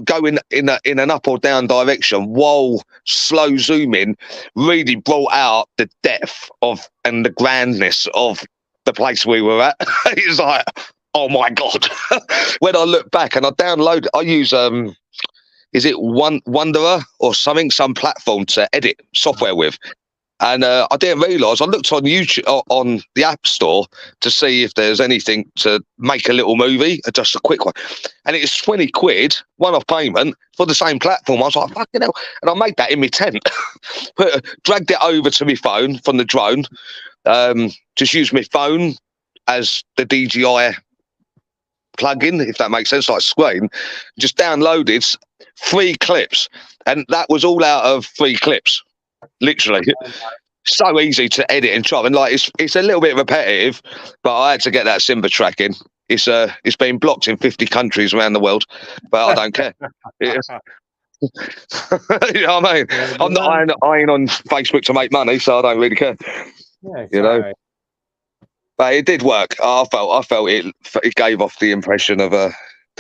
going in an up or down direction while slow zooming really brought out the depth of and the grandness of the place we were at. It's like, oh my god. When I look back and I use is it Wanderer or something, some platform to edit software with. And I didn't realise. I looked on YouTube, on the App Store, to see if there's anything to make a little movie, just a quick one. And it's 20 quid, one-off payment for the same platform. I was like, fucking hell. And I made that in my tent. Dragged it over to my phone from the drone. Just used my phone as the DJI plugin, if that makes sense, like screen. Just downloaded 3 clips. And that was all out of 3 clips. Literally. so easy to edit and chop, and like it's a little bit repetitive, but I had to get that Simba track in. It's been blocked in 50 countries around the world, but I don't care. You know what I mean? I'm not I ain't on Facebook to make money, so I don't really care. Yeah, you know. But it did work. I felt it gave off the impression of the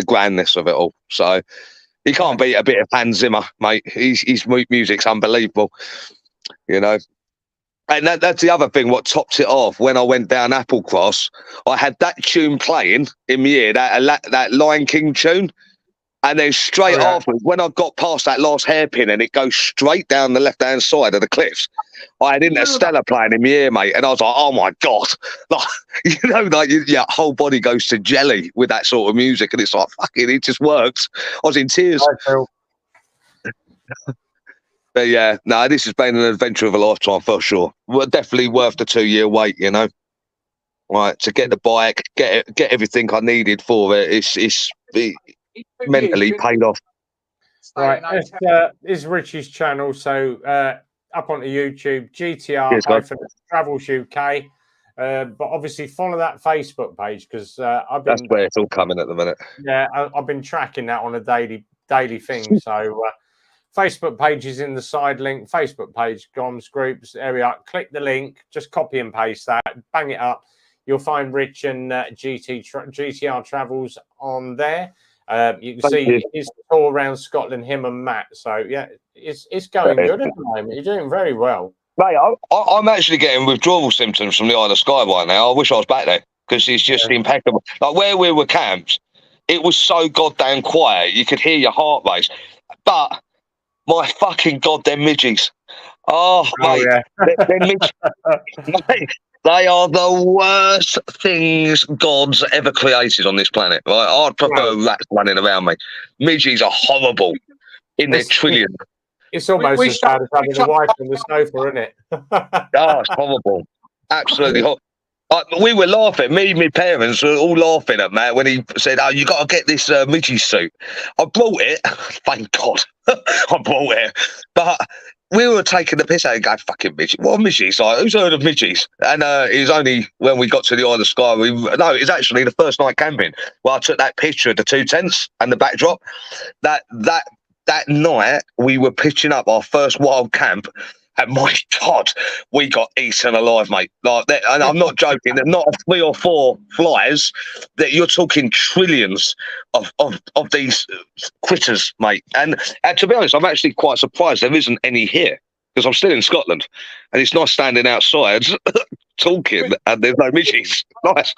grandness of it all. So you can't beat a bit of Hans Zimmer, mate. His music's unbelievable. You know. And that's the other thing, what topped it off, when I went down Applecross, I had that tune playing in my ear, that Lion King tune. And then straight afterwards, when I got past that last hairpin and it goes straight down the left-hand side of the cliffs, I had Interstellar playing in my ear, mate. And I was like, oh, my God. Like, you know, like your whole body goes to jelly with that sort of music. And it's like, fucking, it just works. I was in tears. But yeah, no, this has been an adventure of a lifetime for sure. Well, definitely worth the 2-year wait, you know. Right, to get the bike, get everything I needed for it. It's mentally paid off. Right, it's Richie's channel, so up onto YouTube, GTR Travels UK. But obviously follow that Facebook page because that's where it's all coming at the minute. Yeah, I've been tracking that on a daily thing. So Facebook page is in the side link. Facebook page, Goms Groups. There we are. Click the link. Just copy and paste that. Bang it up. You'll find Rich and GTR Travels on there. You can see his tour around Scotland, him and Matt. So yeah, it's going good at the moment. You're doing very well. Mate, I'm actually getting withdrawal symptoms from the Isle of Skye right now. I wish I was back there because it's just impeccable. Like where we were camped, it was so goddamn quiet. You could hear your heart race. But my fucking goddamn midgies. Oh, mate. They're mate, they are the worst things God's ever created on this planet. Right? I'd prefer rats running around me. Midgies are horrible in their trillions. It's almost as bad as having a wife on the sofa, isn't it? Oh, it's horrible. Absolutely horrible. We were laughing. Me and my parents were all laughing at Matt when he said, "Oh, you got to get this midgie suit." I brought it. Thank God, I brought it. But we were taking the piss out and going, "Fucking midget! What are midgies? Like, who's heard of midgies?" And it was only when we got to the Isle of Skye. It was actually the first night camping. Well, I took that picture of the 2 tents and the backdrop. That night we were pitching up our first wild camp. And my God, we got eaten alive, mate. Like that, and I'm not joking. There's not 3 or 4 flies. That you're talking trillions of these critters, mate. And to be honest, I'm actually quite surprised there isn't any here because I'm still in Scotland, and it's nice standing outside talking, and there's no midgies. Nice.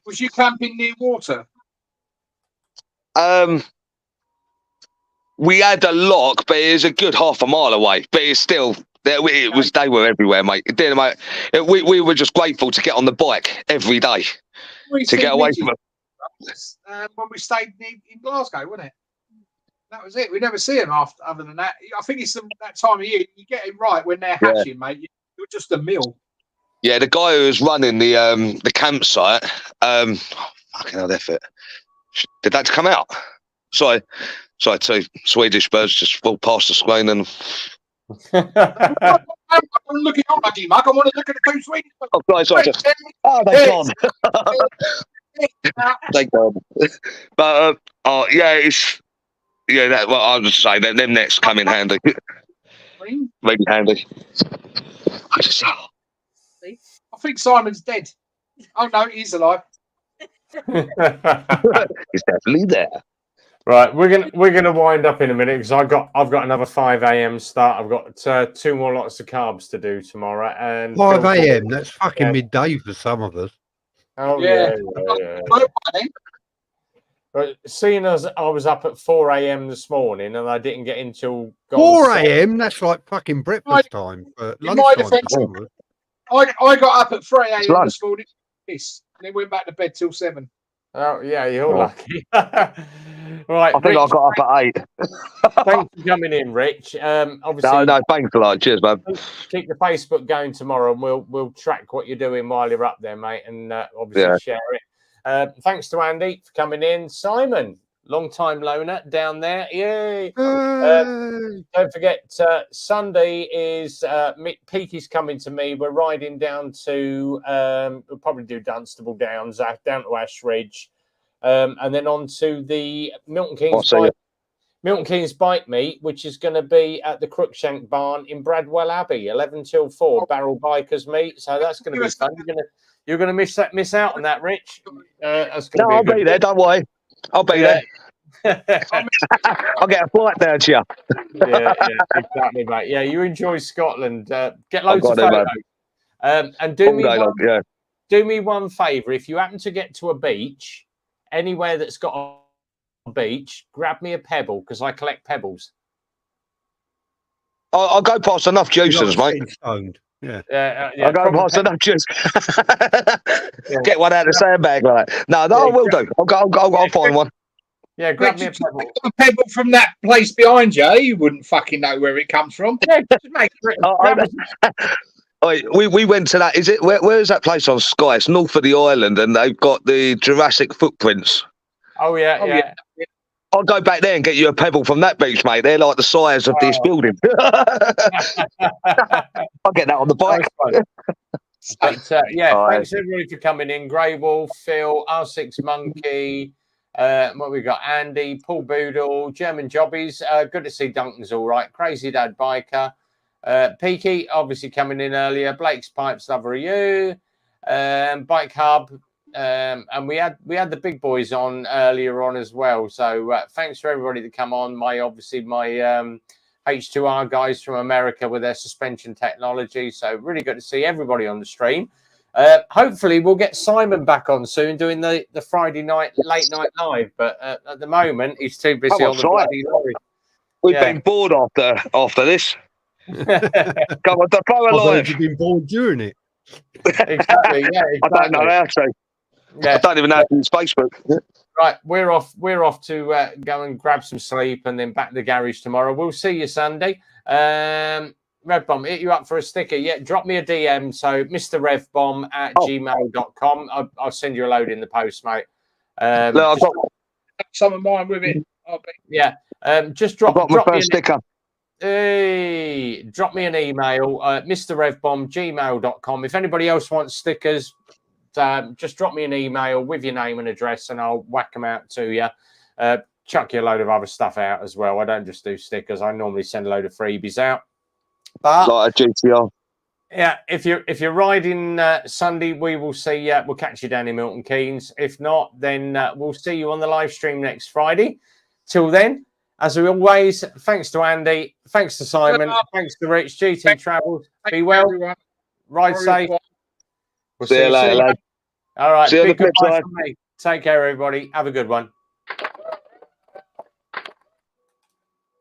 Was you camping near water? We had a lock, but it was a good half a mile away. But it's still, they were everywhere, mate. It didn't, mate. We were just grateful to get on the bike every day to get away from it. When we stayed in Glasgow, wasn't it? That was it. We never see them other than that. I think it's that time of year. You get it right when they're hatching, mate. You're just a mill. Yeah, the guy who was running the campsite, fucking hell, effort. Did that come out? Sorry, 2 Swedish birds just flew past the screen and. I'm looking on, Maggie Mug. I want to look at the 2 Swedish birds. Oh, sorry. Oh, thank God. Thank God. But yeah, that. Well, I was just saying that them nets come in handy. Maybe handy. I think Simon's dead. Oh no, he's alive. He's definitely there. Right, we're gonna wind up in a minute because I've got another 5 a.m. start. I've got 2 more lots of carbs to do tomorrow. And 5 a.m. That's fucking midday for some of us. Oh yeah. But seeing as I was up at 4 a.m. this morning and I didn't get until 4 a.m. That's like fucking breakfast time. Lunchtime. I got up at 3 a.m. this morning. And then went back to bed till 7. Oh yeah, you're lucky. Right, I think I got up at 8. Thanks for coming in, Rich. Obviously, no, thanks a lot. Cheers, man. Keep the Facebook going tomorrow, and we'll track what you're doing while you're up there, mate, and obviously share it. Thanks to Andy for coming in. Simon, long time loner down there. Yay! Hey! Don't forget, Sunday is Peaky's coming to me. We're riding down to we'll probably do Dunstable Downs, down to Ashridge, and then on to the Milton Keynes Bike Meet, which is going to be at the Crookshank Barn in Bradwell Abbey, 11 till 4, Barrel Bikers Meet. So that's going to be fun. You're going to miss out on that, Rich. I'll be there. Don't worry. I'll be there. I'll get a flight down to you. yeah, exactly, mate. Yeah, you enjoy Scotland. Get loads of photos. And do me one favour. If you happen to get to a beach, anywhere that's got a beach, grab me a pebble because I collect pebbles. I'll go past enough juicers, mate. Stoned. Yeah. I'll go past enough juice. Get one out of the sandbag, like that. No, I will do. I'll find one. Yeah, grab me a pebble. A pebble from that place behind you. You wouldn't fucking know where it comes from. Yeah, just make we went to that. Is it where is that place on Skye? It's north of the island, and they've got the Jurassic footprints. Oh yeah. I'll go back there and get you a pebble from that beach, mate. They're like the size of this building. I'll get that on the bike. But, thanks everybody for coming in. Grey Wolf, Phil, R6 Monkey. What we got? Andy, Paul Boodle, German Jobbies. Good to see Duncan's all right. Crazy Dad Biker. Peaky, obviously coming in earlier. Blake's Pipes, lover of you. Bike Hub. And we had the big boys on earlier on as well. So thanks for everybody to come on. My H2R guys from America with their suspension technology. So really good to see everybody on the stream. Hopefully we'll get Simon back on soon doing the Friday night late night live. But at the moment he's too busy on the bloody lorry. We've been bored after this. Come on, throw a live. You've been bored during it. Exactly. Yeah. Exactly. I don't know how to. Yeah. I don't even know how to use Facebook. Right, we're off to go and grab some sleep and then back to the garage tomorrow. We'll see you Sunday. Rev Bomb, hit you up for a sticker. Yeah, drop me a DM. So mrrevbomb@gmail.com. I'll send you a load in the post, mate. I've got some of mine with it. Just drop. I've got my first sticker. Hey, drop me an email, mrrevbomb@gmail.com. If anybody else wants stickers, just drop me an email with your name and address and I'll whack them out to you. Chuck you a load of other stuff out as well. I don't just do stickers. I normally send a load of freebies out. But like a GTR. Yeah, if you're riding Sunday, we will see you. We'll catch you down in Milton Keynes. If not, then we'll see you on the live stream next Friday. Till then, as always, thanks to Andy, thanks to Simon, thanks to Rich, GT Travels. Be well, ride safe. We'll see you later, lad. All right, see you on the flip side. Take care, everybody. Have a good one.